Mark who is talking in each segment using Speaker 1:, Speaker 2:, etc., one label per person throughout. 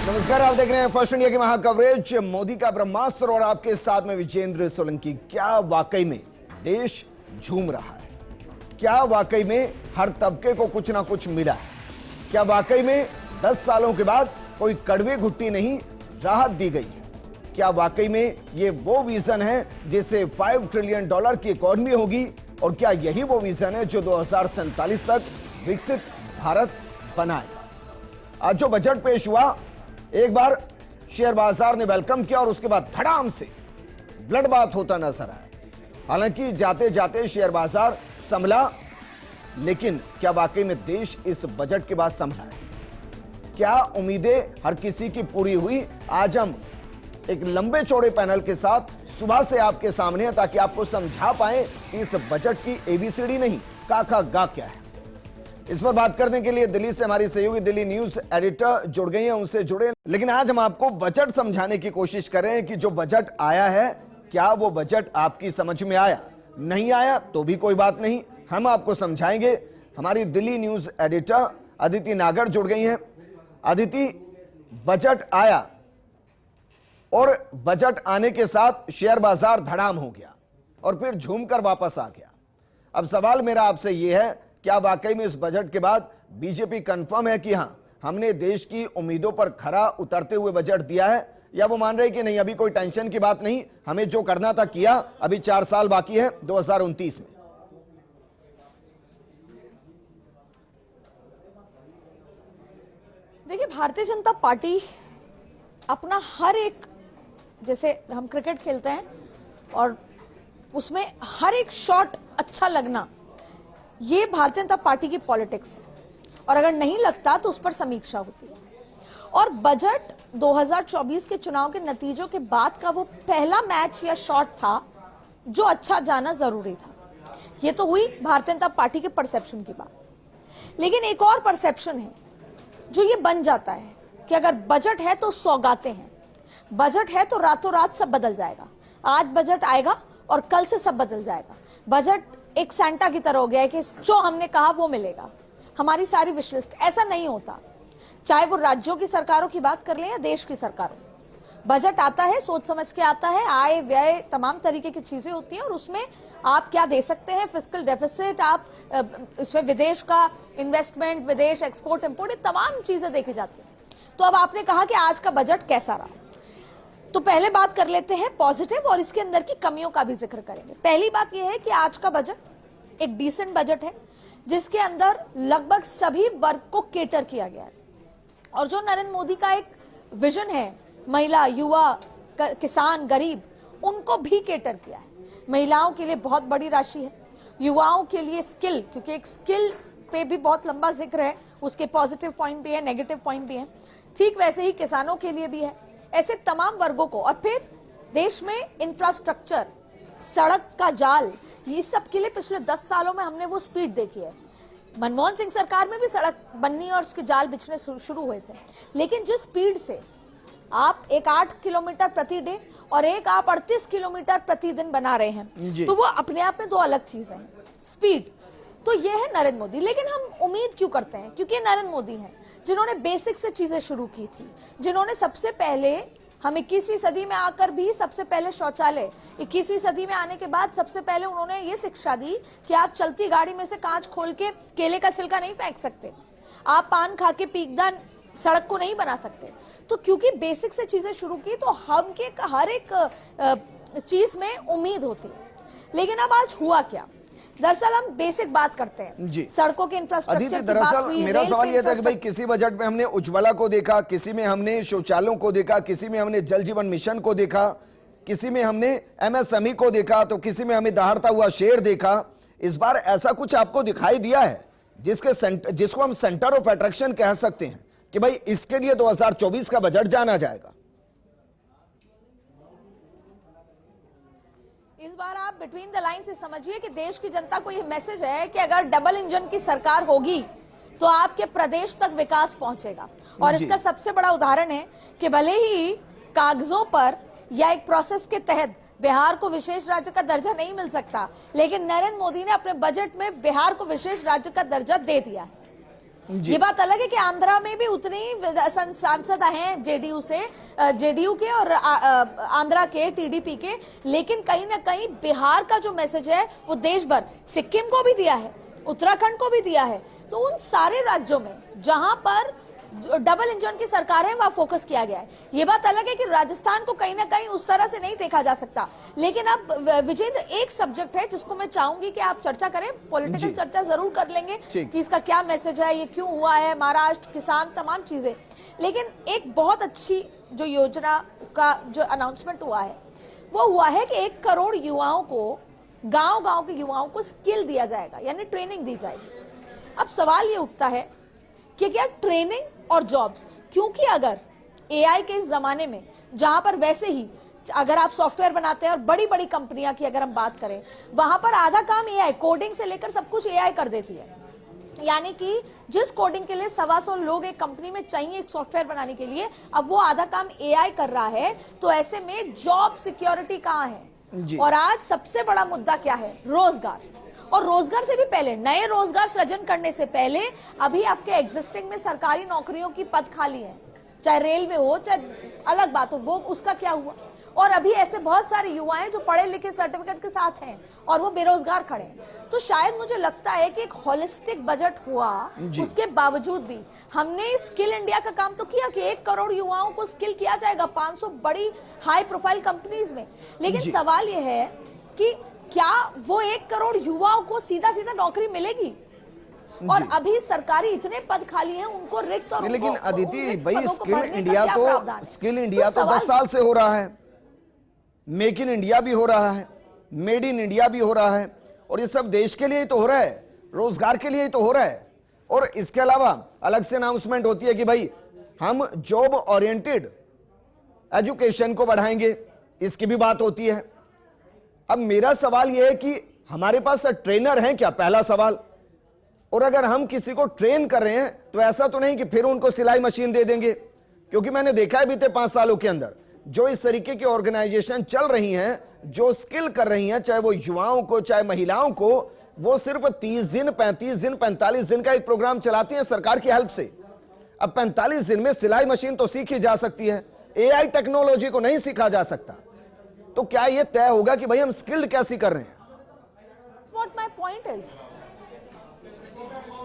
Speaker 1: नमस्कार, आप देख रहे हैं फर्स्ट इंडिया की महा कवरेज। मोदी का ब्रह्मास्त्र और आपके साथ में विजेंद्र सोलंकी। क्या वाकई में देश झूम रहा है? क्या वाकई में हर तबके को कुछ ना कुछ मिला है? क्या वाकई में 10 सालों के बाद कोई कड़वी घुट्टी नहीं राहत दी गई है? क्या वाकई में ये वो विजन है जिससे $5 ट्रिलियन की इकोनॉमी होगी? और क्या यही वो विजन है जो 2047 तक विकसित भारत बनाएगा? आज जो बजट पेश हुआ, एक बार शेयर बाजार ने वेलकम किया और उसके बाद धड़ाम से ब्लड बात होता नजर आया। हालांकि जाते जाते शेयर बाजार संभला, लेकिन क्या वाकई में देश इस बजट के बाद संभला है? क्या उम्मीदें हर किसी की पूरी हुई? आज हम एक लंबे चौड़े पैनल के साथ सुबह से आपके सामने हैं ताकि आपको समझा पाए कि इस बजट की एबीसीडी नहीं, काका गा क्या है। इस पर बात करने के लिए दिल्ली से हमारी सहयोगी दिल्ली न्यूज एडिटर जुड़ गई हैं, उनसे जुड़े। लेकिन आज हम आपको बजट समझाने की कोशिश करें कि जो बजट आया है, क्या वो बजट आपकी समझ में आया? नहीं आया तो भी कोई बात नहीं, हम आपको समझाएंगे। हमारी दिल्ली न्यूज एडिटर अदिति नागर जुड़ गई हैं। अदिति, बजट आया और बजट आने के साथ शेयर बाजार धड़ाम हो गया और फिर झूमकर वापस आ गया। अब सवाल मेरा आपसे यह है, क्या वाकई में इस बजट के बाद बीजेपी कंफर्म है कि हां, हमने देश की उम्मीदों पर खरा उतरते हुए बजट दिया है, या वो मान रहे कि नहीं, अभी कोई टेंशन की बात नहीं, हमें जो करना था किया, अभी 4 साल बाकी है 2029 में?
Speaker 2: देखिए, भारतीय जनता पार्टी अपना हर एक, जैसे हम क्रिकेट खेलते हैं और उसमें हर एक शॉट अच्छा लगना, ये भारतीय जनता पार्टी की पॉलिटिक्स है। और अगर नहीं लगता तो उस पर समीक्षा होती है। और बजट 2024 के चुनाव के नतीजों के बाद का वो पहला मैच या शॉट था जो अच्छा जाना जरूरी था। ये तो हुई भारतीय जनता पार्टी के परसेप्शन की बात। लेकिन एक और परसेप्शन है जो ये बन जाता है कि अगर बजट है तो सौगातें हैं, बजट है तो रातों रात सब बदल जाएगा। आज बजट आएगा और कल से सब बदल जाएगा। बजट एक सैंटा की तरह हो गया है कि जो हमने कहा वो मिलेगा, हमारी सारी विश लिस्ट। ऐसा नहीं होता। चाहे वो राज्यों की सरकारों की बात कर ले या देश की सरकारों, बजट आता है सोच समझ के आता है। आय व्यय तमाम तरीके की चीजें होती हैं और उसमें आप क्या दे सकते हैं, फिस्कल डेफिसिट, आप इसमें विदेश का इन्वेस्टमेंट, विदेश एक्सपोर्ट इंपोर्ट, तमाम चीजें देखी जाती हैं। तो अब आपने कहा कि आज का बजट कैसा रहा, तो पहले बात कर लेते हैं पॉजिटिव और इसके अंदर की कमियों का भी जिक्र करेंगे। पहली बात यह है कि आज का बजट एक डिसेंट बजट है जिसके अंदर लगभग सभी वर्ग को केटर किया गया है। और जो नरेंद्र मोदी का एक विजन है, महिला, युवा, किसान, गरीब, उनको भी केटर किया है। महिलाओं के लिए बहुत बड़ी राशि है, युवाओं के लिए स्किल, क्योंकि एक स्किल पे भी बहुत लंबा जिक्र है, उसके पॉजिटिव पॉइंट भी है, नेगेटिव पॉइंट भी है। ठीक वैसे ही किसानों के लिए भी है। ऐसे तमाम वर्गों को। और फिर देश में इंफ्रास्ट्रक्चर, सड़क का जाल, ये सब के लिए पिछले 10 सालों में हमने वो स्पीड देखी है। मनमोहन सिंह सरकार में भी सड़क बननी और उसके जाल बिछने शुरू हुए थे, लेकिन जिस स्पीड से आप एक 8 किलोमीटर प्रति डे और एक आप 38 किलोमीटर प्रतिदिन बना रहे हैं, तो वो अपने आप में दो अलग चीजें हैं, स्पीड। तो ये है नरेंद्र मोदी। लेकिन हम उम्मीद क्यों करते हैं? क्योंकि नरेंद्र मोदी हैं जिन्होंने बेसिक से चीजें शुरू की थी, जिन्होंने सबसे पहले, हम 21वीं सदी में आकर भी सबसे पहले शौचालय, 21वीं सदी में आने के बाद सबसे पहले उन्होंने ये शिक्षा दी कि आप चलती गाड़ी में से कांच खोल के केले का छिलका नहीं फेंक सकते, आप पान खा के पीकदान सड़क को नहीं बना सकते। तो क्योंकि बेसिक से चीजें शुरू की तो हम के हर एक चीज में उम्मीद होती है। लेकिन अब आज हुआ क्या? दरअसल हम बेसिक बात करते हैं, सड़कों के इंफ्रास्ट्रक्चर की बात हुई।
Speaker 1: मेरा सवाल यह था कि भाई, किसी बजट में हमने उज्ज्वला को देखा, किसी में हमने शौचालयों को देखा, किसी में हमने जल जीवन मिशन को देखा, किसी में हमने एमएसएमई को देखा, तो किसी में हमें दहाड़ता हुआ शेर देखा। इस बार ऐसा कुछ आपको दिखाई दिया है जिसको हम सेंटर ऑफ अट्रैक्शन कह सकते हैं कि भाई इसके लिए 2024 का बजट जाना जाएगा?
Speaker 2: इस बार आप बिटवीन द लाइन से समझिए कि देश की जनता को यह मैसेज है कि अगर डबल इंजन की सरकार होगी तो आपके प्रदेश तक विकास पहुंचेगा। और इसका सबसे बड़ा उदाहरण है कि भले ही कागजों पर या एक प्रोसेस के तहत बिहार को विशेष राज्य का दर्जा नहीं मिल सकता, लेकिन नरेंद्र मोदी ने अपने बजट में बिहार को विशेष राज्य का दर्जा दे दिया है। ये बात अलग है कि आंध्रा में भी उतने ही सांसद हैं जेडीयू से, जेडीयू के और आंध्रा के, टीडीपी के, लेकिन कहीं ना कहीं बिहार का जो मैसेज है वो देश भर, सिक्किम को भी दिया है, उत्तराखंड को भी दिया है। तो उन सारे राज्यों में जहां पर डबल इंजन की सरकार है वहां फोकस किया गया है। ये बात अलग है कि राजस्थान को कहीं ना कहीं उस तरह से नहीं देखा जा सकता। लेकिन अब विजेंद्र, एक सब्जेक्ट है जिसको मैं चाहूंगी कि आप चर्चा करें, पॉलिटिकल चर्चा जरूर कर लेंगे कि इसका क्या मैसेज है, ये क्यों हुआ है, महाराष्ट्र, किसान, तमाम चीजें। लेकिन एक बहुत अच्छी जो योजना का जो अनाउंसमेंट हुआ है वो हुआ है कि 1 करोड़ युवाओं को, गांव-गांव के युवाओं को स्किल दिया जाएगा, यानी ट्रेनिंग दी जाएगी। अब सवाल ये उठता है कि क्या ट्रेनिंग और जॉब्स, क्योंकि अगर एआई के इस जमाने में जहां पर वैसे ही अगर आप सॉफ्टवेयर बनाते हैं और बड़ी बड़ी कंपनियां की अगर हम बात करें, वहां पर आधा काम एआई, कोडिंग से लेकर सब कुछ एआई कर देती है। यानी कि जिस कोडिंग के लिए 125 लोग एक कंपनी में चाहिए एक सॉफ्टवेयर बनाने के लिए, अब वो आधा काम एआई कर रहा है। तो ऐसे में जॉब सिक्योरिटी कहां है? और आज सबसे बड़ा मुद्दा क्या है? रोजगार। और रोजगार से भी पहले, नए रोजगार सृजन करने से पहले अभी आपके एग्जिस्टिंग में सरकारी नौकरियों की पद खाली है, चाहे रेलवे हो, चाहे अलग बात हो, वो उसका क्या हुआ? और अभी ऐसे बहुत सारे युवा हैं जो पढ़े लिखे सर्टिफिकेट के साथ हैं और वो बेरोजगार खड़े हैं। तो शायद मुझे लगता है कि एक होलिस्टिक बजट हुआ, उसके बावजूद भी हमने स्किल इंडिया का काम तो किया कि 1 करोड़ युवाओं को स्किल किया जाएगा 500 बड़ी हाई प्रोफाइल कंपनीज में। लेकिन सवाल यह है कि क्या वो 1 करोड़ युवाओं को सीधा सीधा नौकरी मिलेगी? और अभी सरकारी इतने पद खाली हैं, उनको रिक्त और
Speaker 1: लेकिन अदिति भाई, स्किल इंडिया तो 10 साल से हो रहा है, मेक इन इंडिया भी हो रहा है, मेड इन इंडिया भी हो रहा है, और ये सब देश के लिए ही तो हो रहा है, रोजगार के लिए ही तो हो रहा है। और इसके अलावा अलग से अनाउंसमेंट होती है कि भाई हम जॉब ओरिएंटेड एजुकेशन को बढ़ाएंगे, इसकी भी बात होती है। अब मेरा सवाल यह है कि हमारे पास ट्रेनर हैं क्या, पहला सवाल। और अगर हम किसी को ट्रेन कर रहे हैं तो ऐसा तो नहीं कि फिर उनको सिलाई मशीन दे देंगे, क्योंकि मैंने देखा है बीते 5 सालों के अंदर जो इस तरीके की ऑर्गेनाइजेशन चल रही हैं, जो स्किल कर रही हैं, चाहे वो युवाओं को चाहे महिलाओं को, वो सिर्फ 30 दिन 35 दिन 45 दिन का एक प्रोग्राम चलाती हैं सरकार की हेल्प से। अब 45 दिन में सिलाई मशीन तो सीखी जा सकती है, एआई टेक्नोलॉजी को नहीं सीखा जा सकता। तो क्या यह तय होगा कि भाई हम स्किल्ड कैसी कर रहे हैं?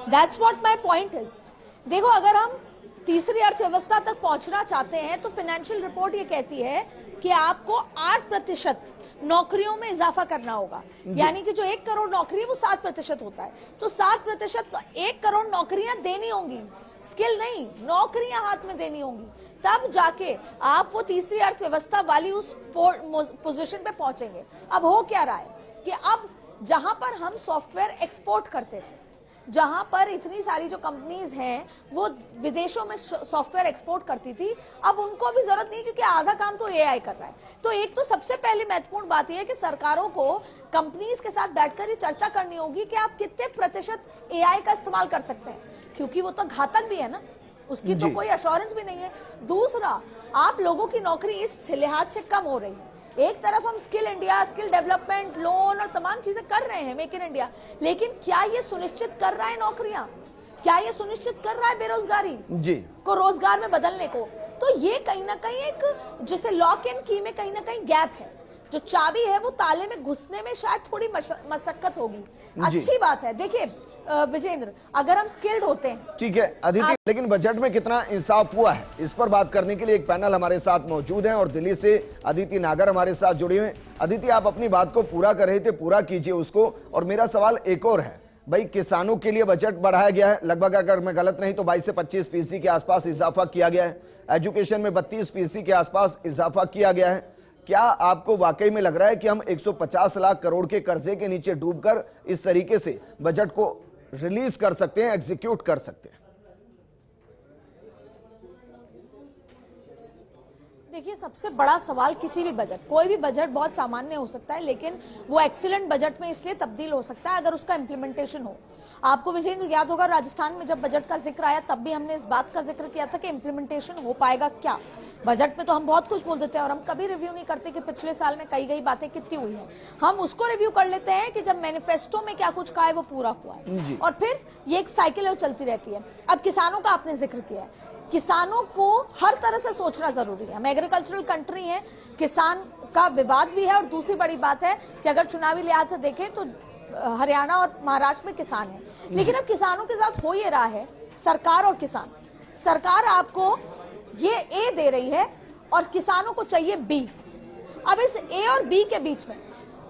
Speaker 2: That's what my point is. देखो, अगर हम तीसरी अर्थव्यवस्था तक पहुंचना चाहते हैं तो फाइनेंशियल रिपोर्ट ये कहती है कि आपको 8% नौकरियों में इजाफा करना होगा। यानी कि जो 1 करोड़ नौकरी है वो 7% होता है। तो 7%, 1 करोड़ नौकरियां देनी होंगी, स्किल नहीं, नौकरियां हाथ में देनी होंगी, तब जाके आप वो तीसरी अर्थव्यवस्था वाली उस पोजीशन पे पहुंचेंगे। अब हो क्या रहा है कि अब जहां पर हम सॉफ्टवेयर एक्सपोर्ट करते थे, जहां पर इतनी सारी जो कंपनीज हैं वो विदेशों में सॉफ्टवेयर एक्सपोर्ट करती थी, अब उनको भी जरूरत नहीं, क्योंकि आधा काम तो एआई कर रहा है। तो एक तो सबसे पहले महत्वपूर्ण बात यह है कि सरकारों को कंपनीज के साथ बैठकर ये चर्चा करनी होगी कि आप कितने प्रतिशत एआई का इस्तेमाल कर सकते हैं, क्योंकि वो तो घातक भी है ना, उसकी तो कोई अश्योरेंस भी नहीं है। दूसरा, आप लोगों की नौकरी इस लिहाज से कम हो रही है। एक तरफ हम skill India, skill development, loan और तमाम चीजें कर रहे हैं, मेक इन इंडिया, लेकिन क्या ये सुनिश्चित कर रहा है नौकरियां? क्या ये सुनिश्चित कर रहा है बेरोजगारी को रोजगार में बदलने को? तो ये कहीं ना कहीं एक जैसे लॉक एंड की में कहीं ना कहीं गैप है। जो चाबी है वो ताले में घुसने में शायद थोड़ी मशक्कत होगी। अच्छी बात है। देखिए विजेंद्र, अगर हम स्किल्ड होते हैं,
Speaker 1: ठीक है अदिति, लेकिन बजट में कितना इंसाफ हुआ है, इस पर बात करने के लिए एक पैनल हमारे साथ मौजूद है और दिल्ली से अदिति नागर हमारे साथ जुड़े हुए हैं। अदिति, आप अपनी बात को पूरा कर रहे थे, पूरा कीजिए उसको। और मेरा सवाल एक और है, भाई किसानों के लिए बजट बढ़ाया गया है, लगभग अगर मैं गलत नहीं तो 22 से 25% के आसपास इजाफा किया गया है। एजुकेशन में 32% के आसपास इजाफा किया गया है। क्या आपको वाकई में लग रहा है कि हम 150 लाख करोड़ के कर्जे के नीचे डूबकर इस तरीके से बजट को रिलीज कर सकते हैं, एग्जीक्यूट कर सकते हैं?
Speaker 2: देखिए, सबसे बड़ा सवाल किसी भी बजट, कोई भी बजट बहुत सामान्य हो सकता है, लेकिन वो एक्सीलेंट बजट में इसलिए तब्दील हो सकता है अगर उसका इंप्लीमेंटेशन हो। आपको विजेंद्र याद होगा, राजस्थान में जब बजट का जिक्र आया तब भी हमने इस बात का जिक्र किया था कि इंप्लीमेंटेशन हो पाएगा क्या, बजट में तो हम बहुत कुछ बोल देते हैं और हम कभी रिव्यू नहीं करते कि पिछले साल में कई गई बातें कितनी हुई हैं। हम उसको रिव्यू कर लेते हैं कि जब मैनिफेस्टो में क्या कुछ कहा है वो पूरा हुआ है, और फिर ये एक साइकिल है चलती रहती है। अब किसानों का आपने जिक्र किया है, किसानों को हर तरह से सोचना जरूरी है। हम एग्रीकल्चरल कंट्री है, किसान का विवाद भी है, और दूसरी बड़ी बात है कि अगर चुनावी लिहाज से देखें तो हरियाणा और महाराष्ट्र में किसान है, लेकिन अब किसानों के साथ हो ये रहा है सरकार और किसान। सरकार आपको ये ए दे रही है और किसानों को चाहिए बी। अब इस ए और बी के बीच में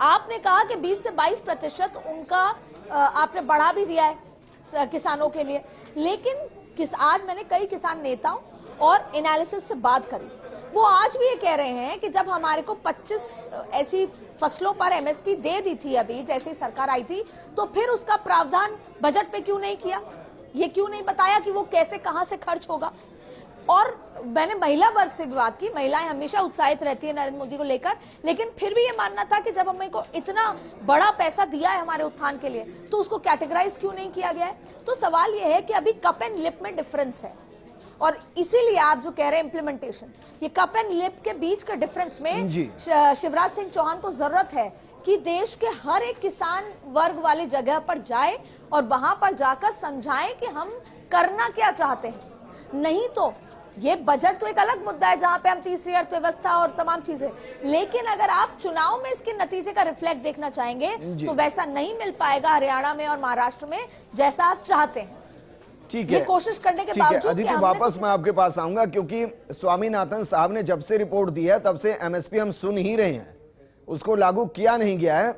Speaker 2: आपने कहा कि 20 से 22% उनका आपने बढ़ा भी दिया है किसानों के लिए, लेकिन आज मैंने कई किसान नेताओं और एनालिसिस से बात करी, वो आज भी ये कह रहे हैं कि जब हमारे को 25 ऐसी फसलों पर एमएसपी दे दी थी अभी जैसे ही सरकार आई थी, तो फिर उसका प्रावधान बजट पे क्यों नहीं किया, ये क्यों नहीं बताया कि वो कैसे कहां से खर्च होगा। और मैंने महिला वर्ग से भी बात की, महिलाएं हमेशा उत्साहित रहती है नरेंद्र मोदी को लेकर, लेकिन फिर भी ये मानना था कि जब हमें को इतना बड़ा पैसा दिया है हमारे उत्थान के लिए तो उसको कैटेगराइज क्यों नहीं किया गया है। तो सवाल ये है कि अभी कप एंड लिप में डिफरेंस है, और इसीलिए आप जो कह रहे हैं इम्प्लीमेंटेशन, ये कप एंड लिप के बीच के डिफरेंस में शिवराज सिंह चौहान को जरूरत है कि देश के हर एक किसान वर्ग वाली जगह पर जाए और वहां पर जाकर समझाएं कि हम करना क्या चाहते हैं। नहीं तो ये बजट तो एक अलग मुद्दा है जहां पे हम तीसरी अर्थव्यवस्था और तमाम चीजें, लेकिन अगर आप चुनाव में इसके नतीजे का रिफ्लेक्ट देखना चाहेंगे तो वैसा नहीं मिल पाएगा हरियाणा में और महाराष्ट्र में जैसा आप चाहते हैं।
Speaker 1: ठीक है,
Speaker 2: ये कोशिश करने के बावजूद
Speaker 1: अदिति वापस मैं आपके पास आऊंगा, क्योंकि स्वामीनाथन साहब ने जब से रिपोर्ट दी है तब से एमएसपी हम सुन ही रहे हैं, उसको लागू किया नहीं गया है।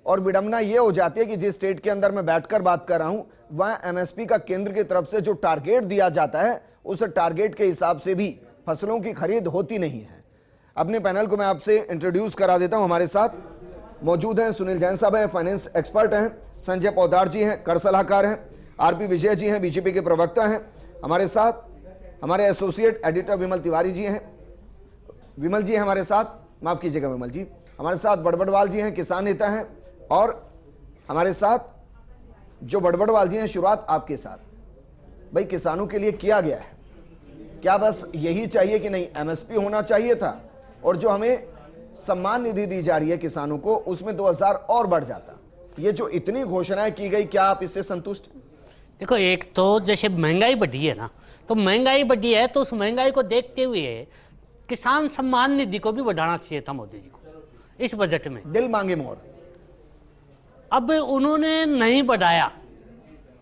Speaker 1: और विडंबना ये हो जाती है कि जिस स्टेट के अंदर मैं बैठकर बात कर रहा हूं वहां एमएसपी का केंद्र की तरफ से जो टारगेट दिया जाता है उस टारगेट के हिसाब से भी फसलों की खरीद होती नहीं है। अपने पैनल को मैं आपसे इंट्रोड्यूस करा देता हूं। हमारे साथ मौजूद हैं सुनील जैन साहब हैं, फाइनेंस एक्सपर्ट हैं, संजय पौदार जी हैं, कर सलाहकार हैं, आरपी विजय जी हैं, बीजेपी के प्रवक्ता हैं। हमारे साथ हमारे एसोसिएट एडिटर विमल तिवारी जी हैं, विमल जी हैं हमारे साथ, माफ कीजिएगा विमल जी। हमारे साथ बड़बड़वाल जी हैं, किसान नेता हैं, और हमारे साथ जो बड़बड़वाल जी हैं, शुरुआत आपके साथ। भाई किसानों के लिए किया गया है क्या बस यही चाहिए कि नहीं एमएसपी होना चाहिए था, और जो हमें सम्मान निधि दी जा रही है किसानों को उसमें 2000 और बढ़ जाता। ये जो इतनी घोषणाएं की गई, क्या आप इससे संतुष्ट हैं?
Speaker 3: देखो, एक तो जैसे महंगाई बढ़ी है ना, तो महंगाई बढ़ी है तो उस महंगाई को देखते हुए किसान सम्मान निधि को भी बढ़ाना चाहिए था मोदी जी को इस बजट में।
Speaker 1: दिल मांगे मोर।
Speaker 3: अब उन्होंने नहीं बढ़ाया,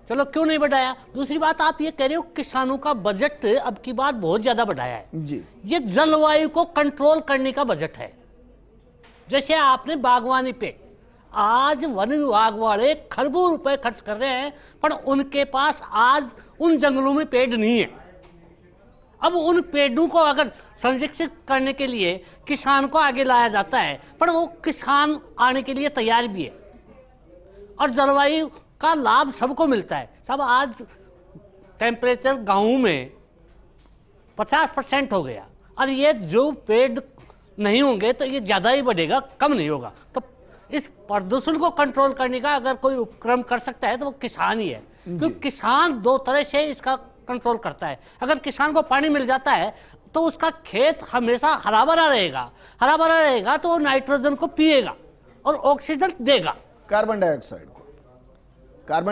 Speaker 3: चलो क्यों नहीं बढ़ाया। दूसरी बात, आप ये कह रहे हो किसानों का बजट अब की बार बहुत ज्यादा बढ़ाया है
Speaker 1: जी।
Speaker 3: ये जलवायु को कंट्रोल करने का बजट है। जैसे आपने बागवानी पे आज वन विभाग वाले खरबों रुपए खर्च कर रहे हैं, पर उनके पास आज उन जंगलों में पेड़ नहीं है। अब उन पेड़ों को अगर संरक्षित करने के लिए किसान को आगे लाया जाता है, पर वो किसान आने के लिए तैयार भी है, और जलवायु का लाभ सबको मिलता है। सब आज टेम्परेचर गाँव में 50% हो गया, और ये जो पेड़ नहीं होंगे तो ये ज़्यादा ही बढ़ेगा, कम नहीं होगा। तो इस प्रदूषण को कंट्रोल करने का अगर कोई उपक्रम कर सकता है तो वो किसान ही है, क्योंकि किसान दो तरह से इसका कंट्रोल करता है। अगर किसान को पानी मिल जाता है तो उसका खेत हमेशा हरा भरा रहेगा, हरा भरा रहेगा तो वो नाइट्रोजन को पिएगा और ऑक्सीजन देगा,
Speaker 1: कार्बन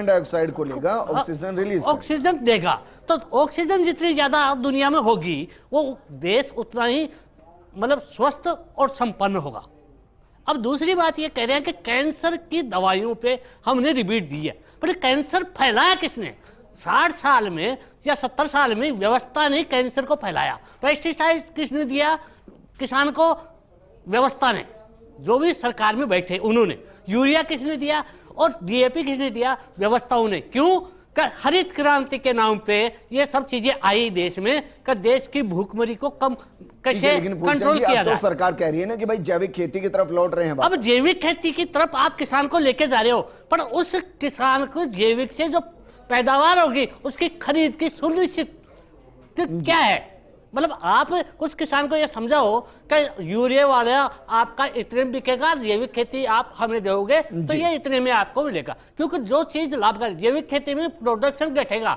Speaker 1: डाइऑक्साइड को लेगा, ऑक्सीजन रिलीज
Speaker 3: ऑक्सीजन देगा। तो ऑक्सीजन जितनी ज्यादा दुनिया में होगी वो देश उतना ही मतलब स्वस्थ और संपन्न होगा। अब दूसरी बात ये कह रहे हैं कि कैंसर की दवाइयों पे हमने रिबीट दी है, पर कैंसर फैलाया किसने? 60 साल में या 70 साल में व्यवस्था ने कैंसर को फैलाया। पेस्टिसाइड किसने दिया? किसान को व्यवस्था ने, जो भी सरकार में बैठे उन्होंने। यूरिया किसने दिया और डीएपी किसने दिया? व्यवस्थाओं ने। क्यों? हरित क्रांति के नाम पे ये सब चीजें आई देश में कि देश की भूखमरी को कम कैसे कंट्रोल किया जाए।
Speaker 1: तो सरकार कह रही है ना कि भाई जैविक खेती की तरफ लौट रहे हैं।
Speaker 3: अब जैविक खेती की तरफ आप किसान को लेके जा रहे हो, पर उस किसान को जैविक से जो पैदावार होगी उसकी खरीद की सुनिश्चित क्या है? मतलब आप उस किसान को यह समझाओ कि यूरिया वाला आपका इतने में बिकेगा, जैविक खेती आप हमें दोगे तो ये इतने में आपको मिलेगा। क्योंकि जो चीज लाभकारी, जैविक खेती में प्रोडक्शन घटेगा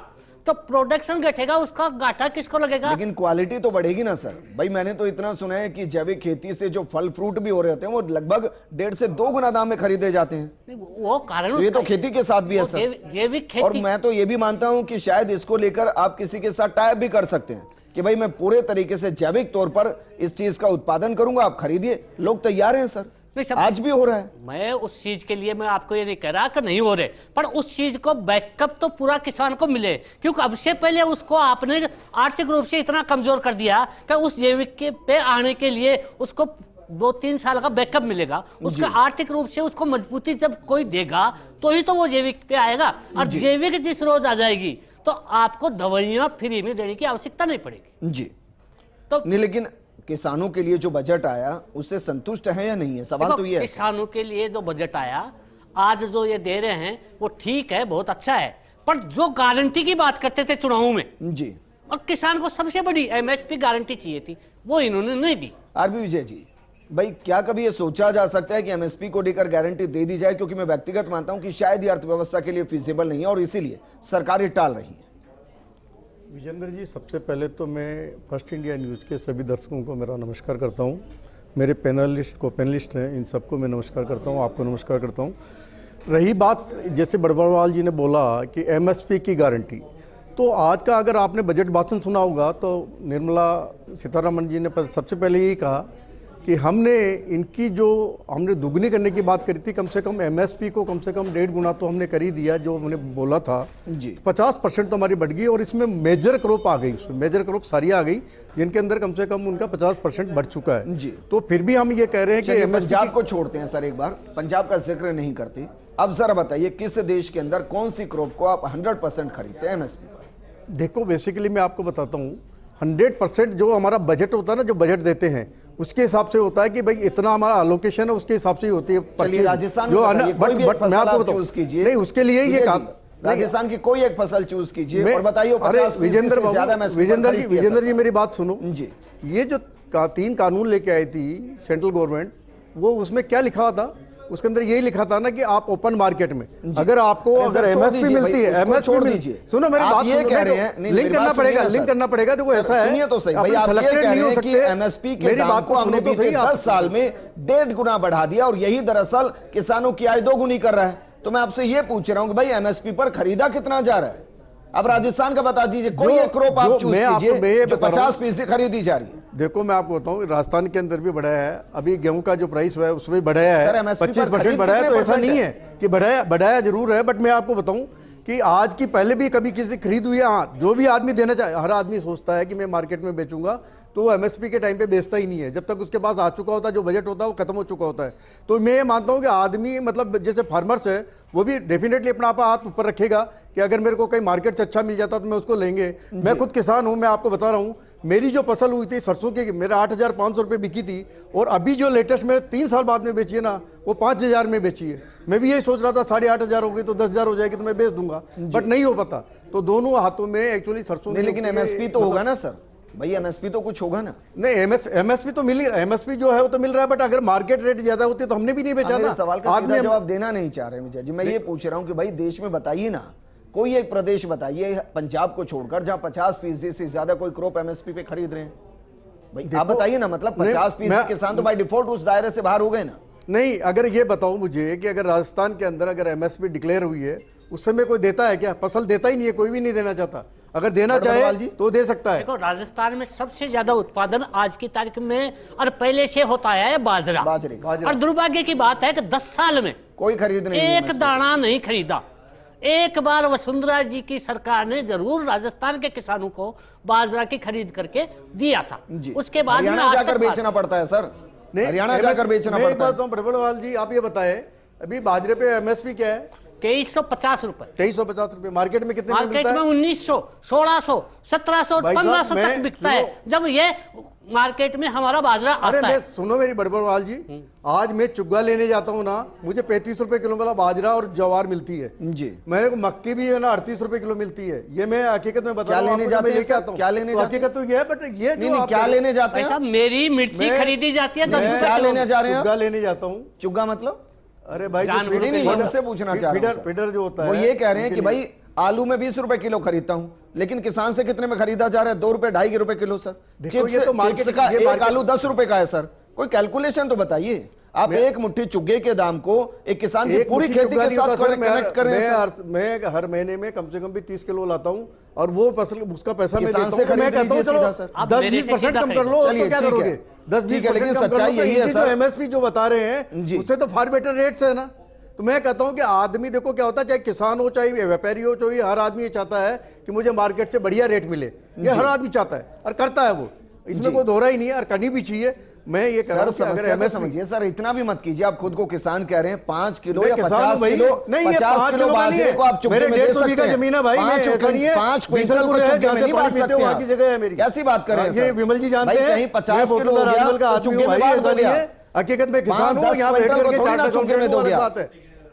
Speaker 3: तो प्रोडक्शन घटेगा, उसका घाटा किसको लगेगा?
Speaker 1: लेकिन क्वालिटी तो बढ़ेगी ना सर। भाई मैंने तो इतना सुना है कि जैविक खेती से जो फल फ्रूट भी हो रहे होते हैं वो लगभग 1.5 से 2 गुना दाम में खरीदे जाते हैं।
Speaker 3: वो कारण
Speaker 1: तो ये तो
Speaker 3: उसका-
Speaker 1: खेती के साथ भी है
Speaker 3: वो
Speaker 1: सर।
Speaker 3: जैविक
Speaker 1: और
Speaker 3: खेती।
Speaker 1: मैं तो ये भी मानता हूं कि शायद इसको लेकर आप किसी के साथ टाइप भी कर सकते हैं कि भाई मैं पूरे तरीके से जैविक तौर पर इस चीज का उत्पादन करूंगा, आप खरीदिए। लोग तैयार हैं सर, आज भी हो रहा है।
Speaker 3: मैं उस चीज के लिए मैं आपको ये नहीं कह रहा कि नहीं हो रहे, पर उस चीज को बैकअप तो पूरा किसान को मिले, क्योंकि अब से पहले उसको आपने आर्थिक रूप से इतना कमजोर कर दिया कि उस जैविक के पे आने के लिए उसको 2-3 साल का बैकअप मिलेगा। उसका आर्थिक रूप से उसको मजबूती जब कोई देगा तो ही तो वो जैविक पे आएगा। और जैविक जिस रोज आ जाएगी तो आपको दवाइयां फ्री में देने की आवश्यकता नहीं पड़ेगी
Speaker 1: जी।
Speaker 3: तो
Speaker 1: नहीं, लेकिन किसानों के लिए जो बजट आया उससे संतुष्ट है या नहीं है, सवाल तो ये है।
Speaker 3: किसानों के लिए जो बजट आया आज जो ये दे रहे हैं वो ठीक है, बहुत अच्छा है, पर जो गारंटी की बात करते थे चुनाव में
Speaker 1: जी,
Speaker 3: और किसान को सबसे बड़ी एमएसपी गारंटी चाहिए थी, वो इन्होंने नहीं दी।
Speaker 1: आरबी विजय जी, भाई क्या कभी ये सोचा जा सकता है कि एमएसपी को लेकर गारंटी दे दी जाए? क्योंकि मैं व्यक्तिगत मानता हूं कि शायद ये अर्थव्यवस्था के लिए फिजिबल नहीं है और इसीलिए सरकारें टाल रही हैं।
Speaker 4: विजेंद्र जी, सबसे पहले तो मैं फर्स्ट इंडिया न्यूज़ के सभी दर्शकों को मेरा नमस्कार करता हूं। मेरे पैनलिस्ट हैं, इन सबको मैं नमस्कार करता हूं, आपको नमस्कार करता हूं। रही बात जैसे बड़बड़वाल जी ने बोला कि एमएसपी की गारंटी, तो आज का अगर आपने बजट भाषण सुना होगा तो निर्मला सीतारमण जी ने सबसे पहले यही कहा कि हमने दुगनी करने की बात करी थी, कम से कम एमएसपी को कम से कम 1.5 गुना तो हमने कर ही दिया जो हमने बोला था
Speaker 1: जी।
Speaker 4: 50% तो हमारी बढ़ गई और इसमें मेजर क्रॉप आ गई, उसमें मेजर क्रॉप सारी आ गई जिनके अंदर कम से कम उनका 50% बढ़ चुका है
Speaker 1: जी।
Speaker 4: तो फिर भी हम ये कह रहे हैं कि एमएसपी
Speaker 1: पंजाब को छोड़ते हैं सर, एक बार पंजाब का जिक्र नहीं करते। अब जरा बताइए किस देश के अंदर कौन सी क्रॉप को आप 100% खरीदते हैं एमएसपी पर?
Speaker 4: देखो, बेसिकली मैं आपको बताता हूँ, 100% जो हमारा बजट होता है ना, जो बजट देते हैं उसके हिसाब से होता है कि भाई इतना हमारा अलोकेशन है, उसके हिसाब से ही होती है।
Speaker 1: चलिए राजस्थान
Speaker 4: जो
Speaker 1: में कोई भी एक फसल आप चूज कीजिए,
Speaker 4: नहीं उसके लिए ये
Speaker 1: राजस्थान की कोई एक फसल चूज कीजिए और बताइए 50%
Speaker 4: विजेंद्र
Speaker 1: ज्यादा
Speaker 4: विजेंद्र जी मेरी बात सुनो
Speaker 1: जी।
Speaker 4: ये जो 3 कानून लेके आई थी सेंट्रल गवर्नमेंट, वो उसमें क्या लिखा था? उसके अंदर यही लिखा था ना कि आप ओपन मार्केट में अगर आपको अगर एमएसपी मिलती है, एमएसपी दीजिए। सुनो मेरी बात,
Speaker 1: ये कह रहे हैं
Speaker 4: लिंक करना पड़ेगा, लिंक करना पड़ेगा। देखो ऐसा है,
Speaker 1: सुनिए तो सही भाई, आप ये कह रहे हैं कि एमएसपी के दाम को हमने बीते 10 साल में 1.5 गुना बढ़ा दिया और यही दरअसल किसानों की आय 2 गुनी कर रहा है। तो मैं आपसे ये पूछ रहा हूं कि भाई एमएसपी पर खरीदा कितना जा रहा है? अब राजस्थान का बता दीजिए, कोई एक क्रॉप आप चूज कीजिए जो 50% खरीदी जा रही है।
Speaker 4: देखो मैं आपको बताऊं, राजस्थान के अंदर भी बढ़ाया है, अभी गेहूं का जो प्राइस हुआ है उसमें बढ़ाया है, 25% बढ़ाया है। तो ऐसा नहीं है कि बढ़ाया जरूर है, बट मैं आपको बताऊं कि आज की पहले भी कभी किसी खरीद हुई है। हाँ, जो भी आदमी देना चाहे, हर आदमी सोचता है कि मैं मार्केट में बेचूंगा, तो वो एमएसपी के टाइम पे बेचता ही नहीं है जब तक उसके पास आ चुका होता है, जो बजट होता है वो खत्म हो चुका होता है। तो मैं ये मानता हूँ कि आदमी मतलब जैसे फार्मर्स है वो भी डेफिनेटली अपना हाथ ऊपर रखेगा कि अगर मेरे को कहीं मार्केट से अच्छा मिल जाता तो मैं उसको लेंगे। मैं खुद किसान हूँ, मैं आपको बता रहा हूँ, मेरी जो फसल हुई थी सरसों की, मेरा 8,500 रुपये बिकी थी और अभी जो लेटेस्ट मेरे 3 साल बाद में बेची है ना, वो 5,000 में बेची है। मैं भी यही सोच रहा था 8,500 हो गई तो 10,000 हो जाएगी तो मैं बेच दूंगा, बट नहीं हो पाता। तो दोनों हाथों में एक्चुअली सरसों
Speaker 1: नहीं, लेकिन एमएसपी तो होगा ना सर, भाई एमएसपी तो कुछ होगा ना?
Speaker 4: नहीं, एमएसपी तो मिल ही रहा है, एमएसपी जो है वो तो मिल रहा है, बट अगर मार्केट रेट ज्यादा होती है तो हमने भी नहीं बेचा ना।
Speaker 1: सवाल का सीधा जवाब देना नहीं चाह रहे विजय जी, मैं ये पूछ रहा हूं कि भाई देश में बताइए ना, कोई एक प्रदेश बताइए पंजाब को छोड़कर जहां 50% से ज्यादा कोई क्रॉप एमएसपी पे खरीद रहे हैं। भाई आप बताइए ना, मतलब 50% किसान तो बाय डिफॉल्ट उस दायरे से बाहर हो गए ना।
Speaker 4: नहीं, अगर ये बताओ मुझे कि अगर राजस्थान के अंदर अगर एमएसपी डिक्लेयर हुई है उस समय कोई देता है क्या? फसल देता ही नहीं है, कोई भी नहीं देना चाहता। अगर देना चाहे तो दे सकता है।
Speaker 3: देखो राजस्थान में सबसे ज्यादा उत्पादन आज की तारीख में और पहले से होता है बाजरा। और दुर्भाग्य की बात है कि 10 साल में
Speaker 1: कोई खरीद नहीं,
Speaker 3: एक दाना नहीं खरीदा। एक बार वसुंधरा जी की सरकार ने जरूर राजस्थान के किसानों को बाजरा की खरीद करके दिया था, उसके बाद
Speaker 1: हरियाणा जाकर बेचना पड़ता है सर, हरियाणा जाकर बेचना पड़ता है।
Speaker 4: बड़बड़वाल जी आप ये बताए, अभी बाजरे पे एमएसपी क्या है?
Speaker 3: 2350 रुपए।
Speaker 4: 2350 रुपए। मार्केट में कितने
Speaker 3: मार्केट में 1900, 1600, 1700, 1500 तक बिकता है जब ये मार्केट में हमारा बाजरा आता है।
Speaker 4: सुनो मेरी बड़बड़वाल जी, आज मैं चुग्गा लेने जाता हूँ ना, मुझे 35 रुपए किलो वाला बाजरा और ज्वार मिलती है जी। मेरे को मक्की भी है ना 38 रुपए किलो मिलती है। ये मैं हकीकत में बता रहा हूँ, लेके आता हूँ।
Speaker 1: क्या लेने
Speaker 4: हकीकत तो ये है, बट ये जो
Speaker 1: क्या लेने जाते हैं?
Speaker 3: मेरी मिर्ची खरीदी जाती है 10 रुपए।
Speaker 1: क्या लेने जा रहे हैं?
Speaker 4: चुग्गा लेने जाता हूँ।
Speaker 1: चुग्गा मतलब?
Speaker 4: अरे भाई
Speaker 1: नहीं, मुझसे पूछना चाह रहा हूं,
Speaker 4: फीडर जो होता है,
Speaker 1: वो ये कह रहे हैं कि भाई आलू में 20 रुपए किलो खरीदता हूं, लेकिन किसान से कितने में खरीदा जा रहा है? 2 रुपए 2.5 रुपए किलो सर।
Speaker 4: देखो ये तो मार्केट
Speaker 1: का एक आलू 10 रुपए का है सर। कोई कैलकुलेशन तो बताइए। आप एक मुट्ठी चुग्गे के दाम को एक किसान की पूरी खेती के साथ कनेक्ट कर रहे हैं।
Speaker 4: मैं हर महीने में कम से कम भी 30 किलो लाता हूं और वो फसल उसका पैसा मैं देता
Speaker 1: किसान से
Speaker 4: हूं। मैं कहता हूं चलो 10-20% कम कर लो, तो क्या करोगे? 10-20% कम कर लो। तो इनकी जो एमएसपी जो बता रहे हैं उससे तो फार बेटर रेट्स है ना। तो मैं कहता हूं कि आदमी देखो क्या होता है, चाहे किसान हो चाहे व्यापारी हो, चाहे हर आदमी ये चाहता है कि मुझे मार्केट से बढ़िया रेट मिले। ये हर आदमी चाहता है और करता है वो, इसमें कोई दोहरा ही नहीं है और करनी भी चाहिए। मैं ये कह रहा हूं कि अगर एमएसपी
Speaker 1: समझिए सर, इतना भी मत कीजिए। आप खुद को किसान कह रहे हैं, 5 किलो या 50
Speaker 4: नहीं,
Speaker 1: किलो
Speaker 4: नहीं ये 5 किलो बाजरे को आप चुग्गे में दे सकते हैं। जमीन है भाई,
Speaker 1: 5 क्विंटल को चुग्गे में नहीं बांट सकते हैं।
Speaker 4: जगह है मेरी।
Speaker 1: कैसी बात कर रहे हैं?
Speaker 4: ये विमल जी जानते हैं,
Speaker 1: कहीं 50 किलो हो गया तो चुग्गे में बांट दिया।
Speaker 4: हकीकत में किसान हूं, यहाँ बैठ करके चार्ट चुग्गे में दो बात है,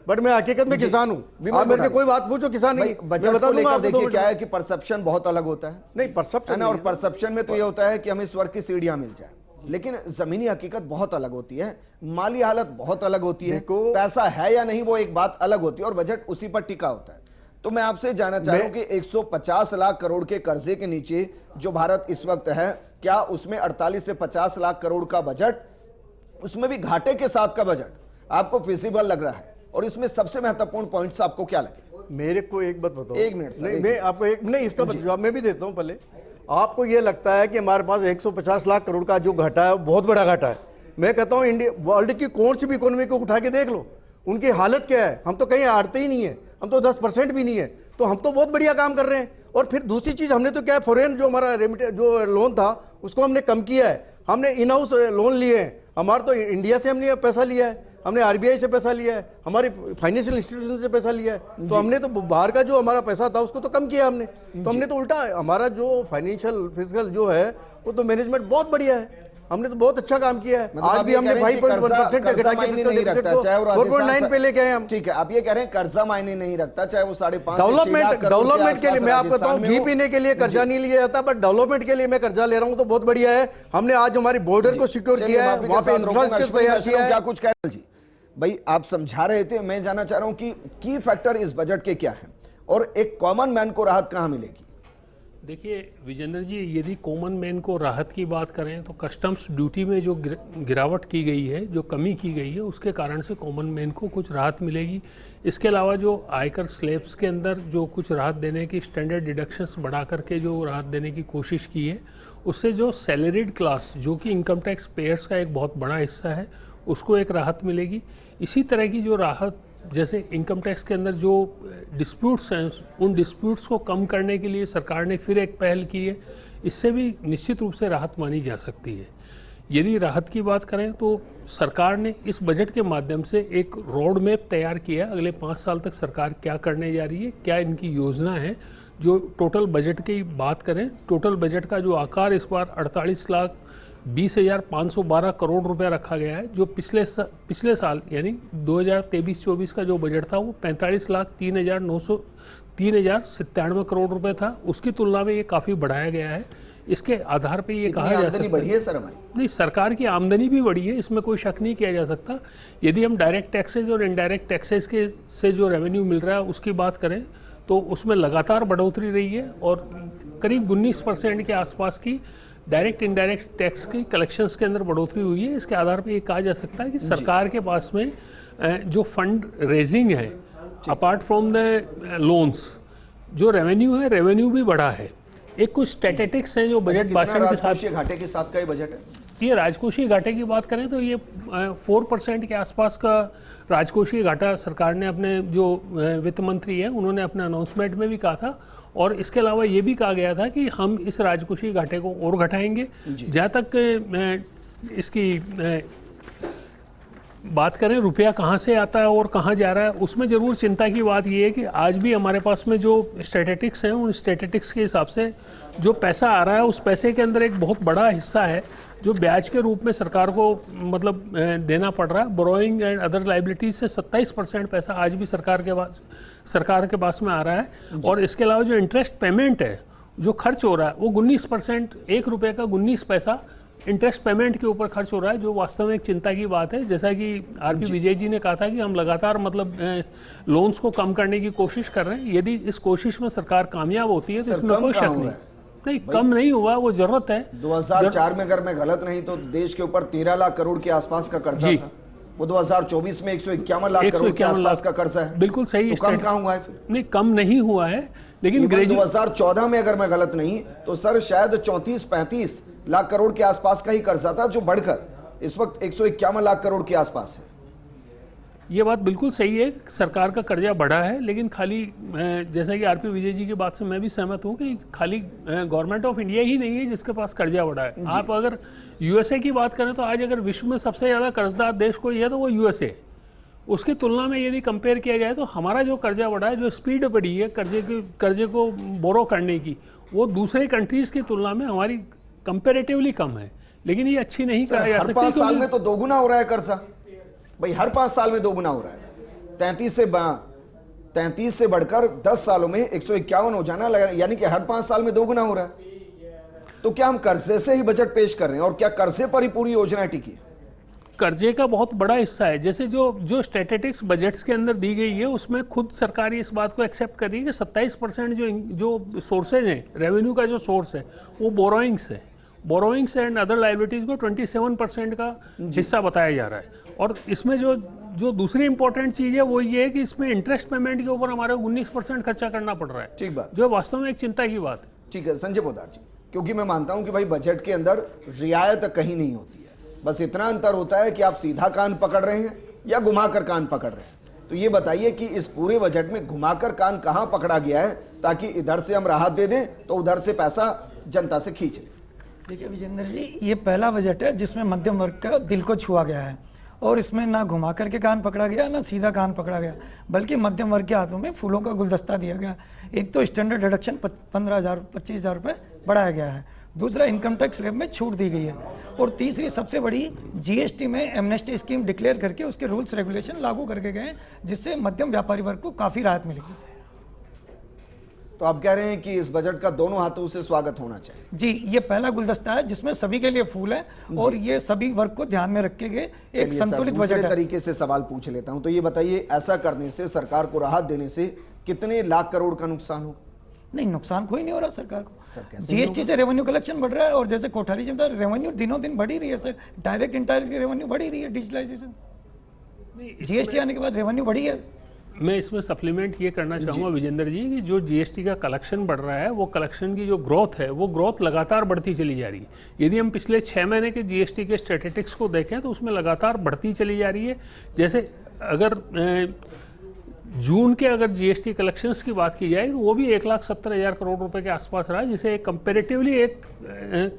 Speaker 4: बट मैं हकीकत में किसान हूं। आप मेरे से कोई बात पूछो किसान नहीं,
Speaker 1: मैं बता दूंगा आपको। देखिए क्या है कि परसेप्शन बहुत अलग होता है।
Speaker 4: नहीं परसेप्शन
Speaker 1: और परसेप्शन में तो ये होता है कि हमें स्वर्ग की सीढ़ियां मिल जाए, लेकिन जमीनी हकीकत बहुत अलग होती है, माली हालत बहुत अलग होती है, पैसा है या नहीं वो एक बात अलग होती है और बजट उसी पर टिका होता है। तो मैं आपसे जानना चाह रहा हूं कि 150 लाख करोड़ के कर्जे के नीचे जो भारत इस वक्त है, क्या उसमें 48 से 50 लाख करोड़ का बजट, उसमें भी घाटे के साथ का बजट आपको फिजिबल लग रहा है? और इसमें सबसे महत्वपूर्ण पॉइंट्स आपको क्या लगे?
Speaker 4: मेरे को एक बात बताओ।
Speaker 1: 1 मिनट
Speaker 4: नहीं, मैं आपको एक नहीं इसका जवाब मैं भी देता हूं। पहले आपको ये लगता है कि हमारे पास 150 लाख करोड़ का जो घाटा है बहुत बड़ा घाटा है। मैं कहता हूं इंडिया वर्ल्ड की कौन सी भी इकोनॉमी को उठा के देख लो, उनकी हालत क्या है। हम तो कहीं हारते ही नहीं है, हम तो 10% भी नहीं है, तो हम तो बहुत बढ़िया काम कर रहे हैं। और फिर दूसरी चीज हमने तो क्या है, फॉरेन जो हमारा जो लोन था उसको हमने कम किया है, हमने इन हाउस लोन लिए हैं। हमारा तो इंडिया से हमने पैसा लिया है, हमने आरबीआई से पैसा लिया है, हमारे फाइनेंशियल इंस्टीट्यूशन से पैसा लिया है। तो हमने तो बाहर का जो हमारा पैसा था उसको तो कम किया हमने। तो हमने तो उल्टा हमारा जो फाइनेंशियल फिजिकल जो है वो तो मैनेजमेंट बहुत बढ़िया है, हमने तो बहुत अच्छा काम किया है। आज भी हमने 5.1% का घटा के 4.9 पे लेके आए हम।
Speaker 1: ठीक है, आप ये कह रहे हैं कर्जा मायने नहीं रखता, चाहे वो 5.5
Speaker 4: डेवलपमेंट के लिए मैं आपको बताऊं, घी पीने के लिए कर्जा नहीं लिया जाता, बट डेवलपमेंट के लिए मैं कर्जा ले रहा हूं तो बहुत बढ़िया है। हमने आज हमारी बॉर्डर को सिक्योर किया है, वहां पे इंफ्रास्ट्रक्चर तैयार किया है।
Speaker 1: क्या कुछ कह रहे जी भाई, आप समझा रहे थे, मैं जानना चाह रहा हूं कि की फैक्टर इस बजट के क्या है और एक कॉमन मैन को राहत कहां मिलेगी?
Speaker 5: देखिए विजेंद्र जी, यदि कॉमन मैन को राहत की बात करें तो कस्टम्स ड्यूटी में जो गिरावट की गई है, जो कमी की गई है, उसके कारण से कॉमन मैन को कुछ राहत मिलेगी। इसके अलावा जो आयकर स्लैब्स के अंदर जो कुछ राहत देने की स्टैंडर्ड डिडक्शंस बढ़ा करके जो राहत देने की कोशिश की है, उससे जो सैलरीड क्लास जो कि इनकम टैक्स पेयर्स का एक बहुत बड़ा हिस्सा है, उसको एक राहत मिलेगी। इसी तरह की जो राहत, जैसे इनकम टैक्स के अंदर जो डिस्प्यूट्स हैं, उन डिस्प्यूट्स को कम करने के लिए सरकार ने फिर एक पहल की है, इससे भी निश्चित रूप से राहत मानी जा सकती है। यदि राहत की बात करें तो सरकार ने इस बजट के माध्यम से एक रोड मैप तैयार किया है, अगले 5 साल तक सरकार क्या करने जा रही है, क्या इनकी योजना है। जो टोटल बजट की बात करें, टोटल बजट का जो आकार इस बार 48,20,512 करोड़ रुपया रखा गया है, जो पिछले साल यानी 2023-24 का जो बजट था वो 45,03,97 करोड़ रुपए था, उसकी तुलना में ये काफ़ी बढ़ाया गया है। इसके आधार पे ये कहा जा सकता है
Speaker 1: बढ़ी है सर हमारी।
Speaker 5: नहीं, सरकार की आमदनी भी बढ़ी है, इसमें कोई शक नहीं किया जा सकता। यदि हम डायरेक्ट टैक्सेज और इनडायरेक्ट टैक्सेज के से जो रेवेन्यू मिल रहा है उसकी बात करें तो उसमें लगातार बढ़ोतरी रही है और करीब 19% के आसपास की डायरेक्ट इनडायरेक्ट टैक्स की कलेक्शंस के अंदर बढ़ोतरी हुई है। इसके आधार पर ये कहा जा सकता है कि सरकार के पास में जो फंड रेजिंग है, अपार्ट फ्रॉम द लोन्स, जो रेवेन्यू है, रेवेन्यू भी बढ़ा है। एक कुछ स्टैटिस्टिक्स हैं जो बजट भाषण के साथ,
Speaker 1: घाटे के साथ का ये बजट है।
Speaker 5: ये राजकोषीय घाटे की बात करें तो ये 4% के आसपास का राजकोषीय घाटा सरकार ने अपने जो वित्त मंत्री हैं उन्होंने अपने अनाउंसमेंट में भी कहा था। और इसके अलावा ये भी कहा गया था कि हम इस राजकोषीय घाटे को और घटाएंगे। जहाँ तक इसकी बात करें रुपया कहाँ से आता है और कहाँ जा रहा है, उसमें ज़रूर चिंता की बात ये है कि आज भी हमारे पास में जो स्टैटिस्टिक्स हैं, उन स्टैटिस्टिक्स के हिसाब से जो पैसा आ रहा है उस पैसे के अंदर एक बहुत बड़ा हिस्सा है जो ब्याज के रूप में सरकार को मतलब देना पड़ रहा है। बोरोइंग एंड अदर लाइबिलिटीज से 27% पैसा आज भी सरकार के पास में आ रहा है। और इसके अलावा जो इंटरेस्ट पेमेंट है, जो खर्च हो रहा है, वो 19%, 1 रुपये का 19 पैसा इंटरेस्ट पेमेंट के ऊपर खर्च हो रहा है, जो वास्तव में एक चिंता की बात है। जैसा कि आरपी विजय जी ने कहा था कि हम लगातार मतलब लोन्स को कम करने की कोशिश कर रहे हैं। यदि इस कोशिश में सरकार कामयाब होती है तो इसमें कोई शक नहीं, कम नहीं हुआ, वो जरूरत है।
Speaker 1: 2004 में अगर मैं गलत नहीं तो देश के ऊपर 13 लाख करोड़ के आसपास का कर्जा था, वो 2024 में 151 लाख करोड़ के आसपास का कर्जा है।
Speaker 5: बिल्कुल सही।
Speaker 1: तो कम कहाँ हुआ है फिर?
Speaker 5: नहीं, कम नहीं हुआ है, लेकिन
Speaker 1: 2014 में अगर मैं गलत नहीं तो सर शायद 34-35 लाख करोड़ के आसपास का ही कर्जा था, जो बढ़कर इस वक्त 151 लाख करोड़ के आसपास है।
Speaker 5: ये बात बिल्कुल सही है, सरकार का कर्जा बढ़ा है, लेकिन खाली जैसा कि आरपी विजय जी की बात से मैं भी सहमत हूँ कि खाली गवर्नमेंट ऑफ इंडिया ही नहीं है जिसके पास कर्जा बढ़ा है। आप अगर यूएसए की बात करें तो आज अगर विश्व में सबसे ज़्यादा कर्जदार देश कोई है तो वो यूएसए। उसकी तुलना में यदि कंपेयर किया जाए तो हमारा जो कर्जा बढ़ा है, जो स्पीड बढ़ी है कर्जे को बोरो करने की, वो दूसरे कंट्रीज़ की तुलना में हमारी कंपेरेटिवली कम है। लेकिन ये अच्छी नहीं कहा जा सकती।
Speaker 1: 5 साल में तो दोगुना हो रहा है कर्जा भाई, हर 5 साल में दोगुना हो रहा है। 33 से बढ़कर 10 सालों में 151 हो जाना, यानी कि हर 5 साल में दोगुना हो रहा है। तो क्या हम कर्जे से ही बजट पेश कर रहे हैं और क्या कर्जे पर ही पूरी योजना टिकी है?
Speaker 5: कर्जे का बहुत बड़ा हिस्सा है। जैसे जो स्टैटिस्टिक्स बजट्स के अंदर दी गई है उसमें खुद सरकार इस बात को एक्सेप्ट कर रही है कि 27% जो सोर्सेज हैं, रेवेन्यू का जो सोर्स है वो बोरोइंग्स है। बोरोइंग्स एंड अदर लाइबिलिटीज को 27% का हिस्सा बताया जा रहा है। और इसमें जो दूसरी इंपॉर्टेंट चीज़ है वो ये है कि इसमें इंटरेस्ट पेमेंट के ऊपर हमारे 19% खर्चा करना पड़ रहा है।
Speaker 1: ठीक बात,
Speaker 5: जो वास्तव में एक चिंता की बात है।
Speaker 1: ठीक है संजय पोद्दार जी, क्योंकि मैं मानता हूं कि भाई बजट के अंदर रियायत कहीं नहीं होती है, बस इतना अंतर होता है कि आप सीधा कान पकड़ रहे हैं या घुमाकर कान पकड़ रहे हैं। तो ये बताइए कि इस पूरे बजट में घुमाकर कान कहां पकड़ा गया है ताकि इधर से हम राहत दे दें तो उधर से पैसा जनता से खींच लें।
Speaker 6: देखिए विजेंद्र जी, ये पहला बजट है जिसमें मध्यम वर्ग का दिल को छुआ गया है, और इसमें ना घुमा करके कान पकड़ा गया ना सीधा कान पकड़ा गया, बल्कि मध्यम वर्ग के हाथों में फूलों का गुलदस्ता दिया गया। एक तो स्टैंडर्ड डिडक्शन 15,000-25,000 रुपये बढ़ाया गया है, दूसरा इनकम टैक्स रेट में छूट दी गई है, और तीसरी सबसे बड़ी जीएसटी में एमनेस्टी स्कीम डिक्लेयर करके उसके रूल्स रेगुलेशन लागू करके गए, जिससे मध्यम व्यापारी वर्ग को काफ़ी राहत मिलेगी।
Speaker 1: तो आप कह रहे हैं कि इस बजट का दोनों हाथों से स्वागत होना चाहिए।
Speaker 6: जी, ये पहला गुलदस्ता है जिसमें सभी के लिए फूल है, और ये सभी वर्ग को ध्यान में रख के गए एक संतुलित बजट है।
Speaker 1: तरीके से सवाल पूछ लेता हूं, तो ये बताइए ऐसा करने से, सरकार को राहत देने से कितने लाख करोड़ का नुकसान होगा?
Speaker 6: नहीं, नुकसान कोई नहीं हो रहा सरकार को। जीएसटी से रेवेन्यू कलेक्शन बढ़ रहा है, और जैसे कोठारी जी बता, रेवेन्यू दिनों दिन बढ़ी रही है सर, डायरेक्ट इनडायरेक्ट की रेवेन्यू बढ़ी रही है, डिजिटलाइजेशन, जीएसटी आने के बाद रेवेन्यू बढ़ी है।
Speaker 5: मैं इसमें सप्लीमेंट ये करना चाहूँगा विजेंद्र जी कि जो जीएसटी का कलेक्शन बढ़ रहा है, वो कलेक्शन की जो ग्रोथ है वो ग्रोथ लगातार बढ़ती चली जा रही है। यदि हम पिछले 6 महीने के जीएसटी के स्टैटिस्टिक्स को देखें तो उसमें लगातार बढ़ती चली जा रही है। जैसे अगर जून के अगर जीएसटी कलेक्शंस की बात की जाए तो वो भी 1,70,000 करोड़ रुपए के आसपास रहा है, जिसे कंपेरेटिवली एक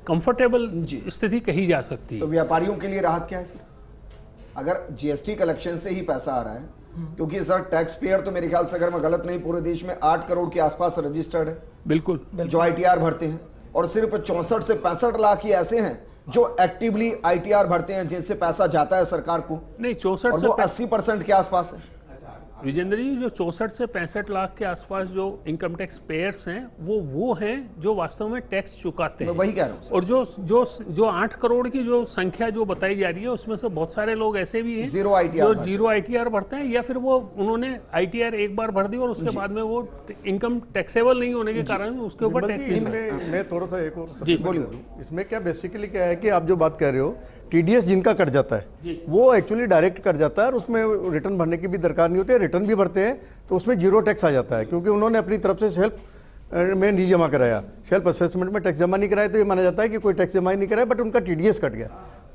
Speaker 5: कंफर्टेबल स्थिति कही जा सकती है।
Speaker 1: तो व्यापारियों के लिए राहत क्या है फिर, अगर जीएसटी कलेक्शन से ही पैसा आ रहा है? क्योंकि सर टैक्स पेयर तो मेरे ख्याल से अगर मैं गलत नहीं पूरे देश में 8 करोड़ के आसपास रजिस्टर्ड है।
Speaker 5: बिल्कुल,
Speaker 1: जो आईटीआर भरते हैं, और सिर्फ 64 से 65 लाख ही ऐसे हैं जो एक्टिवली आईटीआर भरते हैं, जिनसे पैसा जाता है सरकार को।
Speaker 5: नहीं, 64
Speaker 1: से 80% के आसपास है।
Speaker 5: विजेंद्र जी, जो 64 से 65 लाख के आसपास जो इनकम टैक्स पेयर्स हैं वो हैं जो वास्तव में टैक्स चुकाते हैं।
Speaker 1: मैं वही कह रहा हूँ।
Speaker 5: और जो 8 करोड़ की जो संख्या जो बताई जा रही है उसमें से बहुत सारे लोग ऐसे भी हैं
Speaker 1: जीरो आईटीआर
Speaker 5: भरते हैं, या फिर वो उन्होंने आईटीआर एक बार भर दी और उसके बाद में वो इनकम टैक्सेबल नहीं होने के कारण उसके ऊपर टैक्स।
Speaker 4: मैं थोड़ा सा एक और बोलूं, इसमें क्या बेसिकली क्या है कि आप जो बात कर रहे हो, टीडीएस जिनका कट जाता है वो एक्चुअली डायरेक्ट कट जाता है, और उसमें रिटर्न भरने की भी दरकार नहीं होती है। रिटर्न भी भरते हैं तो उसमें जीरो टैक्स आ जाता है, क्योंकि उन्होंने अपनी तरफ से सेल्फ में नहीं जमा कराया, सेल्फ असेसमेंट में टैक्स जमा नहीं कराया, तो ये माना जाता है कि कोई टैक्स जमा ही नहीं कराया, बट उनका टीडीएस कट गया।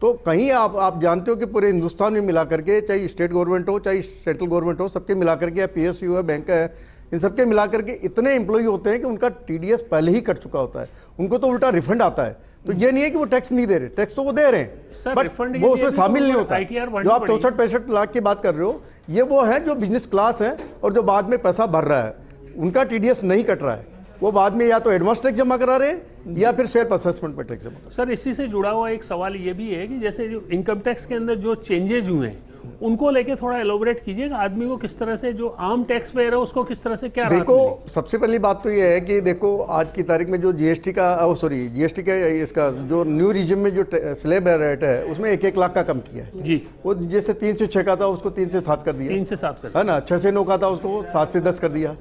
Speaker 4: तो कहीं आप जानते हो कि पूरे हिंदुस्तान में मिला करके, चाहे स्टेट गवर्नमेंट हो चाहे सेंट्रल गवर्नमेंट हो, सबके मिला करके, या पीएसयू है, बैंक है, इन सबके मिला करके इतने एम्प्लॉई होते हैं कि उनका टीडीएस पहले ही कट चुका होता है, उनको तो उल्टा रिफंड आता है। तो ये नहीं है कि वो टैक्स नहीं दे रहे, टैक्स तो वो दे रहे हैं, बट वो उसमें शामिल नहीं होता। जो आप 64-65 लाख की बात कर रहे हो, ये वो है जो बिजनेस क्लास है और जो बाद में पैसा भर रहा है, उनका टीडीएस नहीं कट रहा है, वो बाद में या तो एडवांस टैक्स जमा करा रहे हैं या फिर सेल्फ असेसमेंट पर टैक्स जमा।
Speaker 5: सर, इसी से जुड़ा हुआ एक सवाल ये भी है कि जैसे जो इनकम टैक्स के अंदर जो चेंजेज हुए हैं उनको लेके थोड़ा एलोबरेट कीजिएगा। आदमी को किस तरह से, जो आम टैक्स पेयर है उसको किस तरह से क्या राहत
Speaker 4: देखो
Speaker 5: मिलेगी?
Speaker 4: सबसे पहली बात तो ये है कि देखो आज की तारीख में जो जीएसटी का इसका जो न्यू रिजिम में जो स्लैब रेट है उसमें 1-1 लाख का कम किया है
Speaker 5: जी,
Speaker 4: वो जैसे 3 से 6 का था उसको 3 से 7 कर दिया,
Speaker 5: 3 से 7 कर
Speaker 4: है ना। 6 से 9 का था उसको 7 से 10 कर दिया,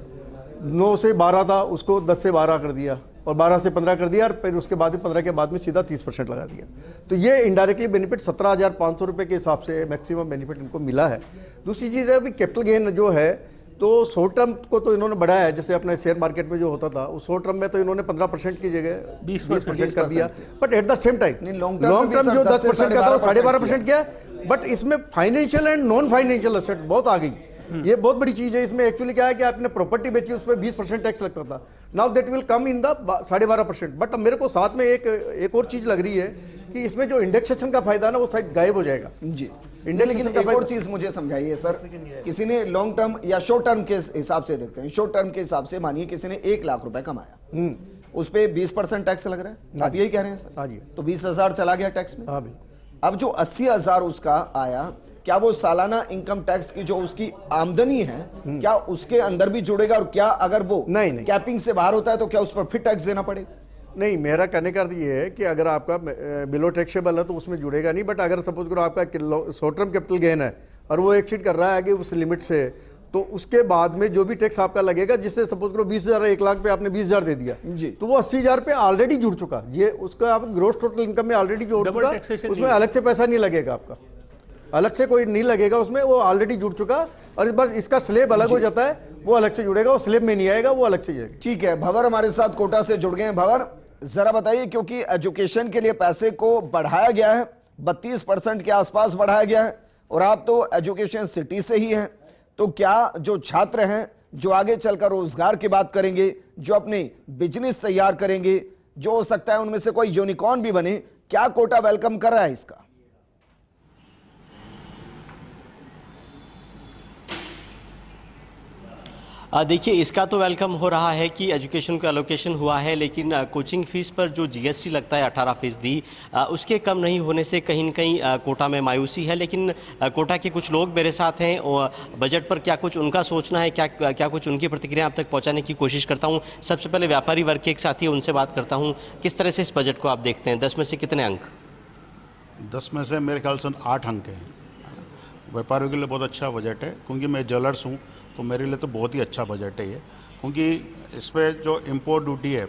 Speaker 4: 9 से 12 था उसको 10 से 12 कर दिया, और 12 से 15 कर दिया, और फिर उसके बाद 15 के बाद में सीधा 30% लगा दिया। तो ये इनडायरेक्टली बेनिफिट 17,500 रुपये के हिसाब से मैक्सिमम बेनिफिट इनको मिला है। दूसरी चीज़ है अभी कैपिटल गेन जो है तो शॉर्ट टर्म को तो इन्होंने बढ़ाया है, जैसे अपने शेयर मार्केट में जो होता था उस शॉर्ट टर्म में तो इन्होंने 15% की जगह 20% कर दिया, but at the same time
Speaker 1: long
Speaker 4: term जो 10% का था वो 12.5% किया है। बट इसमें financial and non financial asset बहुत आ गई, ये बहुत बड़ी चीज है। इसमें एक्चुअली क्या है कि आपने प्रॉपर्टी बेची उस पर 20% टैक्स लगता था, now that will come in the 12.5%। But अब मेरे को साथ में एक और चीज लग रही है कि इसमें जो इंडेक्सेशन का फायदा है ना वो शायद गायब हो जाएगा
Speaker 1: जी। लेकिन एक और चीज मुझे समझाइए सर, किसी ने लॉन्ग टर्म या शॉर्ट टर्म के हिसाब से देखते हैं, शॉर्ट टर्म के हिसाब से मानिए किसी ने 1 लाख रुपए कमाया, उस पे 20% टैक्स लग रहा है, आप यही कह रहे हैं सर?
Speaker 4: हाँ जी।
Speaker 1: तो 20,000 चला गया टैक्स में।
Speaker 4: हाँ भाई,
Speaker 1: अब जो 80,000 उसका आया, क्या वो सालाना इनकम टैक्स की जो उसकी आमदनी है क्या उसके अंदर भी जुड़ेगा? और क्या अगर वो
Speaker 4: नहीं
Speaker 1: कैपिंग से बाहर होता है तो क्या उस पर फिर टैक्स देना पड़ेगा?
Speaker 4: नहीं, मेरा कहने का अर्थ ये है कि अगर आपका बिलो टैक्सेबल है तो उसमें जुड़ेगा नहीं, बट अगर सपोज करो आपका शॉर्ट टर्म कैपिटल गेन है और वो एक्सीड कर रहा है कि उस लिमिट से, तो उसके बाद में जो भी टैक्स आपका लगेगा, जिससे सपोज करो 20,000 1 लाख पे आपने 20,000 दे दिया जी, तो वो 80,000 पे ऑलरेडी जुड़ चुका, ये उसका आप ग्रोस टोटल इनकम में ऑलरेडी जुड़ चुका, उसमें अलग से पैसा नहीं लगेगा आपका, अलग से कोई नहीं लगेगा उसमें, वो ऑलरेडी जुड़ चुका। और इस बार इसका स्लेब अलग हो जाता है, वो अलग से जुड़ेगा, वो स्लेब में नहीं आएगा, वो अलग से जाएगा।
Speaker 1: ठीक है, भंवर हमारे साथ कोटा से जुड़ गए हैं। भंवर जरा बताइए, क्योंकि एजुकेशन के लिए पैसे को बढ़ाया गया है, 32% के आसपास बढ़ाया गया है, और आप तो एजुकेशन सिटी से ही हैं, तो क्या जो छात्र हैं जो आगे चलकर रोजगार की बात करेंगे, जो अपने बिजनेस तैयार करेंगे, जो हो सकता है उनमें से कोई यूनिकॉर्न भी बने, क्या कोटा वेलकम कर रहा है इसका?
Speaker 7: देखिए, इसका तो वेलकम हो रहा है कि एजुकेशन का एलोकेशन हुआ है, लेकिन कोचिंग फीस पर जो जीएसटी लगता है 18%, उसके कम नहीं होने से कहीं न कहीं कोटा में मायूसी है। लेकिन कोटा के कुछ लोग मेरे साथ हैं और बजट पर क्या कुछ उनका सोचना है, क्या कुछ उनकी प्रतिक्रिया आप तक पहुंचाने की कोशिश करता हूं। सबसे पहले व्यापारी वर्ग के एक साथी, उनसे बात करता हूं। किस तरह से इस बजट को आप देखते हैं? 10 में से कितने अंक?
Speaker 8: 10 में से मेरे ख्याल से 8 अंक हैं। व्यापारियों के लिए बहुत अच्छा बजट है, क्योंकि मैं ज्वेलर्स हूँ तो मेरे लिए तो बहुत ही अच्छा बजट है ये, क्योंकि इस पर जो इम्पोर्ट ड्यूटी है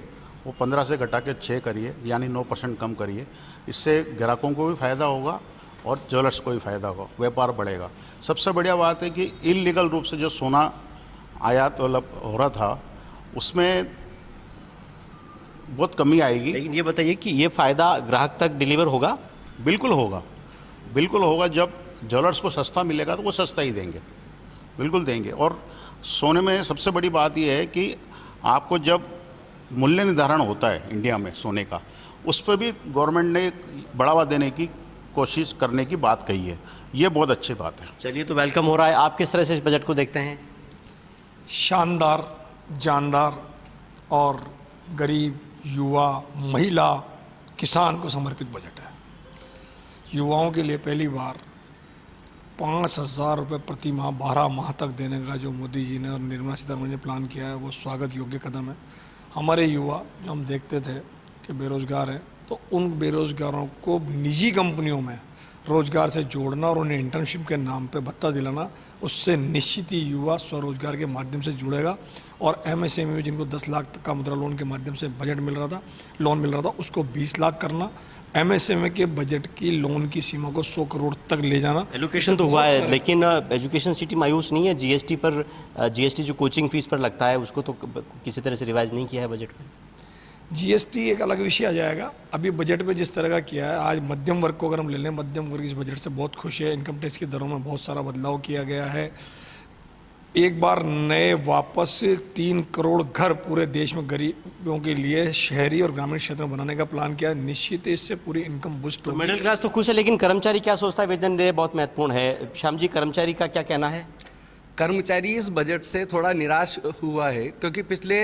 Speaker 8: वो 15 से घटा के 6 करिए, यानी 9% कम करिए। इससे ग्राहकों को भी फ़ायदा होगा और ज्वेलर्स को भी फ़ायदा होगा, व्यापार बढ़ेगा। सबसे बढ़िया बात है कि इलीगल रूप से जो सोना आयात मतलब हो रहा था उसमें बहुत कमी आएगी।
Speaker 7: लेकिन ये बताइए कि ये फ़ायदा ग्राहक तक डिलीवर होगा?
Speaker 8: बिल्कुल होगा, बिल्कुल होगा। जब ज्वेलर्स को सस्ता मिलेगा तो वो सस्ता ही देंगे, बिल्कुल देंगे। और सोने में सबसे बड़ी बात यह है कि आपको जब मूल्य निर्धारण होता है इंडिया में सोने का, उस पर भी गवर्नमेंट ने बढ़ावा देने की कोशिश करने की बात कही है, ये बहुत अच्छी बात है।
Speaker 7: चलिए, तो वेलकम हो रहा है। आप किस तरह से इस बजट को देखते हैं?
Speaker 9: शानदार, जानदार और गरीब, युवा, महिला, किसान को समर्पित बजट है। युवाओं के लिए पहली बार 5,000 रुपये प्रति माह 12 माह तक देने का जो मोदी जी ने और निर्मला सीतारमण ने प्लान किया है, वो स्वागत योग्य कदम है। हमारे युवा जो हम देखते थे कि बेरोज़गार हैं, तो उन बेरोज़गारों को निजी कंपनियों में रोज़गार से जोड़ना और उन्हें इंटर्नशिप के नाम पे भत्ता दिलाना, उससे निश्चित ही युवा स्वरोजगार के माध्यम से जुड़ेगा। और एमएसएमई में जिनको 10 लाख तक का मुद्रा लोन के माध्यम से बजट मिल रहा था, लोन मिल रहा था, उसको 20 लाख करना, एमएसएमई के बजट की लोन की सीमा को 100 करोड़ तक ले जाना।
Speaker 7: एलोकेशन तो हुआ है, लेकिन एजुकेशन सिटी मायूस नहीं है। जीएसटी जो कोचिंग फीस पर लगता है उसको तो किसी तरह से रिवाइज नहीं किया है बजट में।
Speaker 9: जीएसटी एक अलग विषय आ जाएगा। अभी बजट में जिस तरह का किया है, आज मध्यम वर्ग को अगर हम ले लें, मध्यम वर्ग इस बजट से बहुत खुश है। इनकम टैक्स की दरों में बहुत सारा बदलाव किया गया है। एक बार नए वापस 3 करोड़ घर पूरे देश में गरीबों के लिए शहरी और ग्रामीण क्षेत्र में बनाने का प्लान किया है। निश्चित इससे पूरी इनकम बूस्ट होगी।
Speaker 7: मिडिल क्लास तो खुश है, लेकिन कर्मचारी क्या सोचता है? वेतन दे बहुत महत्वपूर्ण है। श्याम जी, कर्मचारी का क्या कहना है?
Speaker 10: कर्मचारी इस बजट से थोड़ा निराश हुआ है, क्योंकि पिछले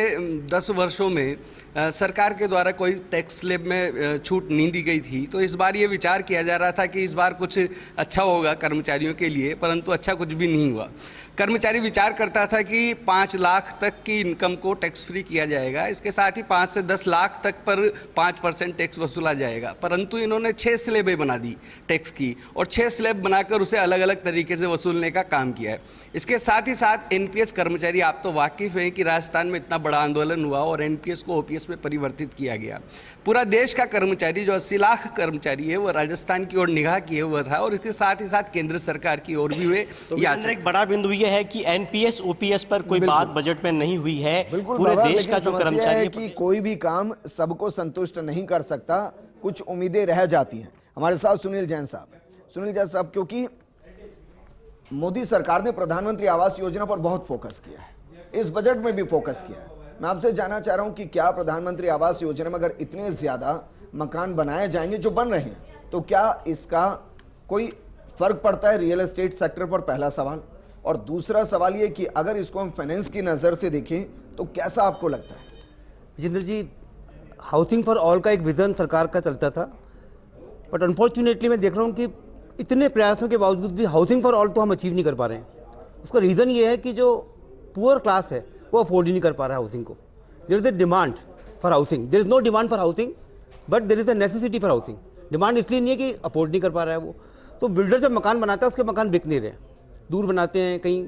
Speaker 10: 10 वर्षों में सरकार के द्वारा कोई टैक्स स्लैब में छूट नहीं दी गई थी। तो इस बार ये विचार किया जा रहा था कि इस बार कुछ अच्छा होगा कर्मचारियों के लिए, परंतु अच्छा कुछ भी नहीं हुआ। कर्मचारी विचार करता था कि 5 लाख तक की इनकम को टैक्स फ्री किया जाएगा, इसके साथ ही 5 से 10 लाख तक पर 5% टैक्स वसूला जाएगा, परंतु इन्होंने 6 स्लैबें बना दी टैक्स की और 6 स्लैब बनाकर उसे अलग अलग तरीके से वसूलने का काम किया है। इसके साथ ही साथ एनपीएस कर्मचारी, आप तो वाकिफ हैं कि राजस्थान में इतना बड़ा आंदोलन हुआ और एनपीएस को ओपीएस में परिवर्तित किया गया। पूरा देश का कर्मचारी जो 80 लाख कर्मचारी है वो राजस्थान की ओर निगाह किए हुआ था और इसके साथ ही साथ केंद्र सरकार की ओर भी हुए।
Speaker 7: एक बड़ा बिंदु ये है कि एनपीएस ओपीएस पर कोई बात बजट में नहीं हुई है। पूरे देश का जो कर्मचारी
Speaker 1: कि कोई भी काम सबको संतुष्ट नहीं कर सकता, कुछ उम्मीदें रह जाती हैं। हमारे साथ सुनील जैन साहब, क्योंकि मोदी सरकार ने प्रधानमंत्री आवास योजना पर बहुत फोकस किया है, इस बजट में भी फोकस किया है। मैं आपसे जानना चाह रहा हूं कि क्या प्रधानमंत्री आवास योजना में अगर इतने ज्यादा मकान बनाए जाएंगे जो बन रहे हैं, तो क्या इसका कोई फर्क पड़ता है रियल एस्टेट सेक्टर पर? पहला सवाल। और दूसरा सवाल ये कि अगर इसको हम फाइनेंस की नजर से देखें तो कैसा आपको लगता है?
Speaker 11: जितेंद्र जी, हाउसिंग फॉर ऑल का एक विजन सरकार का चलता था, बट अनफॉर्चुनेटली मैं देख रहा हूँ कि इतने प्रयासों के बावजूद भी हाउसिंग फॉर ऑल तो हम अचीव नहीं कर पा रहे हैं। उसका रीज़न ये है कि जो पुअर क्लास है वो अफोर्ड ही नहीं कर पा रहा है हाउसिंग को। There is a demand for housing, there is no demand for housing, but there is a necessity for housing. Demand इसलिए नहीं है कि अफोर्ड नहीं कर पा रहा है वो। तो बिल्डर जब मकान बनाता है उसके मकान बिक नहीं रहे, दूर बनाते हैं, कहीं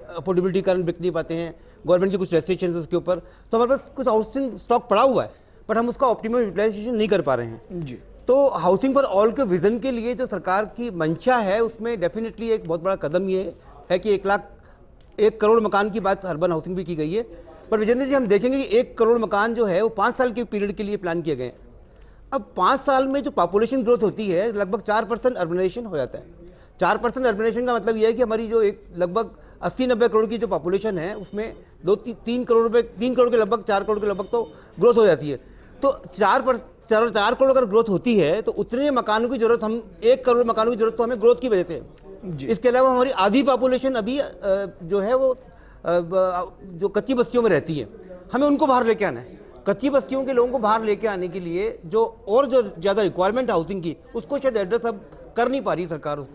Speaker 11: अफोर्डेबिलिटी कारण बिक नहीं पाते हैं, गवर्नमेंट की कुछ रेस्ट्रिक्शंस उसके ऊपर। तो हमारे पास कुछ हाउसिंग स्टॉक पड़ा हुआ है, बट हम उसका ऑप्टिमम यूटिलाइजेशन नहीं कर पा रहे हैं जी। तो हाउसिंग फॉर ऑल के विजन के लिए जो सरकार की मंशा है उसमें डेफिनेटली एक बहुत बड़ा कदम ये है कि 1 करोड़ मकान की बात अर्बन हाउसिंग भी की गई है। पर विजेंद्र जी, हम देखेंगे कि 1 करोड़ मकान जो है वो 5 साल के पीरियड के लिए प्लान किए गए हैं। अब 5 साल में जो पॉपुलेशन ग्रोथ होती है लगभग 4% अर्बनाइजेशन हो जाता है। 4% अर्बनाइजेशन का मतलब यह है कि हमारी जो एक लगभग 80-90 करोड़ की जो पॉपुलेशन है उसमें 3 करोड़ के लगभग 4 करोड़ के लगभग तो ग्रोथ हो जाती है। तो 4 करोड़ अगर ग्रोथ होती है तो उतने मकानों की जरूरत, हम 1 करोड़ मकानों की जरूरत तो हमें ग्रोथ की वजह से। इसके अलावा हमारी आधी पॉपुलेशन अभी जो है वो जो कच्ची बस्तियों में रहती है, हमें उनको बाहर लेके आना है। कच्ची बस्तियों के लोगों को बाहर लेके आने के लिए जो ज़्यादा रिक्वायरमेंट हाउसिंग की उसको शायद एड्रेस अब कर नहीं पा रही सरकार।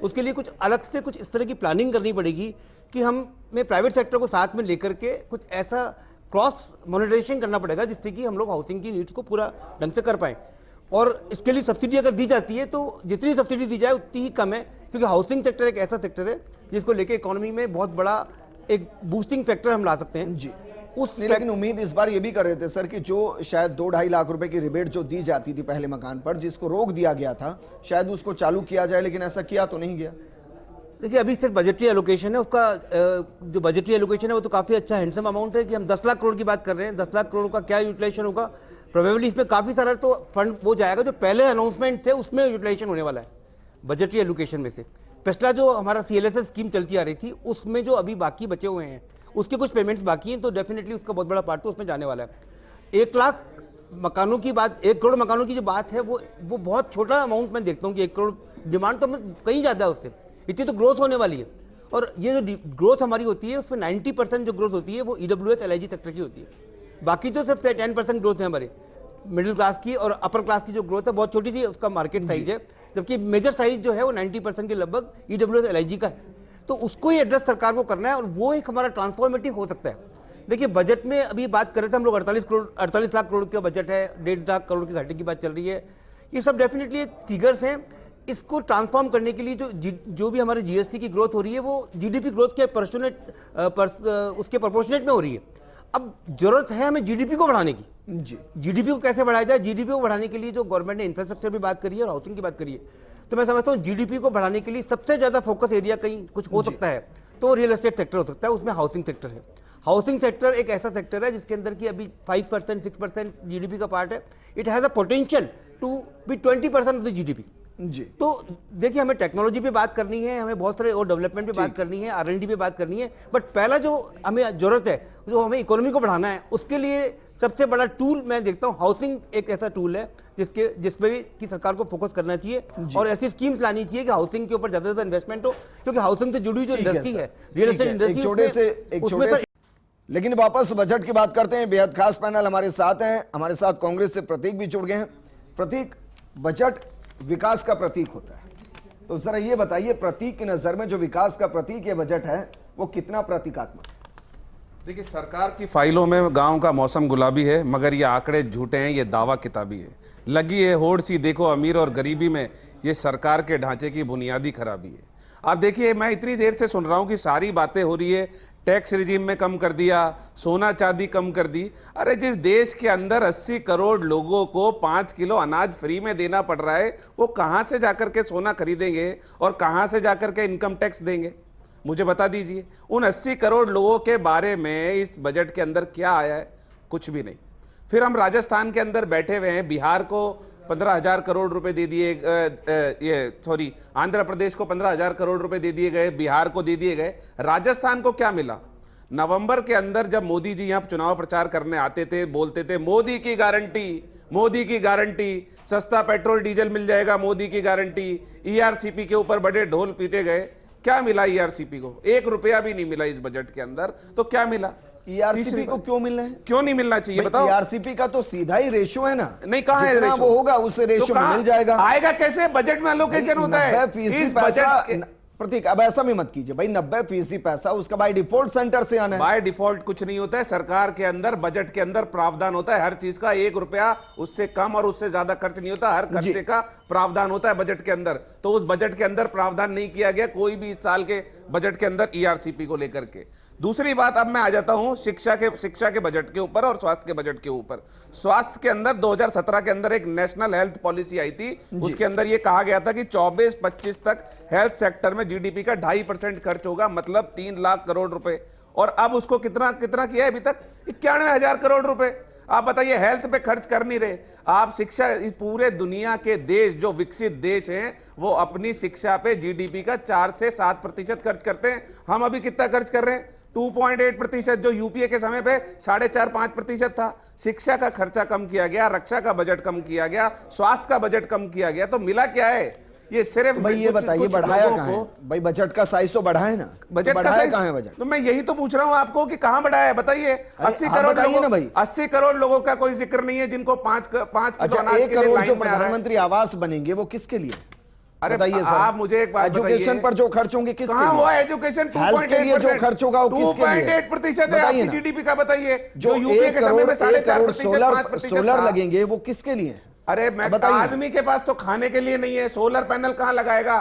Speaker 11: उसके लिए कुछ अलग से कुछ इस तरह की प्लानिंग करनी पड़ेगी कि हमें प्राइवेट सेक्टर को साथ में लेकर के कुछ ऐसा क्रॉस मोनेटाइजेशन करना पड़ेगा जिससे कि हम लोग हाउसिंग की नीड्स को पूरा ढंग से कर पाएँ। और इसके लिए सब्सिडी अगर दी जाती है तो जितनी सब्सिडी दी जाए उतनी ही कम है, क्योंकि हाउसिंग सेक्टर एक ऐसा सेक्टर है जिसको लेके इकोनॉमी में बहुत बड़ा एक बूस्टिंग फैक्टर हम ला सकते हैं जी।
Speaker 1: लेकिन उम्मीद इस बार ये भी कर रहे थे सर कि जो शायद 2-2.5 लाख रुपए की रिबेट जो दी जाती थी पहले मकान पर, जिसको रोक दिया गया था, शायद उसको चालू किया जाए, लेकिन ऐसा किया तो नहीं गया।
Speaker 11: देखिए, अभी सिर्फ बजटरी एलोकेशन है, उसका जो बजटरी एलोकेशन है वो तो काफ़ी अच्छा हैंडसम अमाउंट है कि हम 10 लाख करोड़ की बात कर रहे हैं। 10 लाख करोड़ का क्या यूटिलाइजेशन होगा? प्रोबेबली इसमें काफ़ी सारा तो फंड वो जाएगा जो पहले अनाउंसमेंट थे उसमें यूटिलाइजेशन होने वाला है बजटरी एलोकेशन में से। पिछला जो हमारा CLSS स्कीम चलती आ रही थी उसमें जो अभी बाकी बचे हुए हैं उसके कुछ पेमेंट्स बाकी हैं, तो डेफिनेटली उसका बहुत बड़ा पार्ट तो उसमें जाने वाला है। 1 लाख मकानों की बात, 1 करोड़ मकानों की जो बात है वो बहुत छोटा अमाउंट मैं देखता हूँ कि 1 करोड़ डिमांड तो कहीं ज़्यादा है उससे, इतनी तो ग्रोथ होने वाली है। और ये जो ग्रोथ हमारी होती है उसमें 90% जो ग्रोथ होती है वो EWS LIG सेक्टर की होती है, बाकी तो सिर्फ 10% ग्रोथ है हमारे मिडिल क्लास की, और अपर क्लास की जो ग्रोथ है बहुत छोटी सी उसका मार्केट साइज है, जबकि मेजर साइज जो है वो 90% के लगभग EWS LIG का है। तो उसको ही एड्रेस सरकार को करना है और वो एक हमारा ट्रांसफॉर्मेटिव हो सकता है। देखिए, बजट में अभी बात कर रहे थे हम लोग 48 लाख करोड़ का बजट है, 1.5 लाख करोड़ की घाटे की बात चल रही है। ये सब डेफिनेटली एक फिगर्स हैं। इसको ट्रांसफॉर्म करने के लिए जो भी हमारे GST की ग्रोथ हो रही है वो GDP ग्रोथ के उसके प्रोपोर्शनेट में हो रही है। अब जरूरत है हमें GDP को बढ़ाने की जी। GDP को कैसे बढ़ाया जाए? GDP को बढ़ाने के लिए जो गवर्नमेंट ने इंफ्रास्ट्रक्चर की बात करी है और हाउसिंग की बात करी है, तो मैं समझता हूँ GDP को बढ़ाने के लिए सबसे ज्यादा फोकस एरिया कहीं कुछ हो सकता है तो रियल एस्टेट सेक्टर हो सकता है, उसमें हाउसिंग सेक्टर है। हाउसिंग सेक्टर एक ऐसा सेक्टर है जिसके अंदर की अभी 5% 6% GDP का पार्ट है। It has a potential to be 20% of the GDP जी। तो देखिए, हमें टेक्नोलॉजी पे बात करनी है, हमें बहुत सारे और डेवलपमेंट पे बात करनी है, R&D पे बात करनी है, बट पहला जो हमें जरूरत है, जो हमें इकोनॉमी को बढ़ाना है, उसके लिए सबसे बड़ा टूल मैं देखता हूँ हाउसिंग एक ऐसा टूल है जिसपे भी की सरकार को फोकस करना चाहिए और ऐसी स्कीम्स लानी चाहिए कि हाउसिंग के ऊपर ज्यादा से ज्यादा इन्वेस्टमेंट हो, क्योंकि हाउसिंग से जुड़ी हुई जो इंडस्ट्री है, रियल एस्टेट इंडस्ट्री।
Speaker 1: लेकिन वापस बजट की बात करते हैं। बेहद खास पैनल हमारे साथ हैं, हमारे साथ कांग्रेस से प्रतीक भी जुड़ गए हैं। प्रतीक, बजट विकास का प्रतीक होता है, तो जरा ये बताइए प्रतीक की नजर में जो विकास का प्रतीक ये बजट है वो कितना प्रतीकात्मक है?
Speaker 12: देखिए, सरकार की फाइलों में गांव का मौसम गुलाबी है, मगर ये आंकड़े झूठे हैं, ये दावा किताबी है। लगी है होड़ सी देखो अमीर और गरीबी में, ये सरकार के ढांचे की बुनियादी खराबी है। आप देखिए, मैं इतनी देर से सुन रहा हूं कि सारी बातें हो रही है, टैक्स रिजीम में कम कर दिया, सोना चांदी कम कर दी। अरे जिस देश के अंदर 80 करोड़ लोगों को 5 किलो अनाज फ्री में देना पड़ रहा है, वो कहां से जाकर के सोना खरीदेंगे और कहां से जाकर के इनकम टैक्स देंगे? मुझे बता दीजिए। उन 80 करोड़ लोगों के बारे में इस बजट के अंदर क्या आया है? कुछ भी नहीं। फिर हम राजस्थान के अंदर बैठे हुए हैं, बिहार को 15,000 करोड़ रुपए दे दिए, आंध्र प्रदेश को 15,000 करोड़ रुपए दे दिए गए, बिहार को दे दिए गए। राजस्थान को क्या मिला? नवंबर के अंदर जब मोदी जी यहाँ चुनाव प्रचार करने आते थे, बोलते थे मोदी की गारंटी, मोदी की गारंटी, सस्ता पेट्रोल डीजल मिल जाएगा, मोदी की गारंटी। ईआरसीपी के ऊपर बड़े ढोल पीटे गए। क्या मिला ईआरसीपी को? 1 रुपया भी नहीं मिला इस बजट के अंदर। तो क्या मिला?
Speaker 1: ईआरसीपी को क्यों मिलना है?
Speaker 12: क्यों नहीं मिलना चाहिए बताओ?
Speaker 1: ईआरसीपी का तो सीधा ही रेशो है ना।
Speaker 12: नहीं, कहां है रेशो?
Speaker 1: वो होगा उस रेशो में मिल जाएगा।
Speaker 12: आएगा कैसे? बजट में एलोकेशन होता है।
Speaker 1: 90% पैसा प्रतीक, अब ऐसा भी मत कीजिए भाई, 90% पैसा उसका बाय डिफॉल्ट सेंटर से आना है।
Speaker 12: बाय डिफॉल्ट कुछ नहीं होता है। सरकार के अंदर बजट के अंदर प्रावधान होता है हर चीज का। 1 रुपया उससे कम और उससे ज्यादा खर्च नहीं होता, हर खर्चे का प्रावधान होता है बजट के अंदर। तो उस बजट के अंदर प्रावधान नहीं किया गया कोई भी इस साल के बजट के अंदर ईआरसीपी को लेकर के। दूसरी बात, अब मैं आ जाता हूं शिक्षा के बजट के ऊपर और स्वास्थ्य के बजट के ऊपर। स्वास्थ्य के अंदर 2017 के अंदर एक नेशनल हेल्थ पॉलिसी आई थी, उसके अंदर यह कहा गया था कि 24-25 तक हेल्थ सेक्टर में जीडीपी का 2.5% खर्च होगा, मतलब 3 लाख करोड़ रुपए। और अब उसको कितना किया है अभी तक? 91,000 करोड़ रुपए। आप बताइए, हेल्थ पे खर्च कर नहीं रहे आप। शिक्षा, पूरे दुनिया के देश जो विकसित देश हैं वो अपनी शिक्षा पे जीडीपी का 4 से 7% खर्च करते हैं। हम अभी कितना खर्च कर रहे हैं? 2.8%, जो यूपीए के समय पे 4.5-5% था। शिक्षा का खर्चा कम किया गया, रक्षा का बजट कम किया गया, स्वास्थ्य का बजट कम किया गया। तो मिला क्या है? ये सिर्फ
Speaker 1: भाई ये बताइए बढ़ाया कहां है? भाई बजट का साइज तो बढ़ा है ना।
Speaker 12: बजट का साइज
Speaker 1: कहां है बजट?
Speaker 12: तो मैं यही तो पूछ रहा हूं आपको कि कहां बढ़ाया है, बताइए। 80 करोड़ लोगों ना भाई, 80 करोड़ लोगों का कोई जिक्र नहीं है जिनको 5 किलो अनाज के लिए लाइन में आ रहा है।
Speaker 1: प्रधानमंत्री आवास बनेंगे वो किसके लिए?
Speaker 12: अरे आप मुझे एक बात बताइए,
Speaker 1: एजुकेशन पर जो खर्च होंगे किसके लिए?
Speaker 12: हुआ एजुकेशन
Speaker 1: 2.8% जो खर्च होगा वो किसके लिए?
Speaker 12: 2.8% है आपकी जीडीपी का। बताइए, जो यूपीए के समय में 4.5%
Speaker 1: सोलर लगेंगे वो किसके लिए?
Speaker 12: अरे मैं आदमी के पास तो खाने के लिए नहीं है, सोलर पैनल कहां लगाएगा?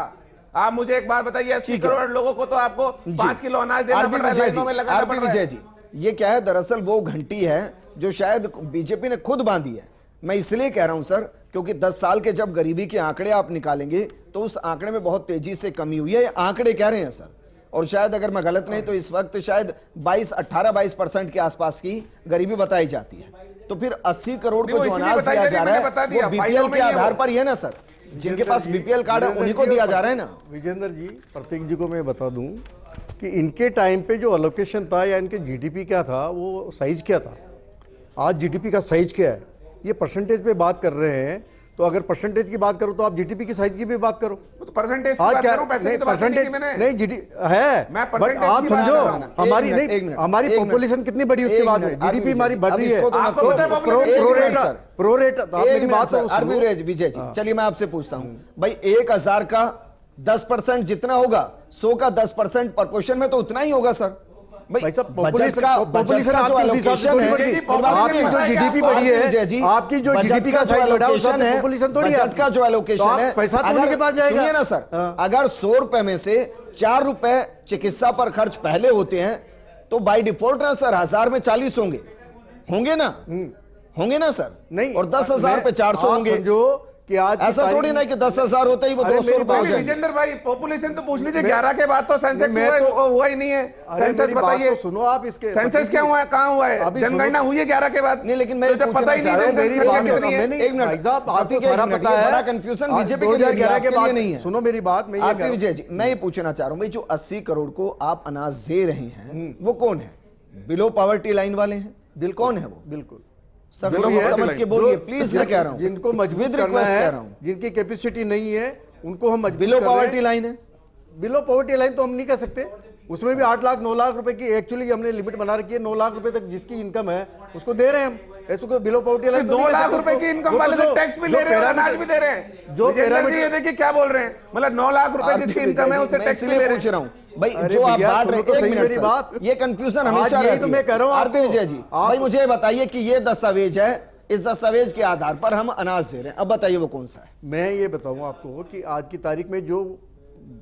Speaker 12: आप मुझे एक बात बताइए, 80 करोड़ लोगों को तो आपको 5 किलो अनाज देना पड़ रहा है, लाइनों में लगाना पड़ रहा है।
Speaker 1: विजय जी, ये क्या है? दरअसल वो घंटी है जो शायद बीजेपी ने खुद बांधी है। मैं इसलिए कह रहा हूं सर, क्योंकि 10 साल के जब गरीबी के आंकड़े आप निकालेंगे तो उस आंकड़े में बहुत तेजी से कमी हुई है। ये आंकड़े कह रहे हैं सर, और शायद अगर मैं गलत नहीं तो इस वक्त शायद 18-22% के आसपास की गरीबी बताई जाती है। तो फिर 80 करोड़ को जो अनाज दिया जा रहा है वो बीपीएल के आधार पर ही है ना सर? जिनके पास बीपीएल कार्ड है उन्हीं को दिया जा रहा है ना।
Speaker 4: विजेंद्र जी, प्रतीक जी को मैं बता दूं कि इनके टाइम पे जो अलोकेशन था या इनके जीडीपी क्या था, वो साइज क्या था। आज जीडीपी का साइज क्या है? ये परसेंटेज पे बात कर रहे हैं, तो अगर परसेंटेज की बात करो तो आप जीडीपी की साइज की भी बात करो।
Speaker 12: तो परसेंटेज की बात करूं, पैसे की तो बात नहीं की मैंने।
Speaker 4: नहीं जीडी है, बट आप समझो हमारी नहीं, हमारी पॉपुलेशन कितनी बड़ी उसके बाद में जीडीपी हमारी बढ़ रही है। प्रोरेट आप मेरी बात सुनो
Speaker 1: विजय जी। चलिए मैं आपसे पूछता हूं भाई, 1000 का 10% जितना होगा, 100 का 10% प्रपोर्शन में तो उतना ही होगा सर।
Speaker 4: भाई साहब, पॉपुलेशन आपकी जो जीडीपी बढ़ी है, आपकी जो जीडीपी का साइज बढ़ा है, पॉपुलेशन थोड़ी है
Speaker 1: का जो एलोकेशन है,
Speaker 4: पैसा तो उनके पास जाएगा
Speaker 1: ना सर। अगर 100 रुपए में से 4 रुपए चिकित्सा पर खर्च पहले होते हैं तो बाय डिफॉल्ट ना सर 1000 में 40 होंगे ना सर? नहीं, और 10,000 पे 400 होंगे।
Speaker 4: जो कि आज
Speaker 1: ऐसा थोड़ी ना कि 10,000 होता ही वो 200 रुपए हो जाएंगे।
Speaker 12: विजेंद्र भाई, पॉपुलेशन तो पूछ लीजिए। 11 के बाद तो सेंसस हुआ ही नहीं है। सेंसस बताइए,
Speaker 4: सुनो आप इसके
Speaker 12: सेंसस क्या हुआ है, कहां हुआ है? जनगणना हुई है 11 के बाद?
Speaker 1: नहीं, लेकिन मैं
Speaker 12: पता ही नहीं
Speaker 4: मेरी बात आपको सारा पता है।
Speaker 1: बड़ा कंफ्यूजन बीजेपी के 2011 के बाद नहीं है।
Speaker 4: सुनो मेरी बात,
Speaker 1: मैं विजय जी मैं ये पूछना चाह रहा हूं भाई, जो 80 करोड़ को आप अनाज दे रहे हैं वो कौन है? बिलो पॉवर्टी लाइन वाले हैं। कौन है वो?
Speaker 4: बिल्कुल
Speaker 1: सर
Speaker 4: जो भी है,
Speaker 1: समझ के बोलिए
Speaker 4: जो-
Speaker 1: प्लीज, मैं कह रहा हूँ
Speaker 4: जिनको मजबूत
Speaker 1: With
Speaker 4: करना
Speaker 1: request कह
Speaker 4: है,
Speaker 1: रहा हूँ।
Speaker 4: जिनकी कैपेसिटी नहीं है उनको हम मजबूत
Speaker 1: बिलो
Speaker 4: कर रहे हैं।
Speaker 1: पॉवर्टी लाइन है,
Speaker 4: बिलो पॉवर्टी लाइन तो हम नहीं कह सकते, उसमें भी 8 लाख 9 लाख रुपए की एक्चुअली हमने लिमिट बना रखी है। 9 लाख रुपए तक जिसकी इनकम है उसको दे रहे हैं हम, ऐसे को बिलो पॉवर्टी लाइन
Speaker 12: 2 लाख रुपए की इनकम वाले तो टैक्स भी ले रहे हैं, अनाज भी दे रहे हैं।
Speaker 4: जो
Speaker 12: पैरामीटर ये देखिए क्या बोल रहे हैं, मतलब 9 लाख रुपए जिसकी इनकम है उससे टैक्स भी ले रहे
Speaker 1: पूछ रहा
Speaker 12: हैं।
Speaker 1: हूँ भाई,
Speaker 4: अरे
Speaker 1: जो आप
Speaker 4: भैया,
Speaker 1: बांट रहे
Speaker 4: सुनो तो
Speaker 1: हैं,
Speaker 4: सही
Speaker 1: एक
Speaker 4: मेरी
Speaker 1: मिनट
Speaker 4: बात।
Speaker 1: सर, ये कंफ्यूजन
Speaker 4: आज
Speaker 1: हमेशा
Speaker 4: यही
Speaker 1: रहती
Speaker 4: तो
Speaker 1: है।
Speaker 4: मैं कह रहा हूँ
Speaker 1: आरपी
Speaker 4: आपको।
Speaker 1: विजय जी, भाई मुझे बताइए कि ये दस्तावेज है, इस दस्तावेज के आधार पर हम अनाज दे रहे हैं, अब बताइए वो कौन सा है?
Speaker 4: मैं ये बताऊं आपको कि आज की तारीख में जो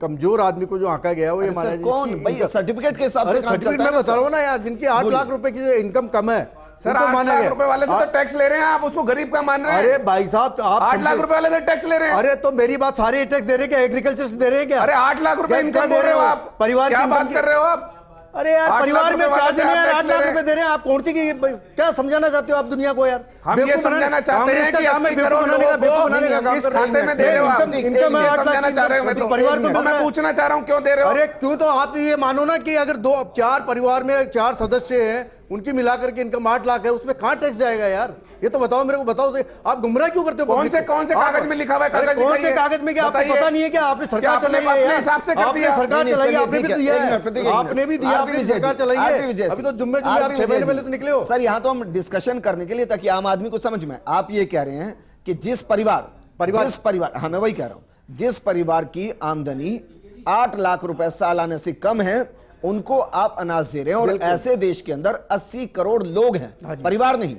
Speaker 4: कमजोर आदमी को जो आंका गया वो ये
Speaker 1: अरे
Speaker 4: माना
Speaker 1: सर,
Speaker 4: है
Speaker 1: कौन
Speaker 4: जिसकी
Speaker 1: भाई
Speaker 4: इनकम-
Speaker 1: सर्टिफिकेट के हिसाब से
Speaker 4: अरे
Speaker 1: काम
Speaker 4: सर्टिफिकेट
Speaker 1: चलता है
Speaker 4: मैं
Speaker 1: ना
Speaker 4: बता रहा हूँ
Speaker 1: सर?
Speaker 4: ना यार, जिनकी 8 लाख रुपए की जो इनकम कम है
Speaker 12: सर
Speaker 4: उनको
Speaker 12: 8
Speaker 4: माना
Speaker 12: लाख
Speaker 4: गया।
Speaker 12: रुपए वाले से तो टैक्स ले रहे हैं, आप उसको गरीब का मान रहे हैं।
Speaker 4: अरे भाई साहब, आप
Speaker 12: 8 लाख
Speaker 4: समझे-
Speaker 12: रुपए वाले से टैक्स ले रहे हैं।
Speaker 4: अरे तो मेरी बात, सारे टैक्स दे रहे हैं क्या? एग्रीकल्चर से दे रहे हैं क्या?
Speaker 12: अरे 8 लाख रुपए
Speaker 4: क्या
Speaker 12: इनकम
Speaker 4: दे
Speaker 12: दे रहे हो आप,
Speaker 4: परिवार
Speaker 12: क्या
Speaker 4: की
Speaker 12: बात
Speaker 4: इनकम
Speaker 12: कर रहे हो आप?
Speaker 4: अरे यार
Speaker 12: 8
Speaker 4: परिवार
Speaker 12: लाख
Speaker 4: में
Speaker 12: रुपए
Speaker 4: 4
Speaker 12: वाले
Speaker 4: जने
Speaker 12: से
Speaker 4: यार
Speaker 12: आप
Speaker 4: 8
Speaker 12: टैक्स ले
Speaker 4: लाख
Speaker 12: रहे
Speaker 4: रुपए दे रहे हैं, आप कौन सी की क्या समझाना चाहते हो आप दुनिया को यार?
Speaker 12: हम ये
Speaker 4: बेवकूफ
Speaker 12: समझाना चाहते हैं
Speaker 4: कांग्रेस का
Speaker 12: कि
Speaker 4: काम है
Speaker 12: 80
Speaker 4: बेवकूफ
Speaker 12: करोड़
Speaker 4: बनाने का, बेवकूफ
Speaker 12: लोगों
Speaker 4: बनाने का
Speaker 12: को
Speaker 4: काम
Speaker 12: किस
Speaker 4: कर रहे हैं।
Speaker 12: खाते में दे रहे हो आप?
Speaker 4: इनकम है
Speaker 12: ये
Speaker 4: 8 लाख
Speaker 12: समझाना चाह रहे हो मैं तो।
Speaker 4: परिवार को मिल रहा
Speaker 12: मैं
Speaker 4: है।
Speaker 12: पूछना चाह रहा हूँ क्यों दे रहे हो?
Speaker 4: अरे क्यों, तो आप ये मानो ना कि अगर 4 परिवार में 4 सदस्य हैं, उनकी मिलाकर के इनकम 8 लाख है, उसमें कहां टैक्स जाएगा यार? ये तो बताओ मेरे को, बताओ से आप गुमराह क्यों करते हो?
Speaker 12: कौन से कागज में लिखा हुआ है?
Speaker 4: अरे
Speaker 12: कागज
Speaker 4: कौन से
Speaker 12: दिखाइए।
Speaker 4: कागज में? क्या आपको
Speaker 12: बताइए।
Speaker 4: पता नहीं है क्या? आपने
Speaker 12: क्या
Speaker 4: सरकार
Speaker 12: आपने
Speaker 4: चलाई है
Speaker 12: अपने
Speaker 4: यार,
Speaker 12: हिसाब से कर
Speaker 4: आपने
Speaker 12: दिया?
Speaker 4: सरकार चलाई है, आपने भी दिया है,
Speaker 1: आपने
Speaker 4: आपने भी दिया, आपने सरकार चलाई है। अभी तो जुम्मे आप 6 महीने पहले तो निकले हो।
Speaker 1: सर यहाँ तो हम डिस्कशन करने के लिए, ताकि आम आदमी को समझ में, आप ये कह रहे हैं कि जिस परिवार हाँ मैं वही कह रहा हूं, जिस परिवार की आमदनी 8 लाख रुपए सालाना से कम है उनको आप अनाज दे रहे हैं, और ऐसे देश के अंदर 80 करोड़ लोग हैं, परिवार नहीं,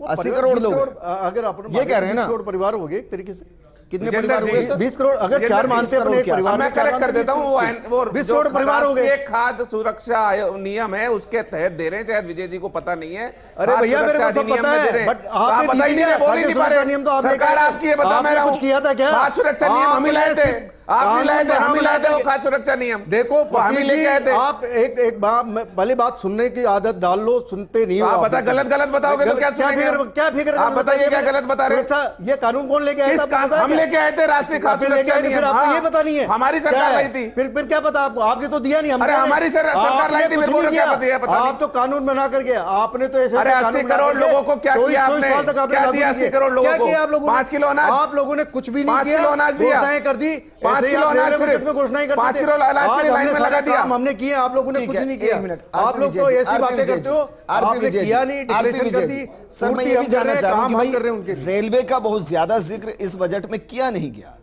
Speaker 1: 80 करोड़ लोग हैं।
Speaker 4: अगर आप
Speaker 1: ये कह रहे हैं ना,
Speaker 4: 20 करोड़ परिवार हो गए एक तरीके से।
Speaker 1: कितने परिवार हुए सर?
Speaker 4: 20 करोड़, अगर 4 मानते अपने एक परिवार
Speaker 12: मैं
Speaker 4: में,
Speaker 12: करेक्ट कर देता हूँ, वो
Speaker 4: 20 करोड़ परिवार हो गए।
Speaker 12: राष्ट्रीय खाद्य सुरक्षा नियम है, उसके तहत दे रहे हैं, शायद विजय जी को पता नहीं है।
Speaker 4: अरे भैया मेरे को सब पता है, बट आपने
Speaker 12: पता ही नहीं है, बोल ही नहीं पा रहे।
Speaker 4: नियम तो आपने
Speaker 12: सरकार आपकी है, बता मैं रहा हूँ।
Speaker 4: कुछ किया था क्या?
Speaker 12: खाद्य सुरक्षा नियम हम ही लाए थे, आप ही लाए थे, हम ही लाए थे वो खाद्य सुरक्षा नियम।
Speaker 4: देखो
Speaker 12: हम ही लेके आए थे।
Speaker 4: आप एक पहले बात सुनने की आदत डाल लो, सुनते नहीं हो
Speaker 12: आप बता, गलत बताओगे तो क्या सुनेंगे?
Speaker 4: क्या फिक्र
Speaker 12: आप बताइए क्या गलत बता रहे हैं?
Speaker 4: ये कानून कौन लेके आया था?
Speaker 12: हम लेके आए थे राष्ट्रीय खाद्य सुरक्षा नियम।
Speaker 4: फिर आपको ये पता नहीं है?
Speaker 12: हमारी सरकार लाई थी।
Speaker 4: फिर क्या पता आपको? आपने तो दिया नहीं।
Speaker 12: अरे हमारी सरकार लाई थी, मेरे को क्या पता?
Speaker 4: आप तो कानून बना कर गया, आपने तो ऐसे।
Speaker 12: अरे 80 करोड़ लोगों को क्या किया आपने? क्या दिया 80 करोड़ लोगों को?
Speaker 4: आप लोगों
Speaker 12: 5 किलो अनाज,
Speaker 4: आप लोगों ने कुछ भी नहीं
Speaker 12: 5
Speaker 4: किया,
Speaker 12: किलो अनाज दिया,
Speaker 4: घोषणाएं कर दी,
Speaker 12: 5 किलो अनाज सिर्फ
Speaker 4: घोषणाएं कर दी,
Speaker 12: 5 किलो अनाज के लिए लाइन में लगा दिया।
Speaker 4: हमने किए, आप लोगों ने कुछ नहीं किया।
Speaker 1: एक मिनट,
Speaker 4: आप लोग तो ऐसी बातें करते हो, आपने किया नहीं, डिक्लेरेशन कर दी।
Speaker 1: सर मैं ये भी जानना चाह रहा हूं कि
Speaker 4: काम कर रहे हैं उनके।
Speaker 1: रेलवे का बहुत ज्यादा जिक्र इस बजट में किया नहीं गया,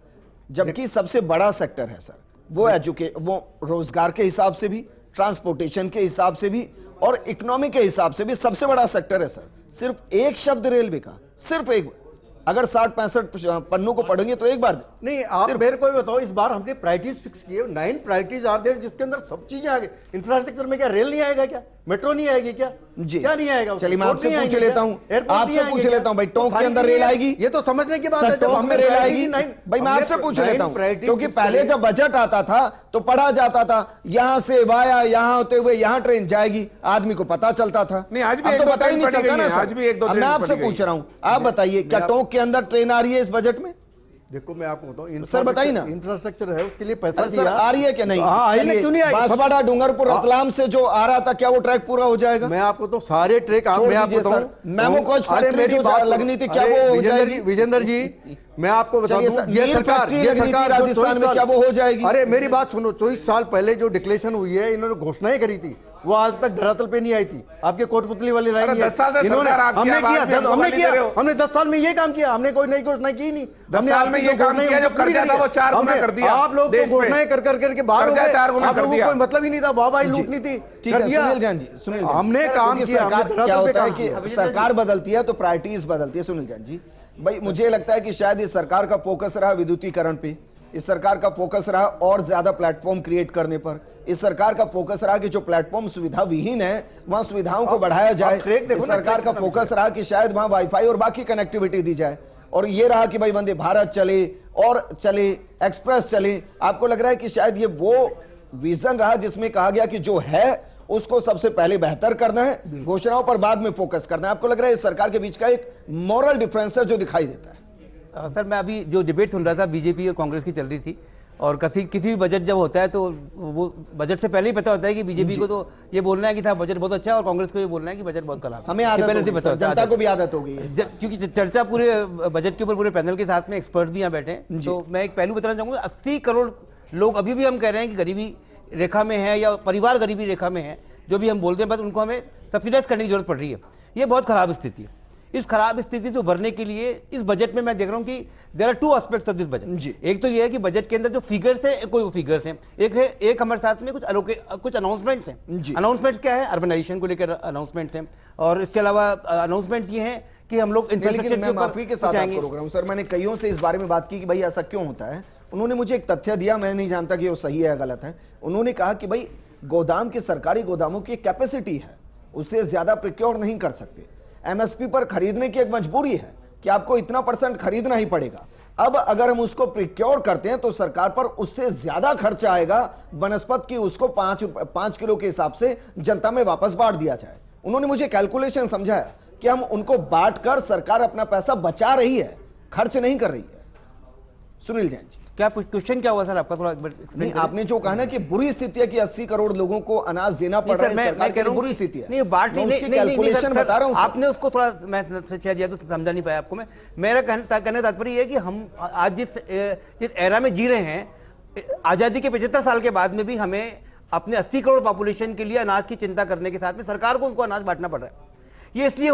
Speaker 1: जबकि सबसे बड़ा सेक्टर है सर, वो रोजगार के हिसाब से भी, ट्रांसपोर्टेशन के हिसाब से भी, और इकोनॉमी के हिसाब से भी सबसे बड़ा सेक्टर है सर। सिर्फ एक शब्द रेलवे का, सिर्फ एक, अगर 60-65 पन्नों को पढ़ेंगे तो एक बार
Speaker 4: नहीं। आप मेरे को बताओ, इस बार हमने प्रायोरिटीज फिक्स किए, 9 प्रायोरिटीज आर देयर, जिसके अंदर सब चीजें आ गई। इंफ्रास्ट्रक्चर में क्या रेल नहीं आएगा क्या? मेट्रो नहीं आएगी क्या?
Speaker 1: जी
Speaker 4: क्या नहीं आएगा?
Speaker 1: चलिए मैं आपसे पूछ लेता हूं, आपसे पूछ लेता हूं भाई, टोंक के अंदर रेल आएगी?
Speaker 4: ये तो समझने की बात है।
Speaker 1: जब हमने रेल आएगी भाई, मैं आपसे पूछ लेता हूं, क्योंकि पहले जब बजट आता था तो पढ़ा जाता था, यहां से वाया यहां होते हुए यहां ट्रेन जाएगी, आदमी को पता चलता था।
Speaker 12: नहीं, आज भी
Speaker 1: अब
Speaker 12: एक
Speaker 1: तो
Speaker 12: दो
Speaker 1: पता ही
Speaker 12: ट्रेन
Speaker 1: नहीं
Speaker 12: पड़ी
Speaker 1: चलता
Speaker 12: गई
Speaker 1: ना
Speaker 12: है,
Speaker 1: सर।
Speaker 12: आज भी एक दो
Speaker 1: अब
Speaker 12: ट्रेन
Speaker 1: मैं आपसे
Speaker 12: पड़ी
Speaker 1: पूछ रहा हूं, आप बताइए क्या टोंक के अंदर ट्रेन आ रही है इस बजट में?
Speaker 4: देखो मैं आपको बताऊं,
Speaker 1: सर बताइए ना,
Speaker 4: इंफ्रास्ट्रक्चर है, उसके लिए पैसा
Speaker 1: सर आ रही है क्या? नहीं
Speaker 4: क्यों नहीं आई?
Speaker 1: बांसवाड़ा डूंगरपुर रतलाम से जो आ रहा था, क्या वो ट्रैक पूरा हो जाएगा?
Speaker 4: मैं आपको तो सारे ट्रैक मैं आपको बताऊं,
Speaker 1: मेमो कोच फैक्ट्री जो लगनी थी, क्या वो हो जाएगी?
Speaker 4: विजेंद्र जी मैं आपको बता दूं, ये सरकार
Speaker 1: राजस्थान में क्या वो हो जाएगी?
Speaker 4: अरे मेरी बात सुनो, 24 साल पहले जो डिक्लेरेशन हुई है, इन्होंने घोषणाएं करी थी, वो आज तक धरातल पे नहीं आई थी। आपके कोटपुतली वाली लाइन,
Speaker 12: 10 साल से
Speaker 4: इन्होंने
Speaker 12: सरकार आपकी
Speaker 4: हमने
Speaker 12: आवाज
Speaker 4: किया,
Speaker 12: में हम
Speaker 4: हमने
Speaker 12: नहीं
Speaker 4: किया,
Speaker 12: दे रहे हो।
Speaker 4: हमने 10 साल में ये काम किया, हमने कोई नई घोषणा की नहीं।
Speaker 12: 10 साल में ये काम किया, जो कर्जा था वो 4 गुना कर दिया।
Speaker 4: आप लोग तो घोषणाएं कर करके बाहर हो गए,
Speaker 12: 4 गुना
Speaker 4: आप
Speaker 12: कर
Speaker 4: लोगों को
Speaker 12: दिया।
Speaker 4: कोई मतलब ही नहीं था, वाह भाई लूटनी थी,
Speaker 1: ठीक है सुनील जैन जी, सुनील
Speaker 4: हमने काम किया।
Speaker 1: क्या होता है कि सरकार बदलती है तो प्रायोरिटीज बदलती है। सुनील जैन जी भाई, मुझे लगता है कि शायद इस सरकार का फोकस रहा विद्युतीकरण पे, इस सरकार का फोकस रहा और ज्यादा प्लेटफॉर्म क्रिएट करने पर, इस सरकार का फोकस रहा कि जो प्लेटफॉर्म सुविधा विहीन है वहां सुविधाओं को बढ़ाया जाए, इस सरकार का फोकस रहा कि शायद वहां वाईफाई और बाकी कनेक्टिविटी दी जाए, और ये रहा कि भाई वंदे भारत चले और चले, एक्सप्रेस चले। आपको लग रहा है कि शायद ये वो विजन रहा जिसमें कहा गया कि जो है उसको सबसे पहले बेहतर करना है, घोषणाओं पर बाद में फोकस करना है? आपको लग रहा है इस सरकार के बीच का एक मॉरल डिफरेंस है जो दिखाई देता है?
Speaker 11: सर मैं अभी जो डिबेट सुन रहा था बीजेपी और कांग्रेस की चल रही थी, और किसी भी बजट जब होता है तो वो बजट से पहले ही पता होता है कि बीजेपी को तो ये बोलना है कि था बजट बहुत अच्छा है और कांग्रेस को ये बोलना है कि बजट बहुत खराब है।
Speaker 1: हमें आदत
Speaker 11: पहले
Speaker 1: हो
Speaker 11: से
Speaker 1: गई,
Speaker 11: पता होता है,
Speaker 1: जनता को भी आदत हो गई है
Speaker 11: क्योंकि चर्चा पूरे बजट के ऊपर पूरे पैनल के साथ में एक्सपर्ट भी यहाँ बैठे हैं। तो मैं एक पहलू बताना चाहूँगा, 80 करोड़ लोग अभी भी हम कह रहे हैं कि गरीबी रेखा में है या परिवार गरीबी रेखा में है, जो भी हम बोलते हैं, बस उनको हमें सब्सिडाइज करने की जरूरत पड़ रही है। ये बहुत खराब स्थिति है। इस खराब स्थिति से उभरने के लिए इस बजट में मैं देख रहा हूं कि there are 2 aspects of this budget. एक तो ये है कि बजट के अंदर जो फिगर्स है, कोई फिगर्स हैं, एक हमारे साथ में कुछ अनाउंसमेंट्स हैं। अनाउंसमेंट्स क्या है? अर्बनाइजेशन को लेकर अनाउंसमेंट्स हैं, और इसके अलावा अनाउंसमेंट्स ये हैं कि हम लोग इंफ्रास्ट्रक्चर के
Speaker 1: माफी के साथ आपको रोक रहा हूं सर, मैंने कईयों से इस बारे में बात की कि भाई ऐसा क्यों होता है। उन्होंने मुझे एक तथ्य दिया, मैं नहीं जानता कि वो सही है या गलत है। उन्होंने कहा कि भाई गोदाम के, सरकारी गोदामों की कैपेसिटी है, उससे ज्यादा प्रोक्योर नहीं कर सकते। एमएसपी पर खरीदने की एक मजबूरी है कि आपको इतना % खरीदना ही पड़ेगा। अब अगर हम उसको प्रोक्योर करते हैं तो सरकार पर उससे ज्यादा खर्चा आएगा बनस्पत की उसको 5 किलो के हिसाब से जनता में वापस बांट दिया जाए। उन्होंने मुझे कैलकुलेशन समझाया कि हम उनको बांटकर सरकार अपना पैसा बचा रही है, खर्च नहीं कर रही है। सुनील जैन जी,
Speaker 11: क्या क्वेश्चन क्या हुआ सर आपका? थोड़ा
Speaker 1: नहीं, आपने जो कहा ना कि बुरी स्थिति है कि 80 करोड़ लोगों को अनाज देना पड़ रहा है, सरकार के लिए बुरी स्थिति है।
Speaker 11: नहीं, बात नहीं,
Speaker 1: कैलकुलेशन बता रहा हूं।
Speaker 11: आपने उसको थोड़ा मैं शेयर दिया तो समझा नहीं पाया आपको मैं। मेरा कहने का तात्पर्य है कि हम आज जिस एरा में जी रहे हैं, आजादी के 75 साल के बाद में भी हमें अपने 80 करोड़ पॉपुलेशन के लिए अनाज की चिंता करने के साथ में सरकार को उनको अनाज बांटना पड़ रहा है। ये इसलिए नहीं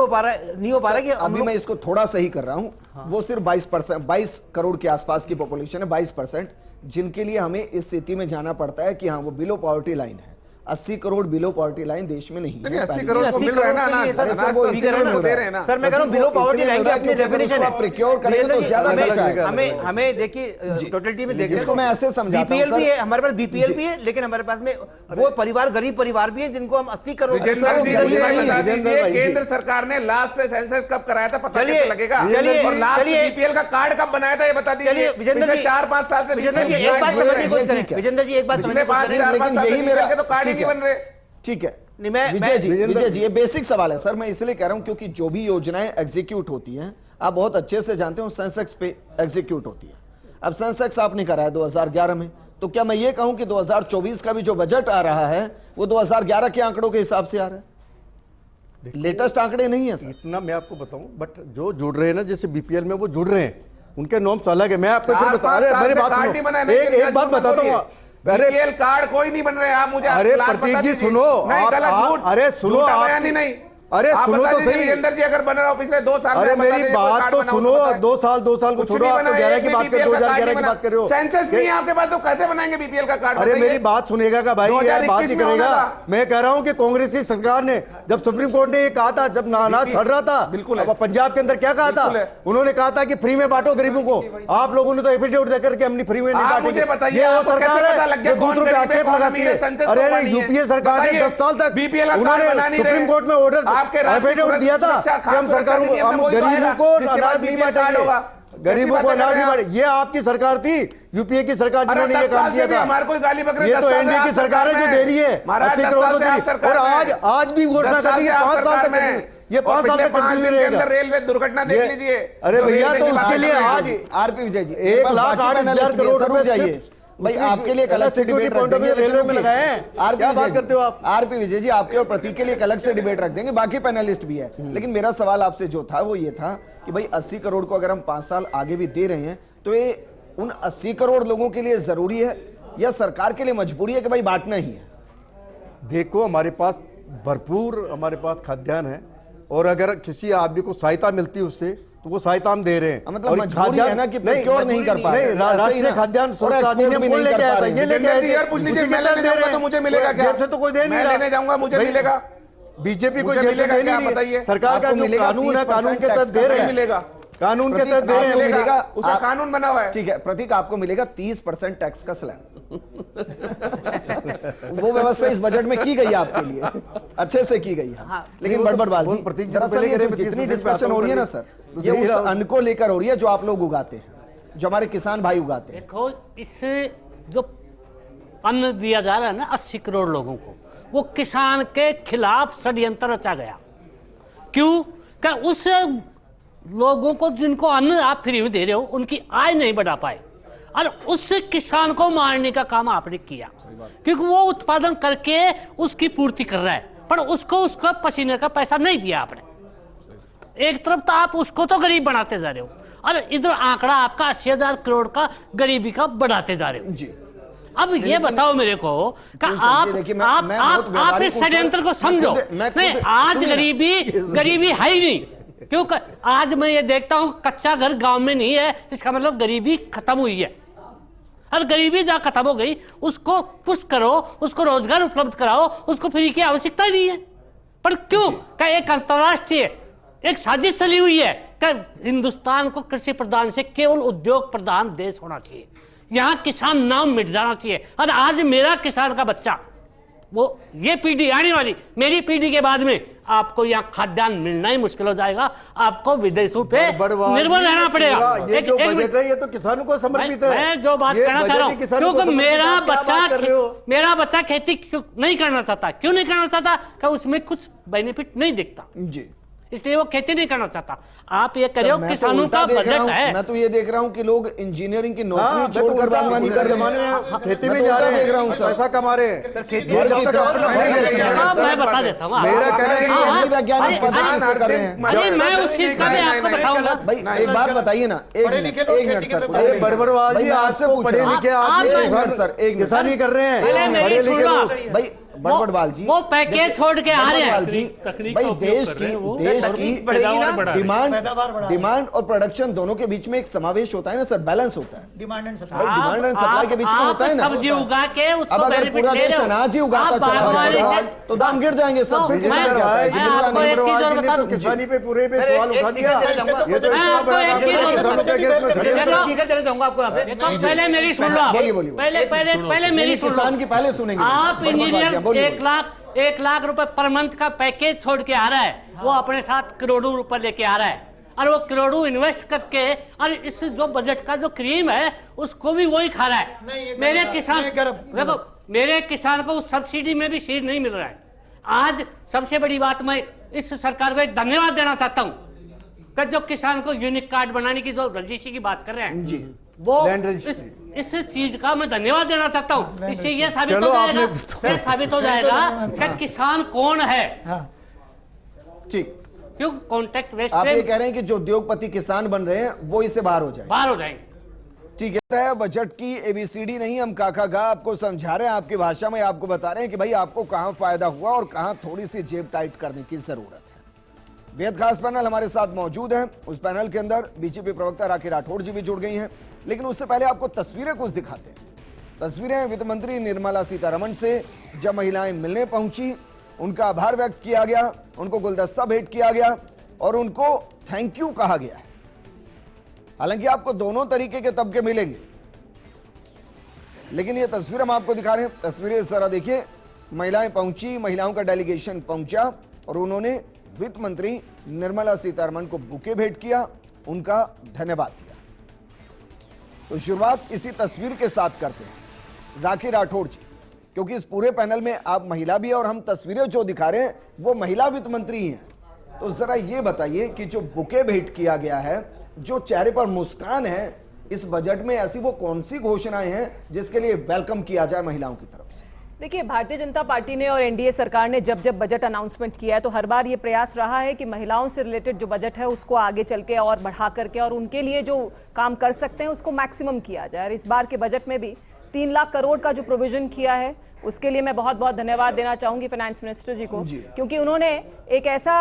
Speaker 11: हो पा रहा कि
Speaker 1: अभी मैं इसको थोड़ा सही कर रहा हूं। हाँ। वो सिर्फ 22 करोड़ के आसपास की पॉपुलेशन है, 22%, जिनके लिए हमें इस स्थिति में जाना पड़ता है कि हाँ वो बिलो पॉवर्टी लाइन है। 80 करोड़ बिलो पॉवर्टी लाइन देश में नहीं है।
Speaker 12: 80 करोड़ तो मिल रहा है ना अनाज, अनाज तो इसी करोड़ को दे रहे हैं ना
Speaker 11: सर। मैं कह रहा हूं बिलो पॉवर्टी लाइन की अपनी डेफिनेशन है,
Speaker 1: प्रोक्योर करेंगे तो ज्यादा खर्च आएगा।
Speaker 11: हमें देखिए टोटलिटी में देखिए,
Speaker 1: इसको मैं ऐसे समझाता हूं
Speaker 11: बीपीएल भी है हमारे पास, बीपीएल भी है, लेकिन हमारे पास में वो परिवार, गरीब परिवार भी है जिनको हम 80 करोड़।
Speaker 12: केंद्र सरकार ने लास्ट सेंसस कब कराया था पता कैसे लगेगा? और लास्ट बीपीएल का कार्ड कब बनाया था ये बता दीजिए।
Speaker 11: विजेंद्र जी
Speaker 12: 4-5 साल से
Speaker 11: विजेंद्र जी एक बात समझने की कोशिश करें। विजेंद्र जी एक बात समझने की कोशिश करें,
Speaker 1: लेकिन यही मेरा
Speaker 12: तो कार्ड ही नहीं बन रहे।
Speaker 1: ठीक है विजय जी, ये बेसिक सवाल है सर। मैं इसलिए कह रहा हूं क्योंकि जो भी योजनाएं एग्जीक्यूट होती हैं, आप बहुत अच्छे से जानते हो, सेंसेक्स पे एग्जीक्यूट होती है। अब सेंसेक्स आपने कराया 2011 में, तो क्या मैं ये कहूं कि 2024 का भी जो बजट आ रहा है वो 2011 के आंकड़ों के हिसाब से आ रहा है? लेटेस्ट आंकड़े नहीं है सर।
Speaker 4: इतना मैं आपको बताऊं, बट जो जुड़ रहे हैं ना, जैसे बीपीएल में वो जुड़ रहे हैं, उनके नॉर्म्स अलग है। मैं आपको फिर बता, अरे मेरी बात सुनो, एक बात बताता हूँ।
Speaker 12: बीपीएल कार्ड कोई नहीं बन रहे, आप मुझे
Speaker 4: अरे प्रतीक जी सुनो, अरे सुनो,
Speaker 12: नहीं
Speaker 4: अरे सुनो तो सही।
Speaker 12: वीरेंद्र जी अगर बन रहा हो पिछले 2 साल,
Speaker 4: अरे मेरी बात तो सुनो। 2 साल को छोड़ो, आप तो 11 की बात कर, 2011 की बात कर रहे हो।
Speaker 12: सेंसस नहीं है आपके पास तो कैसे बनाएंगे बीपीएल का कार्ड?
Speaker 4: अरे मेरी बात सुनेगा का भाई, ये बात नहीं करेगा। मैं कह रहा हूं कि कांग्रेस की सरकार ने, जब सुप्रीम कोर्ट ने ये कहा था, जब अनाज सड़ रहा था, बिल्कुल पंजाब के अंदर क्या कहा था, उन्होंने कहा था कि फ्री में बांटो गरीबों को। आप लोगों ने तो एफिडेविट देकर के हमने फ्री में नहीं बांटेंगे। ये वो सरकार है जो दूसरों पे आक्षेप लगाती है। अरे यूपीए सरकार ने 10 साल तक उन्होंने सुप्रीम कोर्ट में ऑर्डर दिया था कि हम सरकारों को, हम गरीबों को अनाज नहीं बांटेंगे, गरीबों को अनाज नहीं बांटे। ये आपकी सरकार थी, यूपीए की सरकार जिन्होंने ये काम किया था। ये तो एनडीए की सरकार है जो दे रही है 80 करोड़ को दे रही है। और आज भी घोषणा कर दी है 5 साल तक, ये 5 साल तक कंटिन्यू रहेगा।
Speaker 12: रेलवे दुर्घटना देख लीजिए।
Speaker 4: अरे भैया, तो उसके लिए आज
Speaker 1: आरपी विजय जी
Speaker 4: 1,08,000 करोड़ रुपए
Speaker 1: जाइए भाई, आपके लिए अलग से डिबेट रख देंगे।
Speaker 4: रेलवे में लगाए हैं, क्या बात करते हो आप?
Speaker 1: आरपी विजय जी, आपके और प्रतीक के लिए अलग से डिबेट रख देंगे, बाकी पैनलिस्ट भी है। लेकिन मेरा सवाल आपसे जो था वो ये था कि भाई 80 करोड़ को अगर हम 5 साल आगे भी दे रहे हैं, तो ये उन 80 करोड़ लोगों के लिए जरूरी है या सरकार के लिए मजबूरी है कि भाई बांटना ही है?
Speaker 4: देखो, हमारे पास भरपूर खाद्यान्न है, और अगर किसी आदमी को सहायता मिलती है उससे, तो वो सहायता हम दे रहे हैं।
Speaker 1: मतलब मजबूरी है ना कि प्रोक्योर नहीं कर पा रहे।
Speaker 4: राष्ट्रीय खाद्यान्न सुरक्षा अधिनियम कौन लेके आया था? ये लेके आए थे।
Speaker 12: पूछ लीजिए, मैं लेने जाऊंगा तो मुझे मिलेगा क्या?
Speaker 4: जेब से तो कोई दे नहीं रहा।
Speaker 12: मैं लेने जाऊंगा मुझे मिलेगा?
Speaker 4: बीजेपी को जेब से दे नहीं रही। सरकार का जो कानून है, कानून के तहत दे रहे हैं,
Speaker 12: मिलेगा,
Speaker 4: कानून के तहत दे रहे हैं,
Speaker 1: मिलेगा।
Speaker 12: उसका कानून बना हुआ है।
Speaker 1: ठीक है प्रतीक, आपको मिलेगा 30% टैक्स का स्लैब। वो व्यवस्था इस बजट में की गई है आपके लिए, अच्छे से की गई है। लेकिन बड़बड़वाल जी, जितनी डिस्कशन हो रही है ना सर, ये उस अन्न को लेकर हो रही है जो आप लोग उगाते हैं, जो हमारे किसान भाई उगाते हैं।
Speaker 3: देखो, इससे जो अन्न दिया जा रहा है ना 80 करोड़ लोगों को, वो किसान के खिलाफ षड्यंत्र रचा गया। क्यों? क्या उस लोगों को जिनको अन्न आप फ्री में दे रहे हो, उनकी आय नहीं बढ़ा पाए। और उस किसान को मारने का काम आपने किया, क्योंकि वो उत्पादन करके उसकी पूर्ति कर रहा है, पर उसको उसका पसीने का पैसा नहीं दिया आपने। एक तरफ तो आप उसको तो गरीब बनाते जा रहे हो और इधर आंकड़ा आपका 80,000 करोड़ का गरीबी का बढ़ाते जा रहे हो जी। अब ये बताओ मेरे को कि आप इस षड्यंत्र को समझो। नहीं, आज गरीबी है ही नहीं, क्योंकि आज मैं ये देखता हूं कच्चा घर गांव में नहीं है, इसका मतलब गरीबी खत्म हुई है। और गरीबी जहां खत्म हो गई उसको पुश करो, उसको रोजगार उपलब्ध कराओ, उसको फ्री की आवश्यकता ही नहीं है। पर क्यों? क्या एक अंतरराष्ट्रीय एक साजिश चली हुई है कि हिंदुस्तान को कृषि प्रधान से केवल उद्योग प्रधान देश होना चाहिए, यहां किसान नाम मिट जाना चाहिए। और आज मेरा किसान का बच्चा, वो ये पीढ़ी आने वाली मेरी पीढ़ी के बाद में आपको यहाँ खाद्यान्न मिलना ही मुश्किल हो जाएगा, आपको विदेशों पे निर्भर रहना पड़ेगा।
Speaker 4: ये जो बजट है ये तो किसानों को समर्पित है।
Speaker 3: मैं जो बात कहना चाह रहा हूँ, क्योंकि मेरा बच्चा खेती नहीं करना चाहता। क्यों नहीं करना चाहता? कि उसमें कुछ बेनिफिट नहीं दिखता जी, इसलिए वो खेती नहीं करना चाहता। आप ये करो, किसानों का बजट है।
Speaker 1: मैं तो ये देख रहा हूँ कि लोग इंजीनियरिंग की नौकरी छोड़कर बागवानी कर रहे हैं, खेती में जा रहे हैं, देख रहा हूँ पैसा कमा रहे हैं।
Speaker 3: मैं बता देता हूँ,
Speaker 1: मेरा कहना है वैज्ञानिक कर रहे हैं।
Speaker 3: मैं उस चीज का भी आपको बताऊंगा।
Speaker 1: भाई एक बात बताइए ना, एक मिनट सर,
Speaker 4: बड़बड़वाल जी आपसे पढ़े लिखे आदमी सर एक किसानी कर रहे हैं, पढ़े लिखे भाई बड़बड़वाल जी
Speaker 3: वो पैकेज छोड़ के आ रहे हैं
Speaker 1: जी। भाई देश की डिमांड और प्रोडक्शन दोनों के बीच में एक समावेश होता है ना सर, बैलेंस होता है।
Speaker 6: डिमांड एंड
Speaker 1: सप्लाई के बीच में होता है ना।
Speaker 3: सब्जी उगा के उसको
Speaker 1: अब अगर पूरा देश अनाज ही उगाता चला तो दाम गिर जाएंगे सब।
Speaker 4: किसानी पे पूरे पे सवाल उठा दिया, ये तो
Speaker 3: पहले मेरी सुन लो, पहले मेरी
Speaker 1: किसान की पहले सुनेंगे
Speaker 3: आप। इंजीनियर 1 लाख रुपए पर मंथ का पैकेज छोड़ के आ रहा है, वो अपने साथ करोड़ों रुपए लेके आ रहा है, और वो करोड़ों इन्वेस्ट करके और इस जो बजट का जो क्रीम है उसको भी वही खा रहा है। मेरे किसान देखो, मेरे किसान को उस सब्सिडी में भी सीड नहीं मिल रहा है। आज सबसे बड़ी बात, मैं इस सरकार को एक धन्यवाद देना चाहता हूँ कि जो किसान को यूनिक कार्ड बनाने की जो रजिस्ट्री की बात कर रहे हैं जी, वो इस चीज का मैं धन्यवाद देना चाहता हूँ। इससे ये साबित हो जाएगा कि किसान कौन है।
Speaker 1: ठीक,
Speaker 3: क्यों कॉन्टेक्ट वेस्ट
Speaker 1: आप ये कह रहे हैं कि जो उद्योगपति किसान बन रहे हैं वो इससे बाहर हो
Speaker 3: जाएंगे।
Speaker 1: ठीक है, बजट की एबीसीडी नहीं, हम काका गा आपको समझा रहे हैं, आपकी भाषा में आपको बता रहे हैं कि भाई आपको कहां फायदा हुआ और कहां थोड़ी सी जेब टाइट करने की जरूरत है। बेहद खास पैनल हमारे साथ मौजूद है। उस पैनल के अंदर बीजेपी प्रवक्ता राखी राठौड़ जी भी जुड़ गई हैं, लेकिन उससे पहले आपको तस्वीरें कुछ दिखाते हैं। तस्वीरें वित्त मंत्री निर्मला सीतारमण से जब महिलाएं मिलने पहुंची, उनका आभार व्यक्त किया गया, उनको गुलदस्ता भेंट किया गया और उनको थैंक यू कहा गया है। हालांकि आपको दोनों तरीके के तबके मिलेंगे, लेकिन ये तस्वीर हम आपको दिखा रहे हैं। तस्वीरें जरा देखिए, महिलाएं पहुंची, महिलाओं का डेलीगेशन पहुंचा और उन्होंने वित्त मंत्री निर्मला सीतारमण को बुके भेंट किया, उनका धन्यवाद किया। तो शुरुआत इसी तस्वीर के साथ करते हैं, राखी राठौड़ जी, क्योंकि इस पूरे पैनल में आप महिला भी, और हम तस्वीरें जो दिखा रहे हैं वो महिला वित्त मंत्री ही हैं। तो जरा ये बताइए कि जो बुके भेंट किया गया है, जो चेहरे पर मुस्कान है, इस बजट में ऐसी वो कौन सी घोषणाएं हैं जिसके लिए वेलकम किया जाए महिलाओं की तरफ से?
Speaker 13: देखिए, भारतीय जनता पार्टी ने और एनडीए सरकार ने जब जब बजट अनाउंसमेंट किया है तो हर बार ये प्रयास रहा है कि महिलाओं से रिलेटेड जो बजट है उसको आगे चल के और बढ़ा करके और उनके लिए जो काम कर सकते हैं उसको मैक्सिमम किया जाए। और इस बार के बजट में भी 3 लाख करोड़ का जो प्रोविजन किया है उसके लिए मैं बहुत बहुत धन्यवाद देना चाहूंगी फाइनेंस मिनिस्टर जी को, क्योंकि उन्होंने एक ऐसा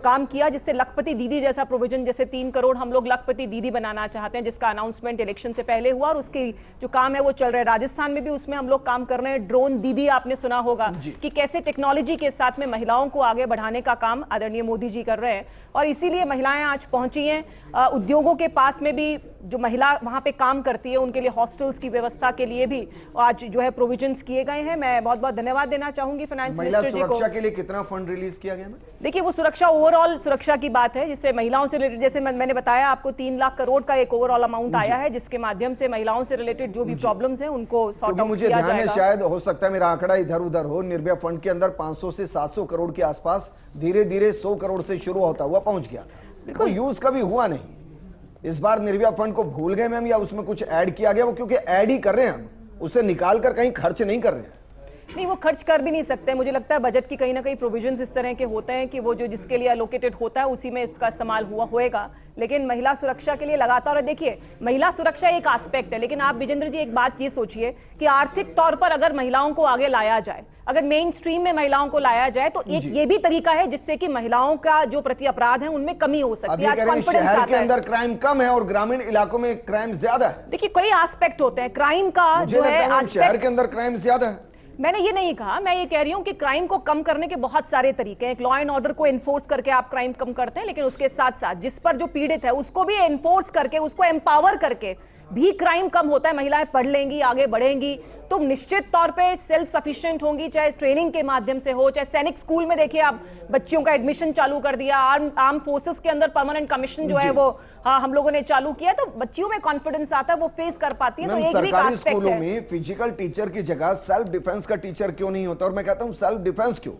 Speaker 13: काम किया जिससे लखपति दीदी जैसा प्रोविजन, जैसे 3 करोड़ हम लोग लखपति दीदी बनाना चाहते हैं, जिसका अनाउंसमेंट इलेक्शन से पहले हुआ और उसकी जो काम है वो चल रहा है। राजस्थान में भी उसमें हम लोग काम कर रहे हैं। ड्रोन दीदी आपने सुना होगा कि कैसे टेक्नोलॉजी के साथ में महिलाओं को आगे बढ़ाने का काम आदरणीय मोदी जी कर रहे हैं, और इसीलिए महिलाएं आज पहुंची हैं। उद्योगों के पास में भी जो महिला वहां पे काम करती है उनके लिए हॉस्टल्स की व्यवस्था के लिए भी आज जो है प्रोविजंस किए गए हैं। मैं बहुत बहुत धन्यवाद देना चाहूंगी फाइनेंस मिनिस्टर जी को।
Speaker 1: सुरक्षा के लिए कितना फंड रिलीज किया गया?
Speaker 13: देखिए, वो सुरक्षा ओवरऑल सुरक्षा की बात है, जिससे महिलाओं से रिलेटेड, जैसे मैंने बताया आपको 3 लाख करोड़ का एक ओवरऑल अमाउंट आया है, जिसके माध्यम से महिलाओं से रिलेटेड जो भी प्रॉब्लम्स हैं उनको सॉर्ट आउट किया जाएगा।
Speaker 1: मुझे ध्यान है, शायद हो सकता है मेरा आंकड़ा इधर उधर हो, निर्भया फंड के अंदर 500 से 700 करोड़ के आसपास धीरे धीरे 100 करोड़ से शुरू होता हुआ पहुंच गया, तो यूज कभी हुआ नहीं। इस बार निर्भया फंड को भूल गए मैम, या उसमें कुछ ऐड किया गया? वो क्योंकि ऐड ही कर रहे हैं हम, उसे निकाल कर कहीं खर्च नहीं कर रहे हैं।
Speaker 13: नहीं, वो खर्च कर भी नहीं सकते। मुझे लगता है बजट की कहीं ना कहीं प्रोविजंस इस तरह के होते हैं कि वो जो जिसके लिए एलोकेटेड होता है उसी में इसका इस्तेमाल होएगा। लेकिन महिला सुरक्षा के लिए लगातार, और देखिए महिला सुरक्षा एक एस्पेक्ट है, लेकिन आप विजेंद्र जी एक बात ये सोचिए कि आर्थिक तौर पर अगर महिलाओं को आगे लाया जाए, अगर मेन स्ट्रीम में महिलाओं को लाया जाए, तो एक ये भी तरीका है जिससे कि महिलाओं का जो प्रति अपराध है उनमें कमी हो सकती है। आज कॉन्फिडेंस
Speaker 1: शहर के अंदर क्राइम कम है और ग्रामीण इलाकों में क्राइम ज्यादा है।
Speaker 13: देखिए कई एस्पेक्ट होते हैं क्राइम का, जो है
Speaker 1: शहर के अंदर क्राइम ज्यादा है।
Speaker 13: मैंने ये नहीं कहा, मैं ये कह रही हूं कि क्राइम को कम करने के बहुत सारे तरीके हैं। एक लॉ एंड ऑर्डर को एनफोर्स करके आप क्राइम कम करते हैं, लेकिन उसके साथ साथ जिस पर जो पीड़ित है उसको भी एनफोर्स करके, उसको एम्पावर करके भी क्राइम कम होता है। महिलाएं पढ़ लेंगी, आगे बढ़ेंगी तो निश्चित तौर पे सेल्फ सफिशिएंट होंगी, चाहे ट्रेनिंग के माध्यम से हो, चाहे सैनिक स्कूल में देखिए आप बच्चियों का एडमिशन चालू कर दिया, आर्म फोर्सेस के अंदर परमानेंट कमीशन जो है वो हम लोगों ने चालू किया, तो बच्चियों में कॉन्फिडेंस आता है, वो फेस कर पाती है। तो एक भी
Speaker 1: सरकारी स्कूलों में फिजिकल टीचर की जगह सेल्फ डिफेंस का टीचर क्यों नहीं होता? और मैं कहता हूं सेल्फ डिफेंस क्यों?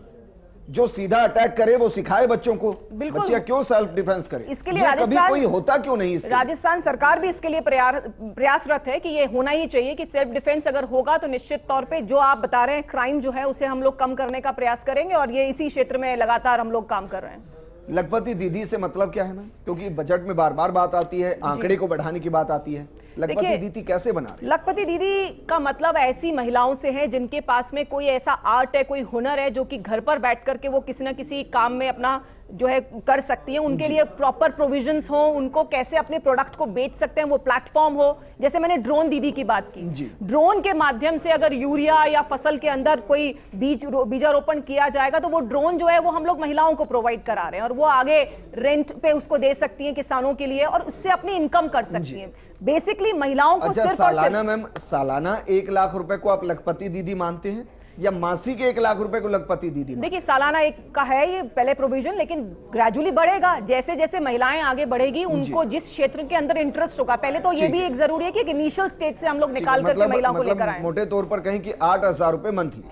Speaker 1: जो सीधा अटैक करे वो सिखाए बच्चों को, बच्चियां क्यों सेल्फ डिफेंस करें?
Speaker 13: इसके लिए राजस्थान,
Speaker 1: कोई होता क्यों नहीं?
Speaker 13: राजस्थान सरकार भी इसके लिए प्रयासरत है कि ये होना ही चाहिए कि सेल्फ डिफेंस अगर होगा तो निश्चित तौर पे जो आप बता रहे हैं क्राइम जो है उसे हम लोग कम करने का प्रयास करेंगे, और ये इसी क्षेत्र में लगातार हम लोग काम कर रहे हैं।
Speaker 1: लखपति दीदी से मतलब क्या है मैम? क्योंकि बजट में बार बार बात आती है, आंकड़े को बढ़ाने की बात आती है, लखपति दीदी कैसे बना रहे?
Speaker 13: लखपति दीदी का मतलब ऐसी महिलाओं से है जिनके पास में कोई ऐसा आर्ट है, कोई हुनर है, जो कि घर पर बैठ करके वो किसी ना किसी काम में अपना जो है कर सकती है। उनके लिए प्रॉपर प्रोविजंस हो, उनको कैसे अपने प्रोडक्ट को बेच सकते हैं वो प्लेटफॉर्म हो। जैसे मैंने ड्रोन दीदी की बात की, ड्रोन के माध्यम से अगर यूरिया या फसल के अंदर कोई बीजारोपण किया जाएगा तो वो ड्रोन जो है वो हम लोग महिलाओं को प्रोवाइड करा रहे हैं, और वो आगे रेंट पे उसको दे सकती हैं किसानों के लिए, और उससे अपनी इनकम कर सकती हैं। बेसिकली महिलाओं को सिर्फ
Speaker 1: सालाना मैम, सालाना 1 लाख रुपए को आप लखपति दीदी मानते हैं या मासिक 1 लाख रुपए को लखपति दीदी?
Speaker 13: देखिए सालाना एक का है ये पहले प्रोविजन, लेकिन ग्रेजुअली बढ़ेगा जैसे जैसे महिलाएं आगे बढ़ेगी, उनको जिस क्षेत्र के अंदर इंटरेस्ट होगा। पहले तो ये भी एक जरूरी है कि इनिशियल स्टेज से हम लोग निकाल करके महिलाओं को लेकर आए।
Speaker 1: मोटे तौर पर कहें कि 8,000 रुपए मंथली,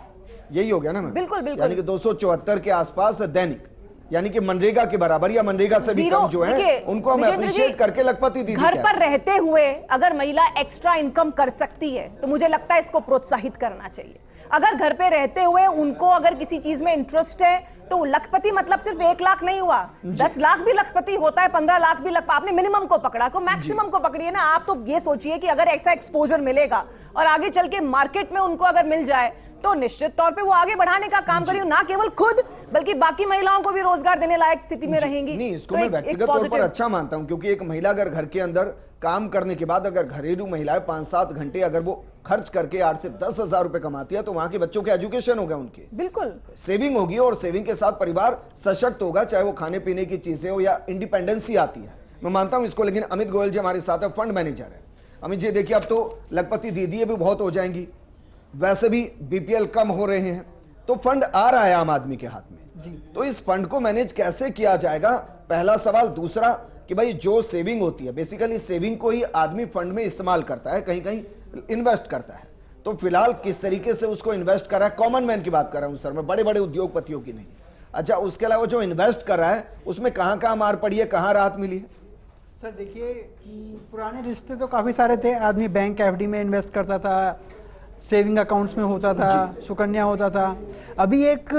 Speaker 1: यही हो गया ना मैम?
Speaker 13: बिल्कुल बिल्कुल,
Speaker 1: यानी कि 274 के आसपास दैनिक, यानी कि मनरेगा के बराबर या मनरेगा से भी कम जो है उनको हम अप्रिशिएट करके लखपति दीदी।
Speaker 13: घर पर रहते हुए अगर महिला एक्स्ट्रा इनकम कर सकती है तो मुझे लगता है इसको प्रोत्साहित करना चाहिए। अगर घर पे रहते हुए उनको अगर किसी चीज में इंटरेस्ट है तो लखपति मतलब सिर्फ 1 लाख नहीं हुआ, 10 लाख भी लखपति होता है, 15 लाख भी आपने मिनिमम को पकड़ा, को मैक्सिमम को पकड़िए ना। आप तो ये सोचिए कि अगर ऐसा एक्सपोजर मिलेगा और आगे चल के मार्केट में उनको अगर मिल जाए तो निश्चित तौर पे वो आगे बढ़ाने का काम करें, ना केवल खुद बल्कि बाकी महिलाओं को भी रोजगार देने लायक स्थिति में रहेंगी।
Speaker 1: नहीं, इसको मैं व्यक्तिगत तौर पर अच्छा मानता हूं, क्योंकि एक महिला अगर घर के अंदर काम करने के बाद अगर घरेलू महिलाएं 5-7 घंटे अगर वो खर्च करके 8 से 10,000 रुपए कमाती है तो वहां के बच्चों के एजुकेशन होगा, उनके
Speaker 13: बिल्कुल
Speaker 1: सेविंग होगी, और सेविंग के साथ परिवार सशक्त होगा, चाहे वो खाने पीने की चीजें हो या इंडिपेंडेंसी आती है। मैं मानता हूं इसको। लेकिन अमित गोयल जी हमारे साथ है, फंड मैनेजर है। अमित जी देखिए, अब तो लखपति दीदी भी बहुत हो जाएंगी, वैसे भी बीपीएल कम हो रहे हैं, तो फंड आ रहा है आम आदमी के हाथ में जी। तो इस फंड को मैनेज कैसे किया जाएगा, पहला सवाल। दूसरा कि भाई जो सेविंग होती है, बेसिकली सेविंग को ही आदमी फंड में इस्तेमाल करता है, कहीं कहीं इन्वेस्ट करता है, तो फिलहाल किस तरीके से उसको इन्वेस्ट कर रहा है? कॉमन मैन की बात कर रहा हूं सर मैं, बड़े बड़े उद्योगपतियों की नहीं। अच्छा, उसके अलावा जो इन्वेस्ट कर रहा है उसमें कहां कहां मार पड़ी है, कहां राहत मिली है?
Speaker 14: सर देखिए कि पुराने रिश्ते तो काफ़ी सारे थे, आदमी बैंक एफडी में इन्वेस्ट करता था, सेविंग अकाउंट्स में होता था, सुकन्या होता था। अभी एक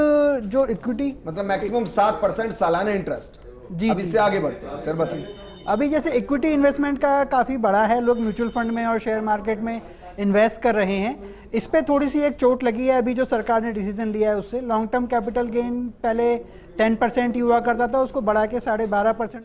Speaker 14: जो इक्विटी
Speaker 1: मतलब मैक्सिमम 7% सालाना इंटरेस्ट जी, अब इससे आगे बढ़ते हैं सर, बताइए।
Speaker 14: अभी जैसे इक्विटी इन्वेस्टमेंट का काफ़ी बड़ा है, लोग म्यूचुअल फंड में और शेयर मार्केट में इन्वेस्ट कर रहे हैं। इस पे थोड़ी सी एक चोट लगी है अभी जो सरकार ने डिसीजन लिया है उससे। लॉन्ग टर्म कैपिटल गेन पहले 10% ही हुआ करता था, उसको बढ़ा के 12.5%।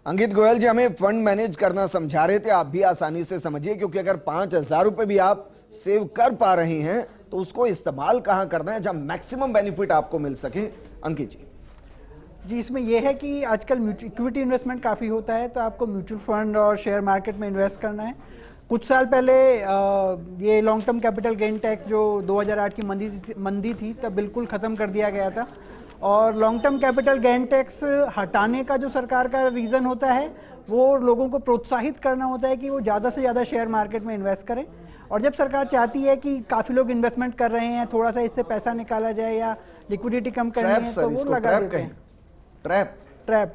Speaker 1: अंकित गोयल जी हमें फंड मैनेज करना समझा रहे थे, आप भी आसानी से समझिए, क्योंकि अगर 5,000 रुपए भी आप सेव कर पा रहे हैं तो उसको इस्तेमाल कहां करना है जहां मैक्सिमम बेनिफिट आपको मिल सके। अंकित जी
Speaker 14: इसमें यह है कि आजकल इक्विटी इन्वेस्टमेंट काफ़ी होता है, तो आपको म्यूचुअल फंड और शेयर मार्केट में इन्वेस्ट करना है। कुछ साल पहले ये long term capital gain tax जो 2008 की मंदी थी तब बिल्कुल ख़त्म कर दिया गया था, और long term capital gain tax हटाने का जो सरकार का रीज़न होता है वो लोगों को प्रोत्साहित करना होता है कि वो ज़्यादा से ज़्यादा शेयर मार्केट में इन्वेस्ट करें। और जब सरकार चाहती है कि काफ़ी लोग इन्वेस्टमेंट कर रहे हैं, थोड़ा सा इससे पैसा निकाला जाए या लिक्विडिटी कम करनी है तो वो लगा देते हैं। ट्रैप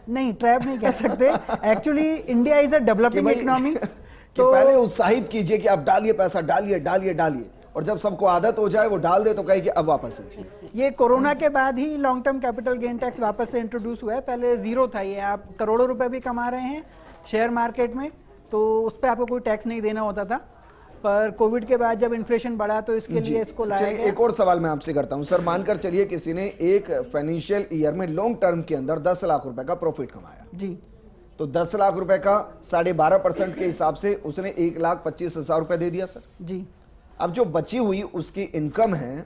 Speaker 14: नहीं, ट्रैप नहीं कह सकते। Actually India is a developing economy.
Speaker 1: तो पहले उत्साहित कीजिए कि आप डालिए पैसा, डालिए डालिए डालिए, और जब सबको आदत हो जाए वो डाल दे तो कहे कि अब वापस लीजिए।
Speaker 14: ये कोरोना के बाद ही long term capital gain tax वापस से इंट्रोड्यूस हुआ है, पहले जीरो था ये। आप करोड़ों रुपए भी कमा रहे हैं शेयर मार्केट में तो उस पर आपको कोई टैक्स नहीं देना होता था, पर कोविड के बाद जब इन्फ्लेशन बढ़ा तो इसके लिए इसको लाया गया।
Speaker 1: एक और सवाल मैं आपसे करता हूं सर, मानकर चलिए किसी ने एक फाइनेंशियल ईयर में लॉन्ग टर्म के अंदर 10 लाख रुपए का प्रॉफिट कमाया
Speaker 14: जी,
Speaker 1: तो 10 लाख रुपए का 12.5% के हिसाब से उसने 1,25,000 रुपए दे दिया सर
Speaker 14: जी।
Speaker 1: अब जो बची हुई उसकी इनकम है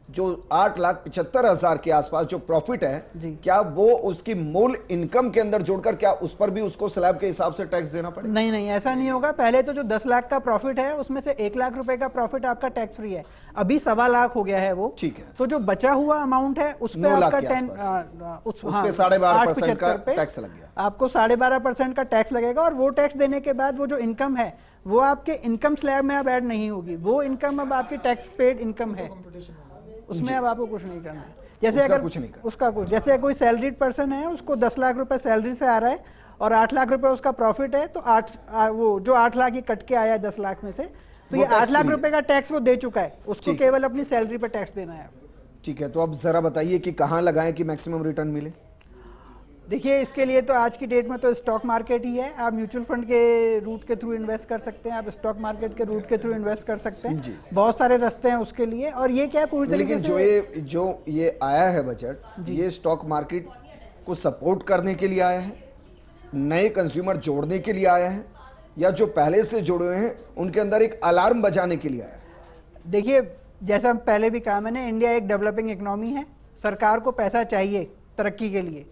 Speaker 1: जो 8,75,000 के आसपास जो प्रॉफिट है, क्या वो उसकी मूल इनकम के अंदर जोड़कर क्या उस पर भी उसको स्लैब के हिसाब से टैक्स देना पड़ेगा?
Speaker 14: नहीं नहीं, ऐसा नहीं होगा। पहले तो जो 10 लाख का प्रॉफिट है उसमें से 1 लाख रुपए का प्रॉफिट आपका टैक्स फ्री है, अभी 1.25 लाख हो गया है वो।
Speaker 1: ठीक है,
Speaker 14: तो जो बचा हुआ अमाउंट है उस पे आपका
Speaker 1: 12.5% का टैक्स लग गया,
Speaker 14: आपको 12.5% का टैक्स लगेगा। और वो टैक्स देने के बाद वो जो इनकम है वो आपके इनकम स्लैब में अब ऐड नहीं होगी, वो इनकम अब आपकी टैक्स पेड इनकम है, उसमें अब आपको कुछ नहीं करना है। जैसे
Speaker 1: उसका
Speaker 14: अगर
Speaker 1: कुछ नहीं करना।
Speaker 14: उसका कुछ, जैसे कोई सैलरीड पर्सन है उसको 10 लाख रुपए सैलरी से आ रहा है और 8 लाख रुपए उसका प्रॉफिट है, तो वो जो 8 लाख ही कट के आया है 10 लाख में से, तो ये 8 लाख रुपए का टैक्स वो दे चुका है, उसको केवल अपनी सैलरी पे टैक्स देना है।
Speaker 1: ठीक है, तो अब जरा बताइए कि कहां लगाएं कि मैक्सिमम रिटर्न मिले?
Speaker 14: देखिए, इसके लिए तो आज की डेट में तो स्टॉक मार्केट ही है। आप म्यूचुअल फंड के रूट के थ्रू इन्वेस्ट कर सकते हैं, आप स्टॉक मार्केट के रूट के थ्रू इन्वेस्ट कर सकते हैं, बहुत सारे रास्ते हैं उसके लिए। और ये क्या पूरी तरीके से
Speaker 1: जो ये आया है बजट, ये स्टॉक मार्केट को सपोर्ट करने के लिए आया है, नए कंज्यूमर जोड़ने के लिए आया है, या जो पहले से जुड़े हुए हैं उनके अंदर एक अलार्म बजाने के लिए आया है?
Speaker 14: देखिए, जैसा पहले भी कहा मैंने, इंडिया एक डेवलपिंग इकोनॉमी है, सरकार को पैसा चाहिए तरक्की के लिए,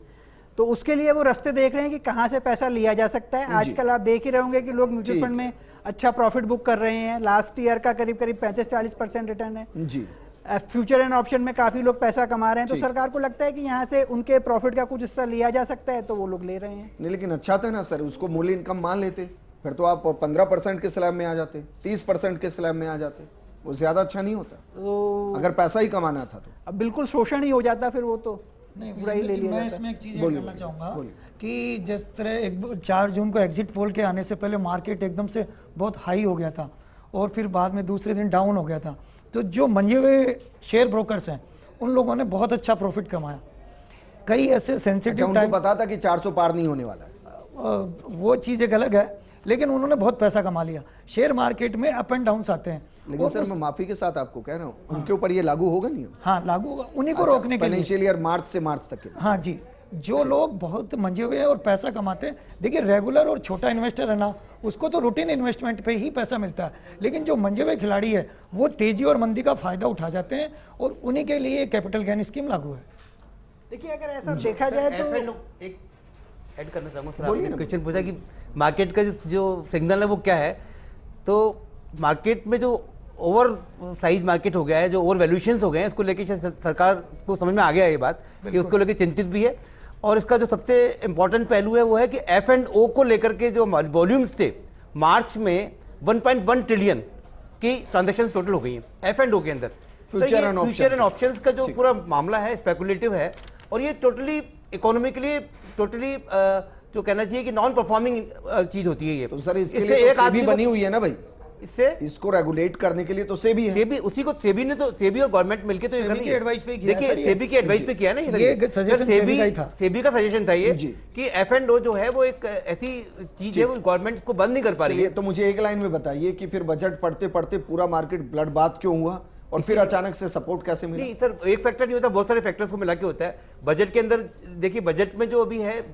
Speaker 14: तो उसके लिए वो रास्ते देख रहे हैं कि कहां से पैसा लिया जा सकता है। आजकल आप देख ही रहे होंगे कि लोग म्यूचुअल फंड में अच्छा प्रॉफिट बुक कर रहे हैं, लास्ट ईयर का करीब 35-40% रिटर्न है जी। फ्यूचर एंड ऑप्शन में काफी लोग पैसा कमा रहे हैं, तो सरकार को लगता है कि यहाँ से उनके प्रॉफिट का कुछ हिस्सा लिया जा सकता है, तो वो लोग ले रहे हैं।
Speaker 1: नहीं, लेकिन अच्छा था ना सर, उसको मूल इनकम मान लेते, फिर तो आप 15% के स्लैब में आ जाते, 30% के स्लैब में आ जाते, वो ज्यादा अच्छा नहीं होता? तो अगर पैसा ही कमाना था तो
Speaker 14: अब बिल्कुल शोषण ही हो जाता फिर वो तो।
Speaker 6: नहीं, मैं इसमें एक चीज़ ऐड करना चाहूँगा कि जिस तरह 4 जून को एग्जिट पोल के आने से पहले मार्केट एकदम से बहुत हाई हो गया था और फिर बाद में दूसरे दिन डाउन हो गया था, तो जो मंजे हुए शेयर ब्रोकर्स हैं उन लोगों ने बहुत अच्छा प्रॉफिट कमाया। कई ऐसे सेंसिटिव
Speaker 1: उनको पता था कि 400 पार नहीं होने वाला है,
Speaker 6: वो चीज़ एक अलग है, लेकिन उन्होंने बहुत पैसा कमा लिया। शेयर मार्केट में अप एंड डाउन्स आते हैं,
Speaker 1: लेकिन सर मैं माफी के साथ आपको कह रहा हूँ, उनके ऊपर ये लागू होगा नहीं?
Speaker 6: हाँ, लागू होगा, उन्हीं को रोकने के लिए।
Speaker 1: फाइनेंशियल ईयर मार्च से मार्च तक के।
Speaker 6: हाँ जी, जो लोग बहुत मंजे हुए हैं और पैसा कमाते हैं, देखिए रेगुलर और छोटा इन्वेस्टर है ना, उसको तो रूटीन इन्वेस्टमेंट पे ही पैसा मिलता है, लेकिन जो मंजे हुए खिलाड़ी है वो तेजी और मंदी का फायदा उठा जाते हैं और उन्हीं के लिए कैपिटल गेन स्कीम लागू है।
Speaker 14: देखिए, अगर ऐसा देखा जाए तो
Speaker 11: एक ऐड करना चाहूँगा, क्वेश्चन पूछा कि मार्केट का जो सिग्नल है वो क्या है, तो मार्केट में जो ओवर साइज मार्केट हो गया है, जो ओवर वैल्यूएशंस हो गए हैं, इसको लेके सरकार को समझ में आ गया है ये बात कि उसको लेके चिंतित भी है। और इसका जो सबसे इंपॉर्टेंट पहलू है वो है कि F&O को लेकर के जो वॉल्यूम्स थे मार्च में 1.1 ट्रिलियन की ट्रांजेक्शन्स टोटल हो गई हैं F&O के अंदर। फ्यूचर एंड ऑप्शंस का जो पूरा मामला है स्पेकुलेटिव है और ये टोटली इकोनॉमिकली टोटली जो कहना चाहिए कि नॉन परफॉर्मिंग चीज होती है ये।
Speaker 1: तो सर इसके लिए एक आदमी बनी हुई है ना भाई,
Speaker 11: इससे
Speaker 1: इसको रेगुलेट करने के लिए तो सेबी है।
Speaker 11: सेबी उसी को सेबी ने तो सेबी और गवर्नमेंट मिलकर तो
Speaker 6: सेबी की एडवाइस पे किया।
Speaker 11: देखिए सेबी की एडवाइस पे किया ना
Speaker 6: ये सजेशन
Speaker 11: सेबी का सजेशन था ये कि F&O जो है वो एक ऐसी चीज है वो गवर्नमेंट इसको बंद नहीं कर पा रही है।
Speaker 1: तो मुझे एक लाइन में बताइए कि फिर बजट पढ़ते पढ़ते पूरा मार्केट ब्लड बाथ क्यों हुआ और फिर अचानक से सपोर्ट कैसे मिला?
Speaker 11: नहीं सर, एक फैक्टर नहीं होता, बहुत सारे फैक्टर्स को मिला के होता है बजट के अंदर। देखिए बजट में जो अभी है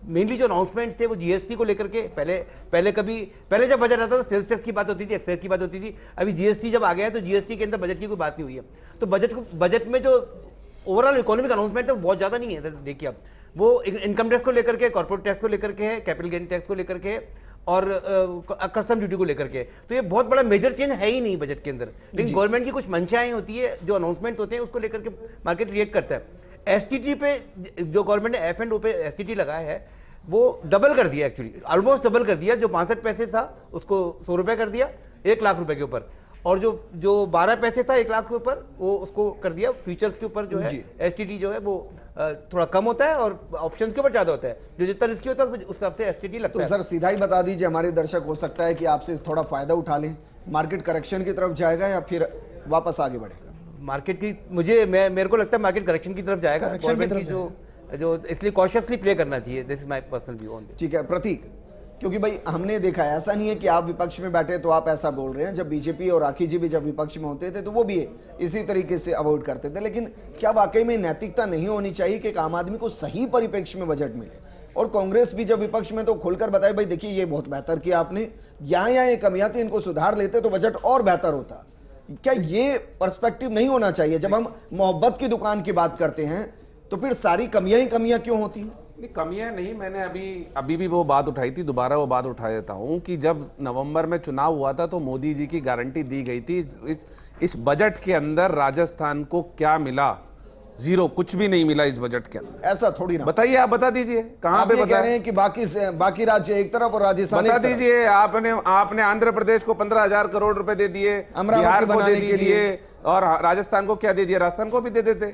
Speaker 11: मेनली जो अनाउंसमेंट थे वो जीएसटी को लेकर के पहले जब बजट आता था सेल्स टैक्स की बात होती थी, एक्साइज की बात होती थी। अभी जीएसटी जब आ गया है तो जीएसटी के अंदर बजट की कोई बात नहीं हुई है। तो बजट में जो ओवरऑल इकोनॉमिक अनाउंसमेंट है वो बहुत ज़्यादा नहीं है। देखिए अब वो इनकम टैक्स को लेकर के, कॉर्पोरेट टैक्स को लेकर के है, कैपिटल गेन टैक्स को लेकर के और कस्टम ड्यूटी को लेकर के। तो ये बहुत बड़ा मेजर चेंज है ही नहीं बजट के अंदर, लेकिन गवर्नमेंट की कुछ मंशाएं होती है, जो अनाउंसमेंट होते हैं उसको लेकर के मार्केट रिएक्ट करता है। एसटीटी पे जो गवर्नमेंट ने F&O पे एसटीटी लगाया है वो डबल कर दिया, एक्चुअली ऑलमोस्ट डबल कर दिया। जो 65 पैसे था उसको 100 रुपये कर दिया 1 लाख रुपए के ऊपर। और जो 12 पैसे था 1 लाख के ऊपर वो उसको कर दिया। फ्यूचर्स के ऊपर जो है एसटीटी जो है वो थोड़ा कम होता है और ऑप्शंस के ऊपर ज्यादा होता है। जो जितना रिस्की होता है उस हिसाब से एसटीटी लगता है।
Speaker 1: तो सर सीधा ही बता दीजिए, हमारे दर्शक हो सकता है कि आपसे थोड़ा फायदा उठा लें, मार्केट करेक्शन की तरफ जाएगा या फिर वापस आगे बढ़ेगा?
Speaker 11: मार्केट की मेरे को लगता है मार्केट करेक्शन की तरफ जाएगा। गवर्नमेंट की जो इसलिए कॉशियसली प्ले करना चाहिए। This is my personal view on this.
Speaker 1: ठीक है प्रतीक, क्योंकि भाई हमने देखा है, ऐसा नहीं है कि आप विपक्ष में बैठे तो आप ऐसा बोल रहे हैं। जब बीजेपी और राखी जी भी जब विपक्ष में होते थे तो वो भी इसी तरीके से अवॉइड करते थे। लेकिन क्या वाकई में नैतिकता नहीं होनी चाहिए कि एक आम आदमी को सही परिप्रेक्ष्य में बजट मिले? और कांग्रेस भी जब विपक्ष में तो खुलकर बताए भाई देखिए ये बहुत बेहतर किया आपने, यहाँ ये कमियां थी, इनको सुधार लेते तो बजट और बेहतर होता। क्या ये पर्सपेक्टिव नहीं होना चाहिए? जब हम मोहब्बत की दुकान की बात करते हैं तो फिर सारी कमियां ही कमियां क्यों होती हैं?
Speaker 12: नहीं, कमियां नहीं, मैंने अभी भी वो बात उठाई थी, दोबारा वो बात उठा देता हूं कि जब नवंबर में चुनाव हुआ था तो मोदी जी की गारंटी दी गई थी। इस बजट के अंदर राजस्थान को क्या मिला? जीरो, कुछ भी नहीं मिला इस बजट के अंदर।
Speaker 1: ऐसा थोड़ी ना,
Speaker 12: बताइए, आप बता दीजिए कहां पे
Speaker 1: बता रहे हैं कि बाकी राज्य एक तरफ और राजस्थान
Speaker 12: बता दीजिए। आपने आंध्र प्रदेश को 15,000 करोड़ रुपए दे दिए, बिहार को दे दीजिए, और राजस्थान को क्या दे दिया? राजस्थान को भी दे देते,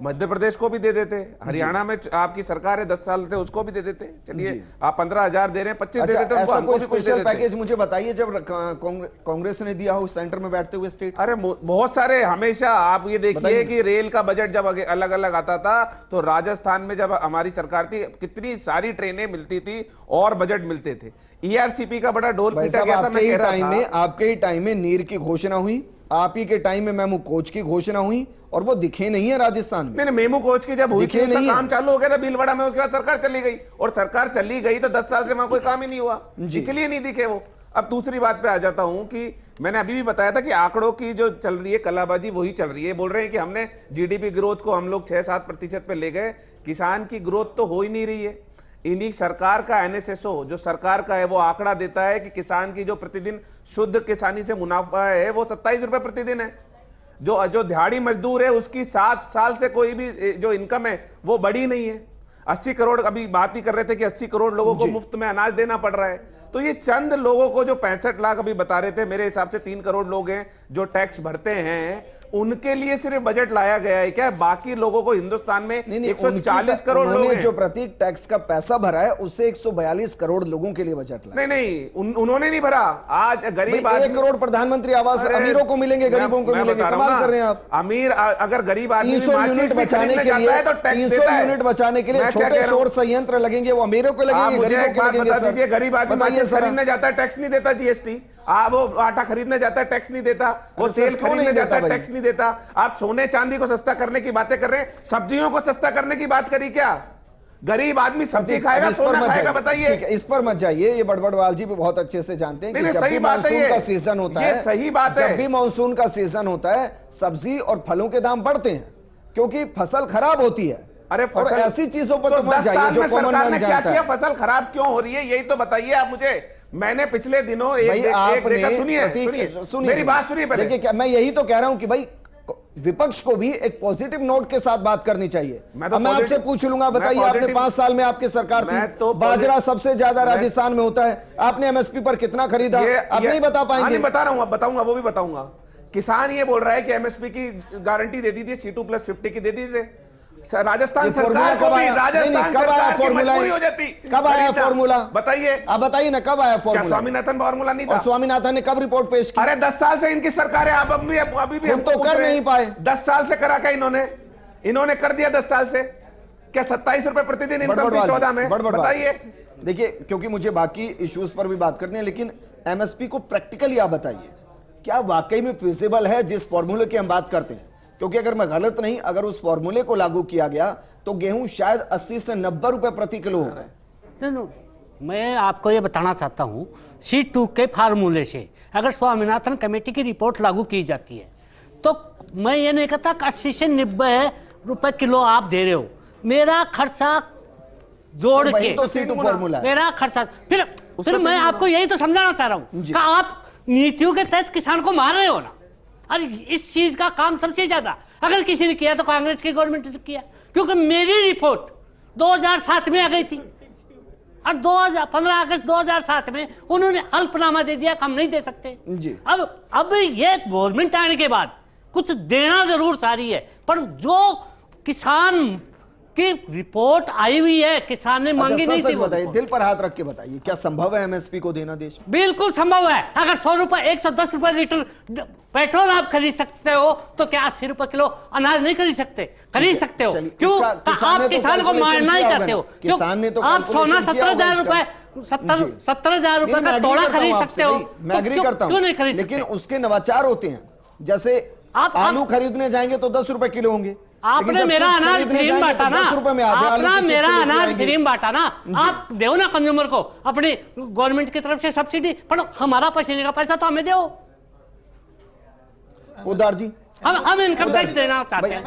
Speaker 12: मध्य प्रदेश को भी दे देते, हरियाणा में आपकी सरकार है 10 साल थे उसको भी दे देते। चलिए आप 15,000 दे रहे हैं, 25 दे देते,
Speaker 1: ऐसा कोई स्पेशल पैकेज मुझे बताइए जब कांग्रेस ने दिया हो सेंटर में बैठते हुए स्टेट।
Speaker 12: अरे बहुत सारे, हमेशा आप ये देखिए कि रेल का बजट जब अलग अलग आता था तो राजस्थान में जब हमारी सरकार थी कितनी सारी ट्रेनें मिलती थी और बजट मिलते थे। ईआरसीपी का बड़ा ढोल पीटा गया था। मैं कह रहा था
Speaker 1: आपके ही टाइम में नीर की घोषणा हुई, आप ही के टाइम में मेमू कोच की घोषणा हुई और वो दिखे नहीं है राजस्थान में।
Speaker 12: नहीं, मेमू कोच की जब हुई थी उसका काम चालू हो गया था भीलवाड़ा में, उसके बाद सरकार चली गई और सरकार चली गई तो 10 साल से वहां कोई काम ही नहीं हुआ, इसलिए नहीं दिखे वो। अब दूसरी बात पे आ जाता हूं कि मैंने अभी भी बताया था कि आंकड़ों की जो चल रही है कलाबाजी वही चल रही है। बोल रहे हैं कि हमने जीडीपी ग्रोथ को हम लोग 6-7% पे ले गए, किसान की ग्रोथ तो हो ही नहीं रही है। इन्हीं सरकार का एनएसएसओ जो सरकार का है वो आंकड़ा देता है कि किसान की जो प्रतिदिन शुद्ध किसानी से मुनाफा है वो 27 रुपए प्रतिदिन है। जो दिहाड़ी मजदूर है उसकी 7 साल से कोई भी जो इनकम है वो बढ़ी नहीं है। 80 करोड़, अभी बात ही कर रहे थे कि 80 करोड़ लोगों को मुफ्त में अनाज देना पड़ रहा है। तो ये चंद लोगों को जो 65 लाख अभी बता रहे थे, मेरे हिसाब से 3 करोड़ लोग हैं जो टैक्स भरते हैं, उनके लिए सिर्फ बजट लाया गया है क्या? बाकी लोगों को हिंदुस्तान में 140 करोड़ लोग हैं।
Speaker 1: जो प्रतीक टैक्स का पैसा भरा है उससे 142 करोड़ लोगों के लिए बजट लाया।
Speaker 12: नहीं, उन्होंने नहीं भरा। आज गरीब
Speaker 1: 1 करोड़ प्रधानमंत्री आवास अमीरों को मिलेंगे, गरीबों को मिलेंगे। कमाल कर रहे हैं आप।
Speaker 12: अमीर अगर गरीब आदमी
Speaker 1: 300 यूनिट बचाने के लिए,
Speaker 12: तो
Speaker 1: 300 यूनिट बचाने के लिए छोटे सौर संयंत्र लगेंगे, वो अमीरों को लगेंगे, गरीबों को लगेंगे।
Speaker 12: गरीब आदमी माचिस खरीदने जाता है टैक्स नहीं देता, जीएसटी। वो आटा खरीदने जाता है टैक्स नहीं देता, वो तेल खरीदने जाता है टैक्स नहीं देता। आप सोने चांदी को सस्ता करने की बातें कर रहे हैं, सब्जियों को सस्ता करने की बात करी क्या? गरीब आदमी सब्जी खाएगा, सोना खाएगा? बताइए।
Speaker 1: इस पर मत जाइए, ये बड़बड़वाल जी भी बहुत अच्छे से जानते हैं कि जब भी मानसून का सीजन होता है,
Speaker 12: सही बात है,
Speaker 1: जब भी मानसून का सीजन होता है सब्जी और फलों के दाम बढ़ते हैं क्योंकि फसल खराब होती है।
Speaker 12: अरे फसल,
Speaker 1: ऐसी चीजों पर तो मत
Speaker 12: 10
Speaker 1: जाइए
Speaker 12: साल
Speaker 1: जो
Speaker 12: में
Speaker 1: कॉमन
Speaker 12: सरकार ने
Speaker 1: मैन
Speaker 12: क्या
Speaker 1: जानता
Speaker 12: किया?
Speaker 1: है।
Speaker 12: फसल खराब क्यों हो रही है यही तो बताइए आप मुझे। मैंने पिछले दिनों सुनिए मेरी बात सुनिए पहले।
Speaker 1: देखिए क्या मैं यही तो कह रहा हूं कि भाई विपक्ष को भी एक पॉजिटिव नोट के साथ बात करनी चाहिए। मैं आपसे पूछ लूंगा, बताइए आपने 5 साल में आपकी सरकार थी, बाजरा सबसे ज्यादा राजस्थान में होता है, आपने एमएसपी पर कितना खरीदा? आप नहीं बता पाएंगे?
Speaker 12: नहीं बता रहा हूं, अब बताऊंगा, वो भी बताऊंगा। किसान ये बोल रहा है कि एमएसपी की गारंटी दे दी थी, C2+50 की दे दी थी। राजस्थान सरकार को भी, राजस्थान सरकार की मजबूरी हो जाती।
Speaker 1: कब आया फॉर्मूला?
Speaker 12: बताइए,
Speaker 1: आप बताइए ना कब आया फॉर्मूला?
Speaker 12: स्वामीनाथन फॉर्मूला नहीं था?
Speaker 1: स्वामीनाथन ने कब रिपोर्ट पेश की?
Speaker 12: अरे 10 साल से इनकी सरकार है, आप अभी भी
Speaker 1: तो कर नहीं पाए।
Speaker 12: 10 साल से करा क्या इन्होंने कर दिया 10 साल से क्या? 27 रुपए प्रतिदिन इनकम थी 14 में। बताइए।
Speaker 1: देखिए, क्योंकि मुझे बाकी इश्यूज पर भी बात करनी है, लेकिन एमएसपी को प्रैक्टिकली आप बताइए, क्या वाकई में फिजिबल है जिस फॉर्मूले की हम बात करते हैं? क्योंकि अगर मैं गलत नहीं, अगर उस फॉर्मूले को लागू किया गया तो गेहूं शायद 80 से 90 रुपए प्रति किलो हो गए।
Speaker 3: मैं आपको ये बताना चाहता हूँ, C2 के फार्मूले से अगर स्वामीनाथन कमेटी की रिपोर्ट लागू की जाती है तो मैं ये नहीं कहता कि 80 से 90 रुपए किलो आप दे रहे हो। मेरा खर्चा जोड़ के
Speaker 1: तो C2 फॉर्मूला है।
Speaker 3: मेरा खर्चा फिर मैं आपको यही तो समझाना चाह रहा हूँ कि आप नीतियों के तहत किसान को मार रहे हो ना। अरे इस चीज का काम सबसे ज्यादा अगर किसी ने किया तो कांग्रेस की गवर्नमेंट ने किया, क्योंकि मेरी रिपोर्ट 2007 में आ गई थी। और 15 अगस्त 2007 में उन्होंने हल्फनामा दे दिया कि हम नहीं दे सकते
Speaker 1: जी।
Speaker 3: अब ये गवर्नमेंट आने के बाद कुछ देना जरूर सारी है, पर जो किसान की रिपोर्ट आई हुई है, किसान ने मांगी नहीं थी।
Speaker 1: बताइए, दिल पर हाथ रख के बताइए, क्या संभव है एमएसपी को देना देश में?
Speaker 3: बिल्कुल संभव है। अगर 100 रुपए 110 रुपए लीटर पेट्रोल आप खरीद सकते हो, तो क्या 80 रुपए किलो अनाज नहीं खरीद सकते? खरीद सकते हो। क्यों? आप किसान को मारना ही चाहते हो।
Speaker 1: किसान ने तो
Speaker 3: आप सोना 17,000 रुपए 17,000 रुपए का तोड़ा खरीद सकते हो।
Speaker 1: मैं एग्री करता हूं, लेकिन उसके नवाचार होते हैं। जैसे आलू खरीदने जाएंगे तो 10 रुपए किलो होंगे।
Speaker 3: आपने मेरा अनाज ग्रीन बांटा ना, आपने मेरा अनाज ग्रीन बांटा ना, आप दो ना कंज्यूमर को अपनी गवर्नमेंट की तरफ से सब्सिडी, पर हमारा पसीने का पैसा तो हमें दो।
Speaker 1: पोदार जी,
Speaker 3: हम इनकम टैक्स देना चाहते हैं,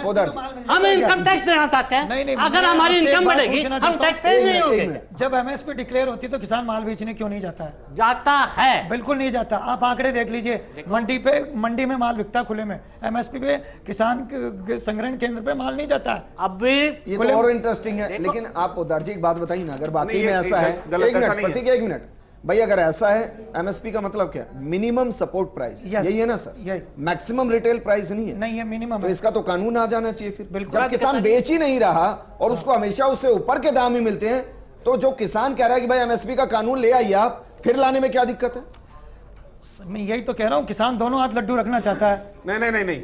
Speaker 3: हम इनकम टैक्स देना चाहते हैं। अगर हमारी इनकम बढ़ेगी हम टैक्स पे नहीं होंगे।
Speaker 6: जब एमएसपी डिक्लेयर होती तो किसान माल बेचने क्यों नहीं जाता है?
Speaker 3: जाता है,
Speaker 6: बिल्कुल नहीं जाता। आप आंकड़े देख लीजिए, मंडी में माल बिकता खुले में, एमएसपी पे किसान संग्रहण केंद्र पे माल नहीं जाता है।
Speaker 3: अब भी
Speaker 1: ये तो और इंटरेस्टिंग है। लेकिन आप पोदार जी एक बात बताइए ना, अगर वाकई में ऐसा है, एक मिनट प्रतीक, एक मिनट भाई, अगर ऐसा है एमएसपी का मतलब क्या है? मिनिमम सपोर्ट प्राइस, यही है ना सर? मैक्सिमम रिटेल प्राइस नहीं है,
Speaker 6: नहीं है, मिनिमम।
Speaker 1: तो इसका तो कानून आ जाना चाहिए फिर। जब किसान बेच ही नहीं रहा और उसको हमेशा उससे ऊपर के दाम ही मिलते हैं, तो जो किसान कह रहा है कि भाई एमएसपी का कानून ले आइए आप, फिर लाने में क्या दिक्कत है?
Speaker 6: मैं यही तो कह रहा हूँ, किसान दोनों हाथ लड्डू रखना चाहता है।
Speaker 12: नहीं,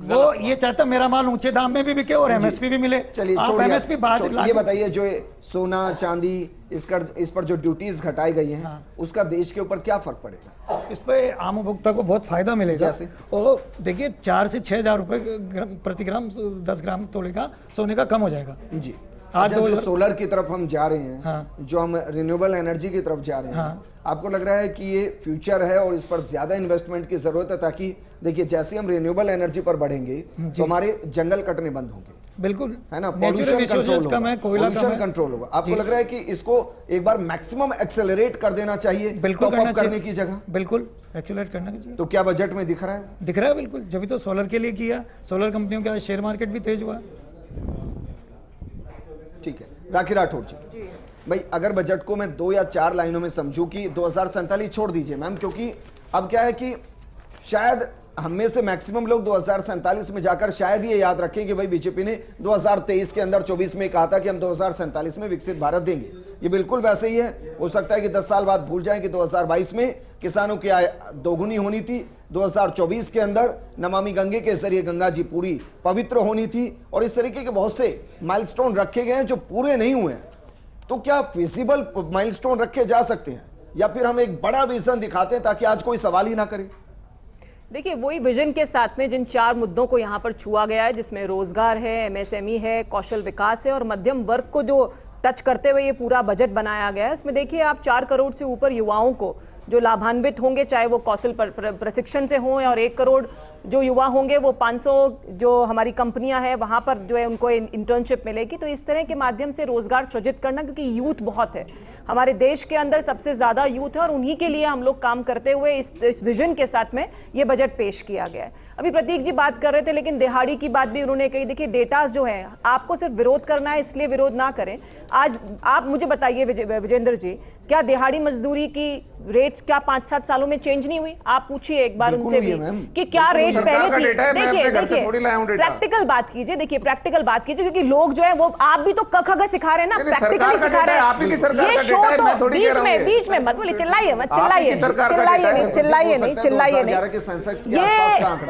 Speaker 6: वो ये चाहता मेरा माल ऊंचे दाम में भी बिके और एमएसपी भी मिले।
Speaker 1: चलिए
Speaker 6: एमएसपी
Speaker 1: ये बताइए, जो सोना चांदी इस पर जो ड्यूटीज घटाई गई हैं, उसका देश के ऊपर क्या फर्क पड़ेगा?
Speaker 6: इस पे आम उपभोक्ता को बहुत फायदा मिलेगा।
Speaker 1: जैसे
Speaker 6: और देखिए 4 से 6,000 रुपए प्रति ग्राम 10 ग्राम तोले का सोने का कम हो जाएगा
Speaker 1: जी। आज जो सोलर की तरफ हम जा रहे हैं, जो हम रिन्यूएबल एनर्जी की तरफ जा रहे हैं, आपको लग रहा है कि ये फ्यूचर है और इस पर ज्यादा इन्वेस्टमेंट की जरूरत है? ताकि देखिए, जैसे हम रिन्यूएबल एनर्जी पर बढ़ेंगे तो हमारे जंगल कटने बंद होंगे,
Speaker 6: बिल्कुल
Speaker 1: है ना, पॉल्यूशन कंट्रोल होगा, पॉल्यूशन कंट्रोल होगा। आपको लग रहा है कि इसको एक बार मैक्सिमम एक्सेलरेट कर देना चाहिए,
Speaker 6: बिल्कुल
Speaker 1: करने की जगह?
Speaker 6: बिल्कुल एक्सेलरेट करना चाहिए।
Speaker 1: तो क्या बजट में दिख रहा है?
Speaker 6: दिख रहा है बिल्कुल, जब तो सोलर के लिए किया, सोलर कंपनियों का शेयर मार्केट भी तेज हुआ।
Speaker 1: ठीक है, राखी राठौर जी, भाई अगर बजट को मैं 2 या 4 लाइनों में समझूं कि 2047 छोड़ दीजिए मैम, क्योंकि अब क्या है कि शायद हम में से मैक्सिमम लोग 2047 में जाकर शायद ये याद रखें कि भाई बीजेपी ने 2023 के अंदर 24 में कहा था कि हम 2047 में विकसित भारत देंगे। ये बिल्कुल वैसे ही है। हो सकता है कि 10 साल बाद भूल जाएं कि 2022 में किसानों की आय दोगुनी होनी थी, 2024 के अंदर नमामि गंगे के जरिए गंगा जी पूरी पवित्र होनी थी, और इस तरीके के बहुत से माइलस्टोन रखे गए हैं जो पूरे नहीं हुए हैं। तो क्या फिजिबल माइलस्टोन रखे जा सकते हैं, या फिर हम एक बड़ा विजन दिखाते हैं ताकि आज कोई सवाल ही ना करे?
Speaker 13: देखिए, वही विजन के साथ में जिन 4 मुद्दों को यहाँ पर छुआ गया है, जिसमें रोजगार है, एमएसएमई है, कौशल विकास है और मध्यम वर्ग को जो टच करते हुए ये पूरा बजट बनाया गया है, उसमें देखिए आप 4 करोड़ से ऊपर युवाओं को जो लाभान्वित होंगे, चाहे वो कौशल प्रशिक्षण से हों, और 1 करोड़ जो युवा होंगे वो 500 जो हमारी कंपनियां हैं वहां पर जो है उनको इंटर्नशिप मिलेगी। तो इस तरह के माध्यम से रोजगार सृजित करना, क्योंकि यूथ बहुत है हमारे देश के अंदर, सबसे ज़्यादा यूथ है, और उन्हीं के लिए हम लोग काम करते हुए इस विजन के साथ में ये बजट पेश किया गया है। अभी प्रतीक जी बात कर रहे थे, लेकिन दिहाड़ी की बात भी उन्होंने कही। देखिए, डेटास जो है, आपको सिर्फ विरोध करना है इसलिए विरोध ना करें। आज आप मुझे बताइए विजेंद्र जी, क्या दिहाड़ी मजदूरी की रेट्स क्या 5-7 सालों में चेंज नहीं हुई? आप पूछिए एक बार उनसे भी कि क्या रेट पहले थी। देखिए प्रैक्टिकल बात कीजिए, देखिए प्रैक्टिकल बात कीजिए, क्योंकि लोग जो है वो, आप भी तो क ख ग सिखा रहे हैं ना, प्रैक्टिकली सिखा रहे हैं। ये शो तो बीच में मत बोलिए, चिल्लाइए मत, चिल्लाइए नहीं। ये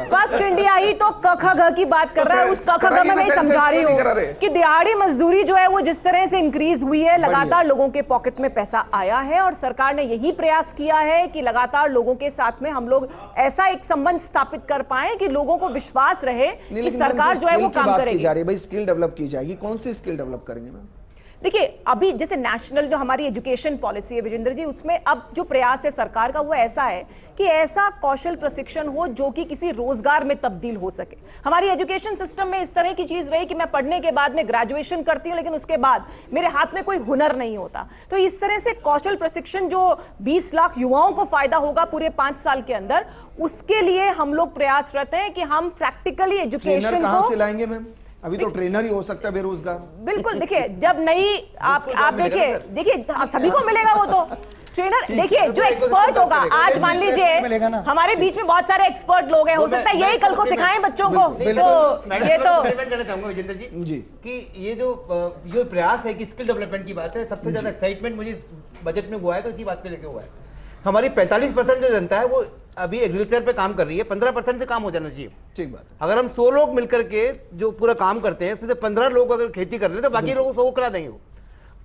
Speaker 13: फर्स्ट इंडिया ही तो क ख ग की बात कर रहा है। उस क ख ग में मैं समझा रही हूँ कि दिहाड़ी मजदूरी जो है वो जिस तरह से इंक्रीज हुई है, लगातार लोगों के पॉकेट में पैसा आया है, और सरकार ने यही प्रयास किया है कि लगातार लोगों के साथ में हम लोग ऐसा एक संबंध स्थापित कर पाए कि लोगों को विश्वास रहे कि सरकार जो है वो काम करेगी।
Speaker 1: भाई स्किल डेवलप की जाएगी, कौन सी स्किल डेवलप करेंगे मैम?
Speaker 13: देखिए, अभी जैसे नेशनल जो हमारी एजुकेशन पॉलिसी है विजेंद्र जी, उसमें अब जो प्रयास है सरकार का वो ऐसा है कि ऐसा कौशल प्रशिक्षण हो जो कि किसी रोजगार में तब्दील हो सके। हमारी एजुकेशन सिस्टम में इस तरह की चीज रही कि मैं पढ़ने के बाद में ग्रेजुएशन करती हूँ, लेकिन उसके बाद मेरे हाथ में कोई हुनर नहीं होता। तो इस तरह से कौशल प्रशिक्षण जो 20 लाख युवाओं को फायदा होगा पूरे 5 साल के अंदर, उसके लिए हम लोग प्रयासरत हैं कि हम प्रैक्टिकली एजुकेशन को
Speaker 1: लाएंगे मैम। अभी तो ट्रेनर ही हो सकता है बेरोजगार।
Speaker 13: बिल्कुल, देखिए जब नई आप देखिए सभी को मिलेगा वो तो ट्रेनर। देखिए जो एक्सपर्ट होगा, आज मान लीजिए हमारे बीच में बहुत सारे एक्सपर्ट लोग हैं, हो सकता है यही कल को सिखाएं बच्चों को। तो ये तो
Speaker 11: कहना चाहूंगा विजेंद्र जी कि ये जो प्रयास है कि स्किल डेवलपमेंट की बात है, सबसे ज्यादा एक्साइटमेंट मुझे बजट में हुआ है तो इसी बात पे लेके हुआ है। हमारी 45% जो जनता है वो अभी एग्रीकल्चर पे काम कर रही है, 15% से काम हो जाना चाहिए।
Speaker 1: ठीक बात।
Speaker 11: अगर हम 100 लोग मिलकर के जो पूरा काम करते हैं, इसमें से 15 लोग अगर खेती कर ले तो बाकी लोगों को 100 करा देंगे।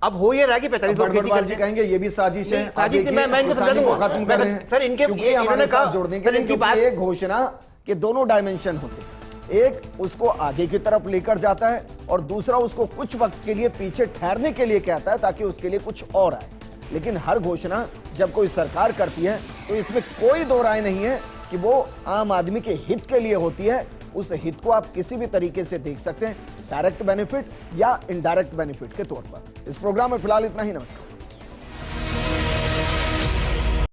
Speaker 11: अब हो ये रहा कि 45 लोग खेती करते हैं।
Speaker 1: कहेंगे ये भी साजिश है।
Speaker 11: साजिश मैं इनको समझा दूंगा सर। इनके इन्होंने कहा
Speaker 1: जोड़ने के लिए बात एक घोषणा के दोनों डायमेंशन होते हैं, एक उसको आगे की तरफ लेकर जाता है और दूसरा उसको कुछ वक्त के लिए पीछे ठहरने के लिए कहता है ताकि उसके लिए कुछ और आए। लेकिन हर घोषणा जब कोई सरकार करती है तो इसमें कोई दो राय नहीं है कि वो आम आदमी के हित के लिए होती है। उस हित को आप किसी भी तरीके से देख सकते हैं, डायरेक्ट बेनिफिट या इनडायरेक्ट बेनिफिट के तौर पर। इस प्रोग्राम में फिलहाल इतना ही। नमस्कार।